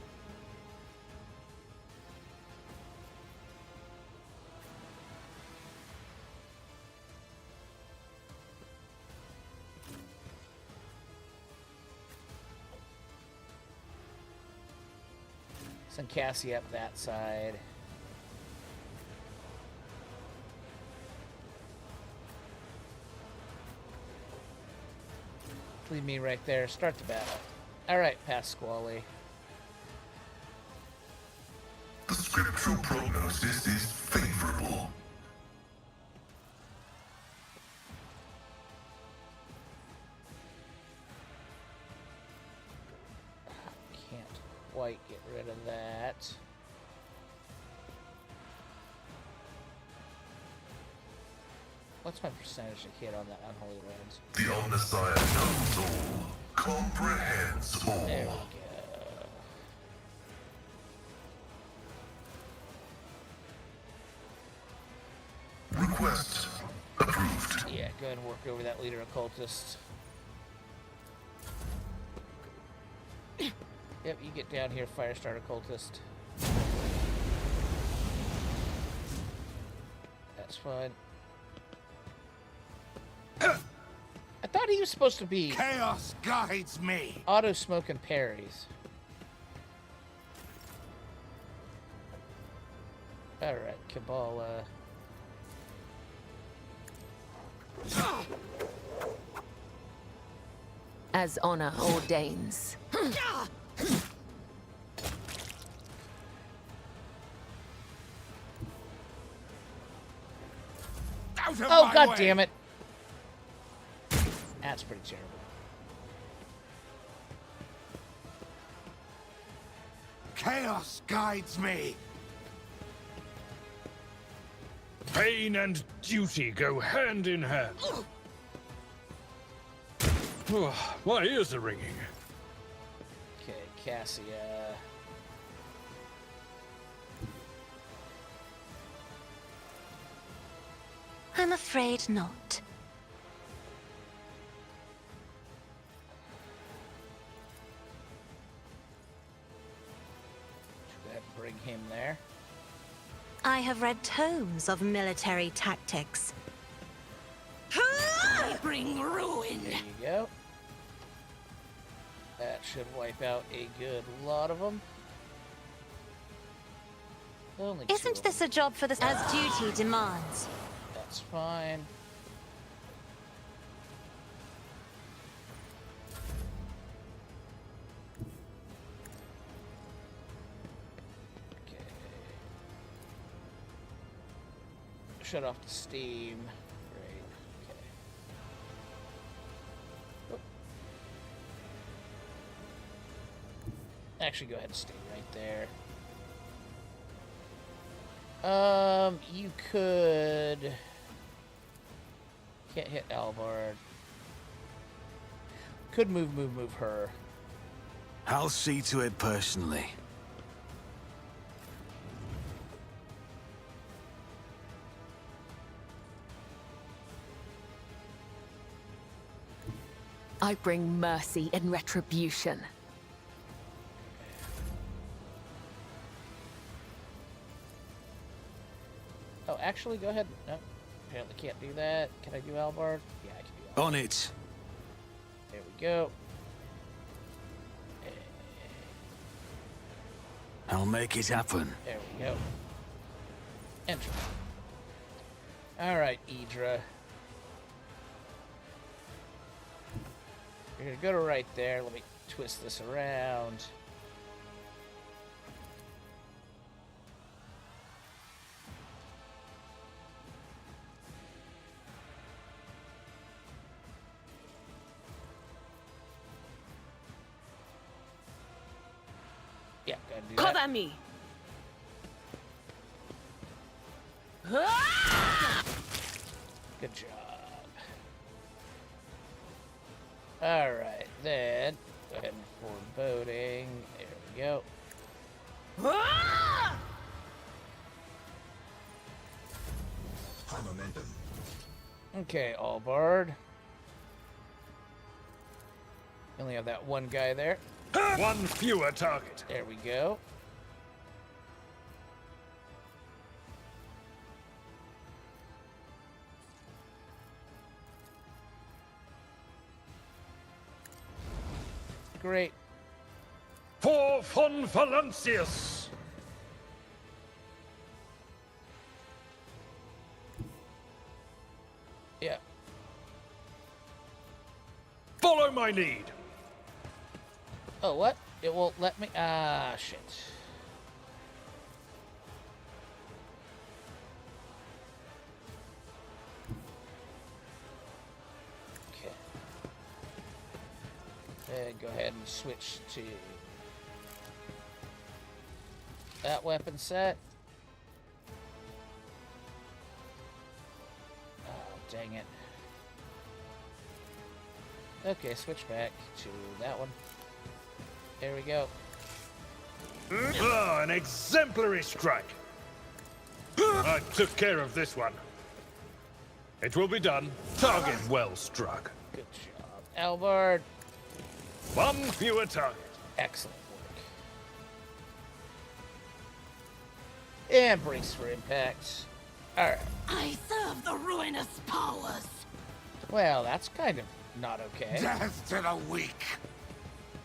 Send Cassie up that side. Leave me right there. Start the battle. Alright, Pasquale. The scriptural prognosis is favorable. quite get rid of that. What's my percentage to hit on that unholy lands? The Omnissiah knows all, comprehends all. There we go. Request approved. Yeah, go ahead and work over that leader occultist. Yep, you get down here, Firestar occultist. That's fine. I thought he was supposed to be Chaos guides me. auto smoking parries. Alright, Kabbalah. As honor ordains. Oh, god damn it. That's pretty terrible. Chaos guides me. Pain and duty go hand in hand. My ears are ringing. Okay, Cassia. I'm afraid not. Go ahead and bring him there. I have read tomes of military tactics. I bring ruin. There you go. That should wipe out a good lot of them. Only two Isn't of this a job for the as duty demands? That's fine. Okay. Shut off the steam. Great. Okay. Oop. Actually, go ahead and stay right there. You could... Can't hit Albard. Could move her. I'll see to it personally. I bring mercy and retribution. Oh, actually, go ahead. No, apparently can't do that. Can I do Albard? Yeah, I can do Albard. On it. There we go. I'll make it happen. There we go. Enter. Alright, Idra. You're gonna go to right there. Let me twist this around. Yeah, go ahead and do that. Cover me. Good job. Alright, then go ahead and foreboding. There we go. High momentum. Okay, Albard. Only have that one guy there. One fewer target. There we go. Great. For von Valancius. Yeah. Follow my lead. Oh, what? It won't let me. Ah, shit. Okay. Go ahead and switch to that weapon set. Oh, dang it. Okay, switch back to that one. There we go. Oh, an exemplary strike. I took care of this one. It will be done. Target well struck. Good job, Albert. One fewer target. Excellent work. And brace for impact. Alright. I serve the ruinous powers. Well, that's kind of not okay. Death to the weak.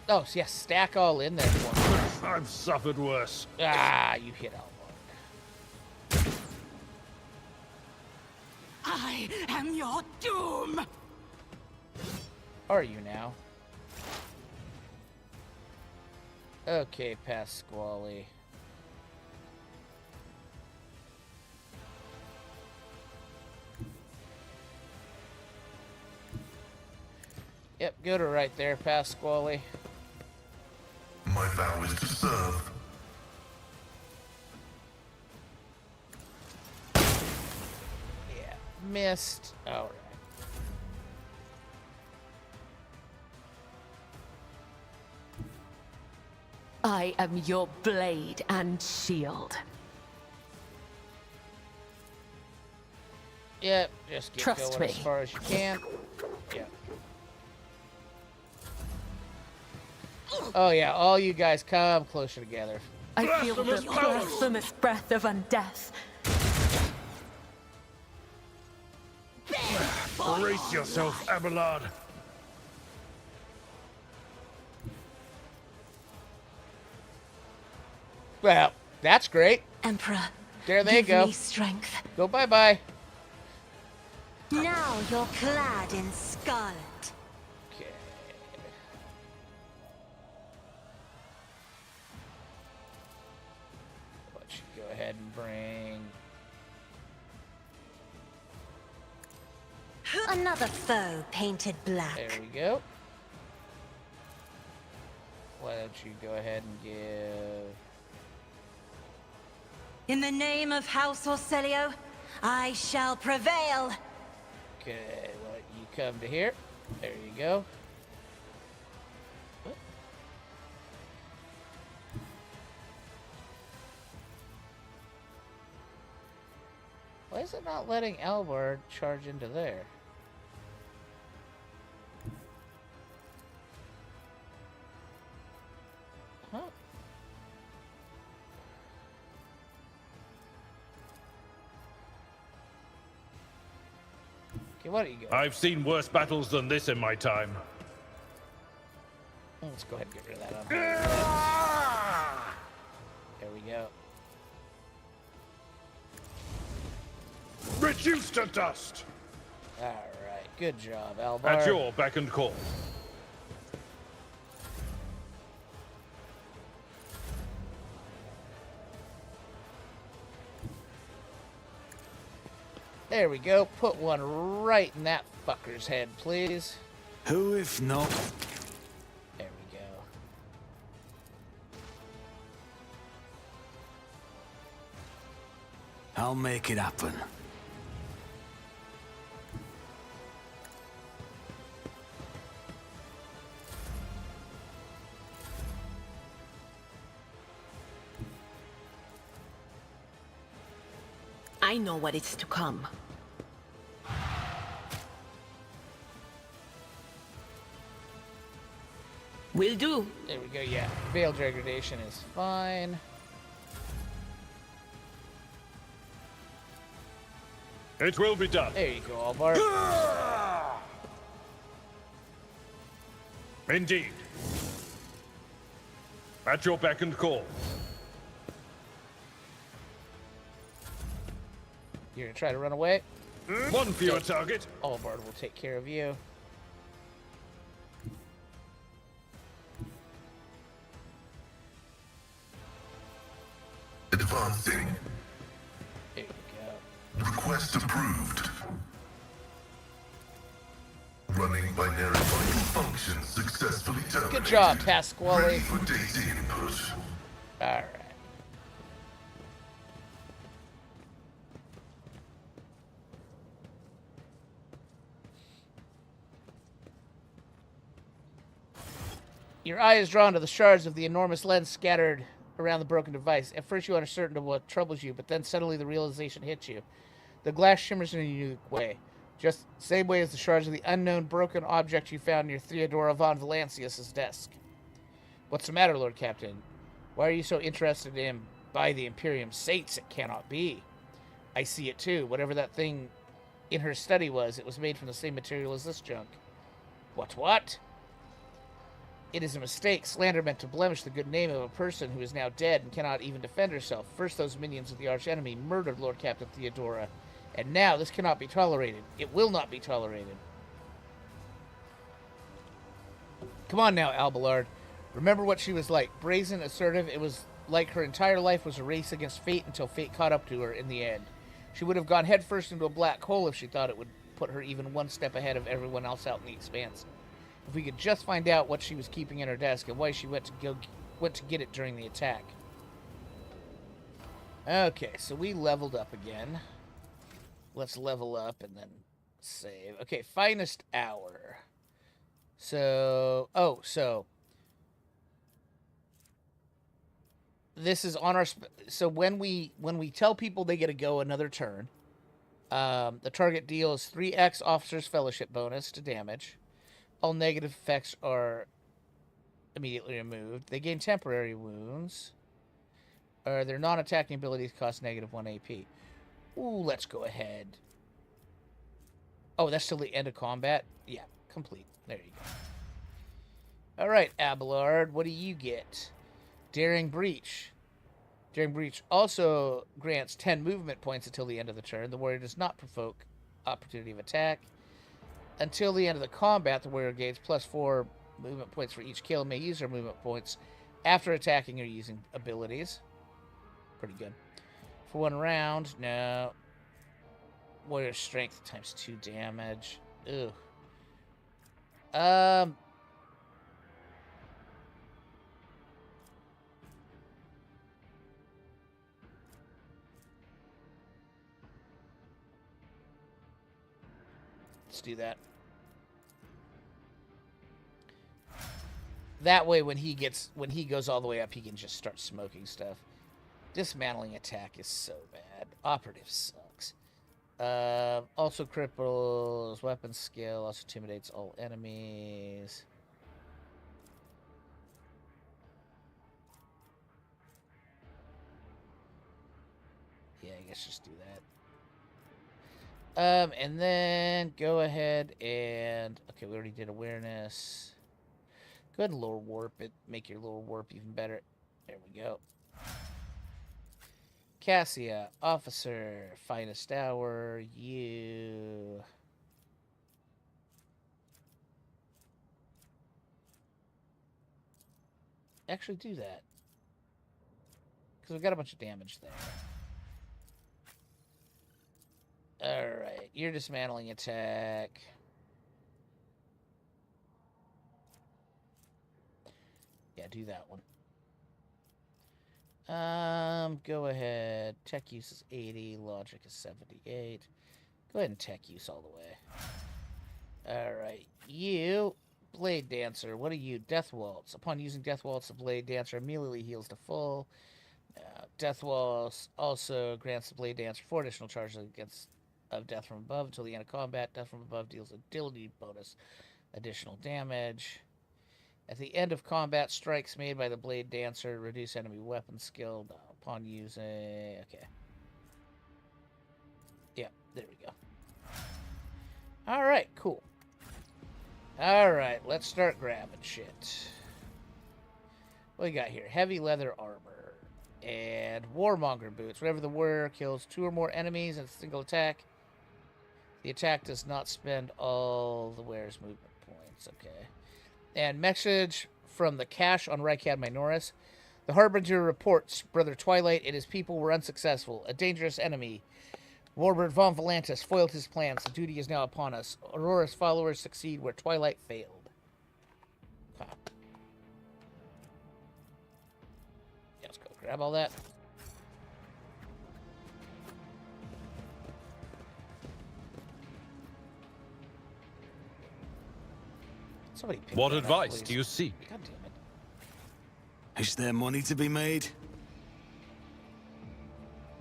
Oh, so yes, stack all in there for me. I've suffered worse. Ah, you hit Albert. I am your doom. Are you now? Okay, Pasquale. Yep, go to right there, Pasquale. My vow is to serve. Yeah, missed. Alright. I am your blade and shield. Yep, just get Trust going me. as far as you can. Yep. Oh yeah, all you guys come closer together. I feel the blasphemous breath of undeath. Brace yourself, Abelard. Well, that's great. Emperor, There they give go. me strength. Go bye-bye. Now you're clad in scarlet. Okay. Let's go ahead and bring... Another foe painted black. There we go. Why don't you go ahead and give... In the name of House Orcelio, I shall prevail. Okay, well, you come to here. There you go. Why is it not letting Albard charge into there? Huh? Okay, what do you go? I've seen worse battles than this in my time. Let's go ahead and get rid of that on. There we go. Reduced to dust. Alright, good job, Albard. At your beck and call. There we go. Put one right in that fucker's head, please. Who if not? There we go. I'll make it happen. I know what is to come. Will do. There we go, yeah. Veil degradation is fine. It will be done. There you go, Albard. Indeed. At your beck and call. You're gonna try to run away? One fewer target. Albard will take care of you. Advancing. There you go. Request approved. Running binary vital functions successfully terminated. Good job, Pasquale. Ready for data input. Alright. Your eye is drawn to the shards of the enormous lens scattered around the broken device. At first you are uncertain of what troubles you, but then suddenly the realization hits you. The glass shimmers in a unique way, just the same way as the shards of the unknown broken object you found near Theodora von Valancius's desk. What's the matter, Lord Captain? Why are you so interested in by the Imperium Saints? It cannot be. I see it too. Whatever that thing in her study was, it was made from the same material as this junk. What? It is a mistake. Slander meant to blemish the good name of a person who is now dead and cannot even defend herself. First, those minions of the archenemy murdered Lord Captain Theodora, and now this cannot be tolerated. It will not be tolerated. Come on now, Alballard. Remember what she was like. Brazen, assertive. It was like her entire life was a race against fate until fate caught up to her in the end. She would have gone headfirst into a black hole if she thought it would put her even one step ahead of everyone else out in the expanse. If we could just find out what she was keeping in her desk and why she went to get it during the attack. Okay, so we leveled up again. Let's level up and then save. Okay, finest hour. So, this is on our... So when we tell people they get to go another turn, the target deals 3x Officer's Fellowship bonus to damage. All negative effects are immediately removed. They gain temporary wounds. Their non-attacking abilities cost -1 AP. Ooh, let's go ahead. Oh, that's till the end of combat? Yeah, complete. There you go. Alright, Abelard, what do you get? Daring Breach. Daring Breach also grants 10 movement points until the end of the turn. The warrior does not provoke opportunity of attack. Until the end of the combat, the warrior gains +4 movement points for each kill and may use their movement points after attacking or using abilities. Pretty good. For 1 round, no. Warrior strength ×2 damage. Ew. Let's do that. That way, when he goes all the way up, he can just start smoking stuff. Dismantling attack is so bad. Operative sucks. Also cripples weapon skill. Also intimidates all enemies. Yeah, I guess just do that. And then go ahead and... Okay, we already did awareness. Go ahead and lower warp it. Make your lower warp even better. There we go. Cassia, Officer, Finest Hour, you... Actually do that. Because we've got a bunch of damage there. Alright, your dismantling attack. Yeah, do that one. Go ahead. Tech use is 80, logic is 78. Go ahead and tech use all the way. Alright, you, Blade Dancer. What are you? Death Waltz. Upon using Death Waltz, the Blade Dancer immediately heals to full. Death Waltz also grants the Blade Dancer 4 additional charges against of death from above until the end of combat. Death from above deals agility bonus additional damage. At the end of combat, strikes made by the Blade Dancer reduce enemy weapon skill upon using... Okay. Yeah, there we go. Alright, cool. Alright, let's start grabbing shit. What we got here? Heavy leather armor. And Warmonger boots. Whenever the warrior kills 2 or more enemies in a single attack, the attack does not spend all the wearer's movement points. Okay. And message from the cache on Rykad Minoris. The Harbinger reports Brother Twilight and his people were unsuccessful. A dangerous enemy, Warbird von Volantis, foiled his plans. The duty is now upon us. Aurora's followers succeed where Twilight failed. Huh. Yeah, let's go grab all that. Somebody pick What that up, advice please. do you seek? God damn it. Is there money to be made?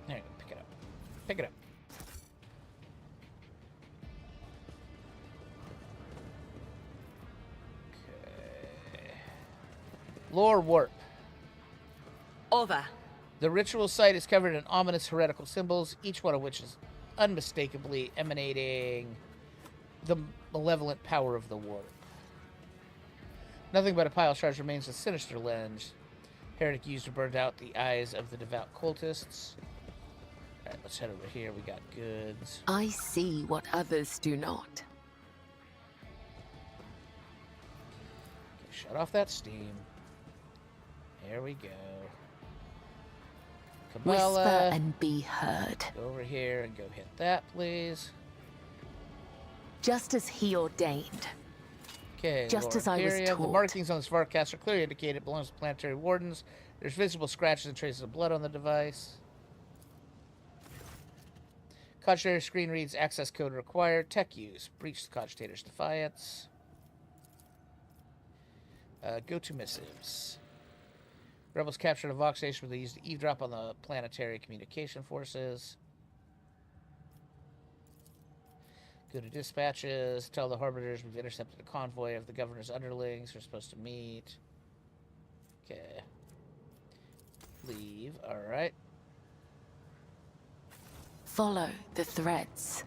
There you go. Pick it up. Pick it up. Okay. Lore warp. Over. The ritual site is covered in ominous heretical symbols, each one of which is unmistakably emanating the malevolent power of the warp. Nothing but a pile of shards remains of sinister lens. Heretic used to burn out the eyes of the devout cultists. Alright, let's head over here. We got goods. I see what others do not. Okay, shut off that steam. There we go. Kabbalah. Whisper and be heard. Go over here and go hit that, please. Just as he ordained. Okay, just Lord as I was Imperium. taught. The markings on this Varcast are clearly indicate it belongs to planetary wardens. There's visible scratches and traces of blood on the device. Cogitator screen reads access code required. Tech use. Breach the Cogitator's defiance. Go to missives. Rebels captured a Vox station where they used to eavesdrop on the planetary communication forces. Go to dispatches. Tell the Harbingers we've intercepted a convoy of the governor's underlings. We're supposed to meet. Okay. Leave. Alright. Follow the threads.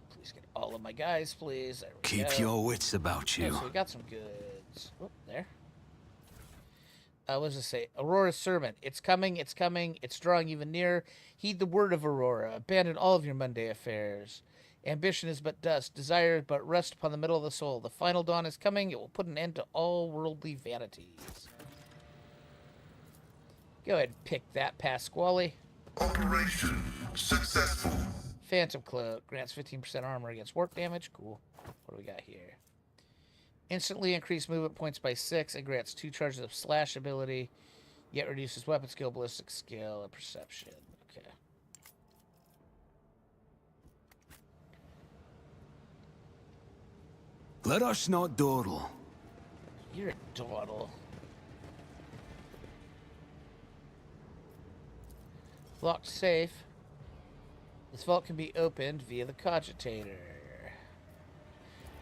Please get all of my guys, please. There we Keep go. your wits about you. Oh, so we got some goods. Oh, there. What does it say? Aurora's sermon. It's coming, it's coming, it's drawing even nearer. Heed the word of Aurora. Abandon all of your Monday affairs. Ambition is but dust. Desire but rust upon the middle of the soul. The final dawn is coming. It will put an end to all worldly vanities. Go ahead and pick that, Pasquale. Operation successful. Phantom Cloak. Grants 15% armor against warp damage. Cool. What do we got here? Instantly increase movement points by 6 and grants 2 charges of slash ability, yet reduces weapon skill, ballistic skill, and perception. Okay. Let us not dawdle. You're a dawdle. Locked safe. This vault can be opened via the cogitator.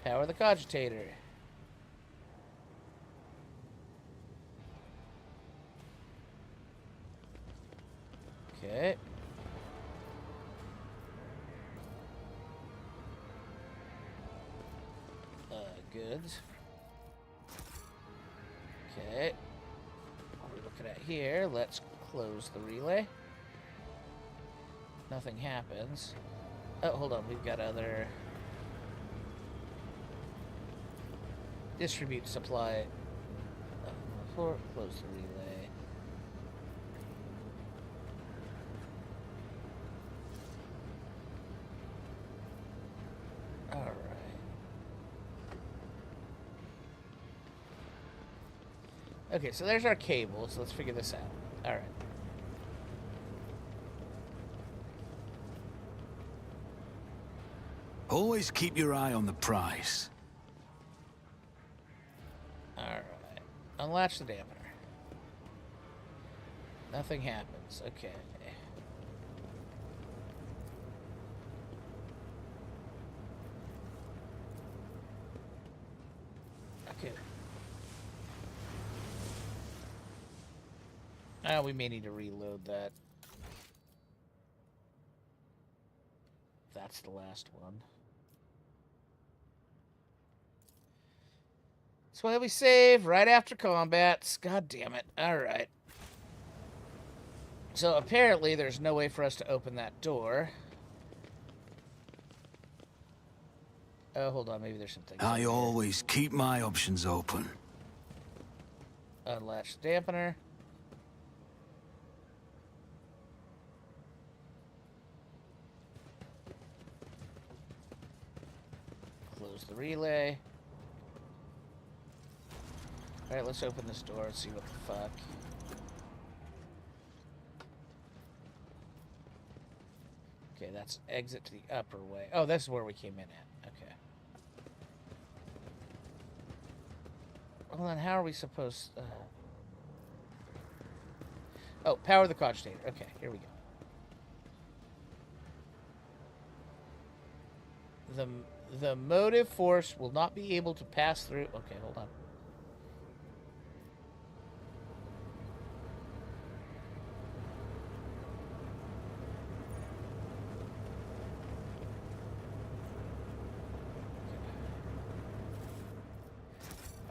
Power the cogitator. Okay. Goods. Okay. What are we looking at here? Let's close the relay. Nothing happens. Oh, hold on. We've got other... Distribute supply. Close the relay. Alright. Okay, so there's our cable, so let's figure this out. Alright. Always keep your eye on the prize. Alright. Unlatch the dampener. Nothing happens. Okay. Okay. Now we may need to reload that. That's the last one. That's why we save right after combats. God damn it. Alright. So apparently there's no way for us to open that door. Oh, hold on. Maybe there's some things. I always keep my options open. Unlatch the dampener. Close the relay. Alright, let's open this door and see what the fuck. Okay, that's exit to the upper way. Oh, this is where we came in at. Okay. Well, then how are we supposed... Oh, power the cogitator. Okay, here we go. The motive force will not be able to pass through. Okay, hold on.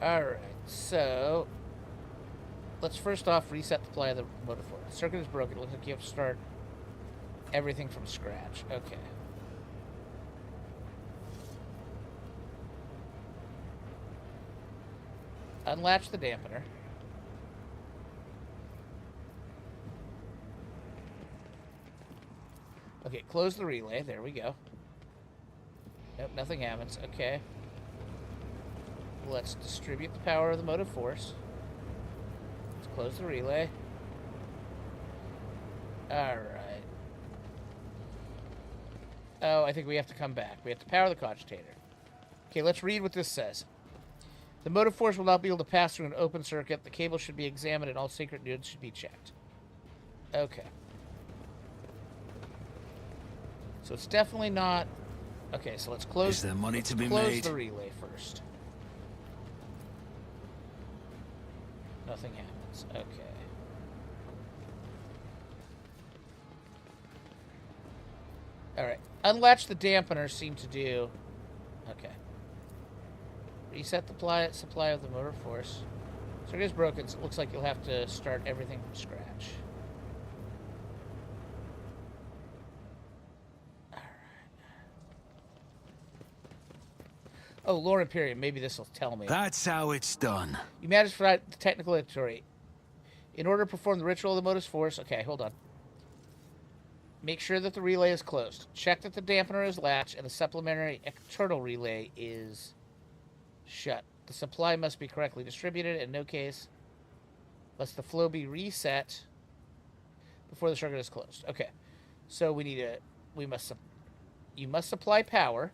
Alright, so let's first off reset the supply of the motive force. The circuit is broken. It looks like you have to start everything from scratch. Okay. Unlatch the dampener. Okay, close the relay. There we go. Nope, nothing happens. Okay. Let's distribute the power of the motive force. Let's close the relay. Alright. Oh, I think we have to come back. We have to power the cogitator. Okay, let's read what this says. The motive force will not be able to pass through an open circuit. The cable should be examined and all sacred nodes should be checked. Okay. So it's definitely not... Okay, so let's close... Is there money to be close made? the relay first. Nothing happens. Okay. Alright. Unlatch the dampener seem to do... Okay. Reset the supply of the motor force. Circuit is broken, so it looks like you'll have to start everything from scratch. Alright. Oh, Lord Imperium, maybe this will tell me. That's how it's done. You managed to provide the technical inventory. In order to perform the ritual of the motive force... Okay, hold on. Make sure that the relay is closed. Check that the dampener is latched and the supplementary external relay is shut. The supply must be correctly distributed. In no case must the flow be reset before the circuit is closed. Okay, so we need a... You must supply power.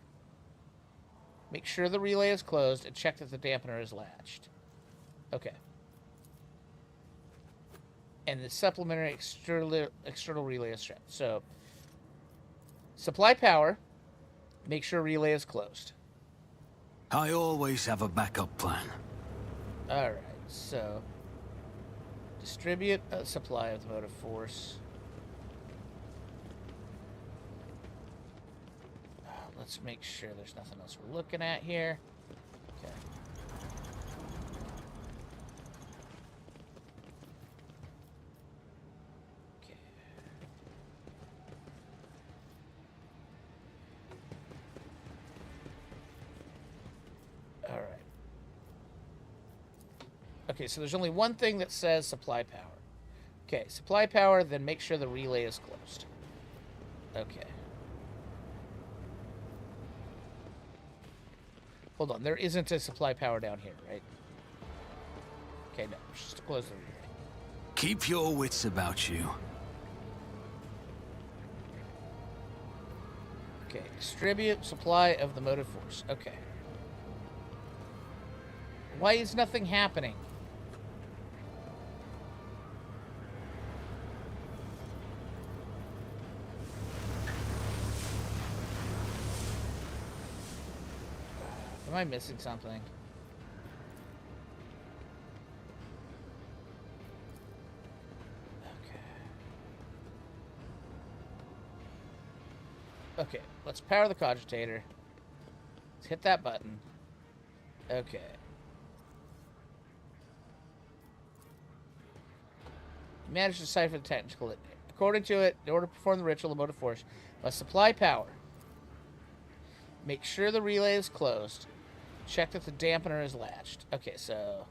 Make sure the relay is closed and check that the dampener is latched. Okay. And the supplementary external relay is shut. So, supply power. Make sure relay is closed. I always have a backup plan. Alright, so... Distribute a supply of the motive force. Let's make sure there's nothing else we're looking at here. Okay. Okay. All right. Okay, so there's only one thing that says supply power. Okay, supply power, then make sure the relay is closed. Okay. Hold on, there isn't a supply power down here, right? Okay, no, just close the relay. Keep your wits about you. Okay, distribute supply of the motive force. Okay. Why is nothing happening? Am I missing something? Okay, let's power the cogitator. Let's hit that button. Okay. You managed to decipher the technical. According to it, in order to perform the ritual, the motive force must supply power. Make sure the relay is closed. Check that the dampener is latched. Okay, so...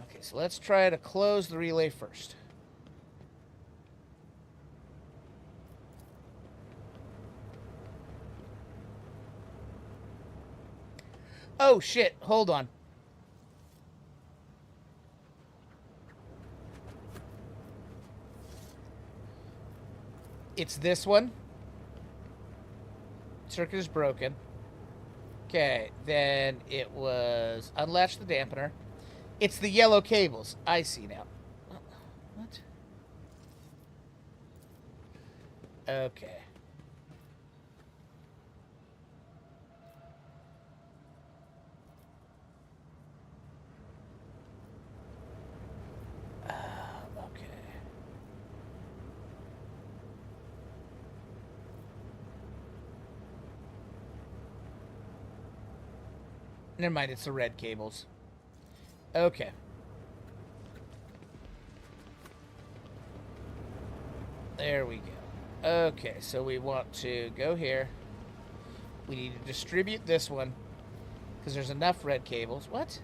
Okay, so let's try to close the relay first. Oh, shit. Hold on. It's this one. Circuit is broken. Okay, then it was unlatch the dampener. It's the yellow cables. I see now. What? Okay. Okay. Never mind, it's the red cables. Okay. There we go. Okay, so we want to go here. We need to distribute this one because there's enough red cables. What?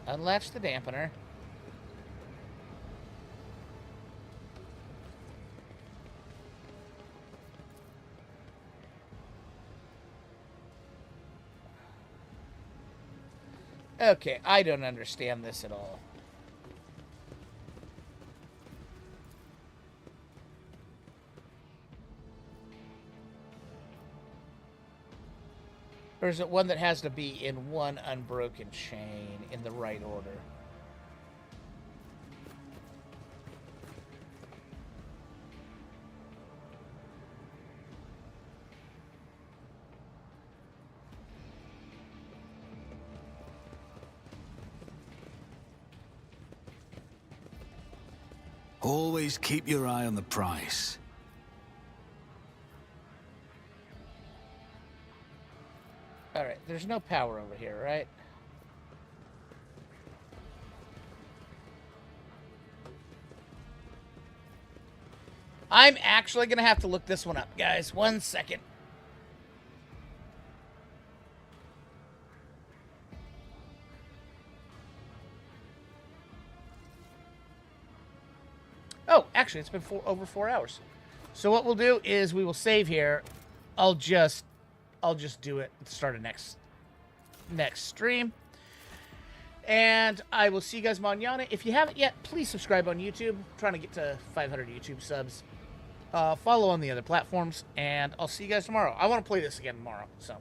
Unlatch the dampener. Okay, I don't understand this at all. Or is it one that has to be in one unbroken chain in the right order? Always keep your eye on the price. Alright, there's no power over here, right? I'm actually going to have to look this one up, guys. 1 second. Oh, actually, it's been over 4 hours. So what we'll do is we will save here. I'll just do it and start a next stream. And I will see you guys mañana. If you haven't yet, please subscribe on YouTube. I'm trying to get to 500 YouTube subs. Follow on the other platforms. And I'll see you guys tomorrow. I want to play this again tomorrow. So.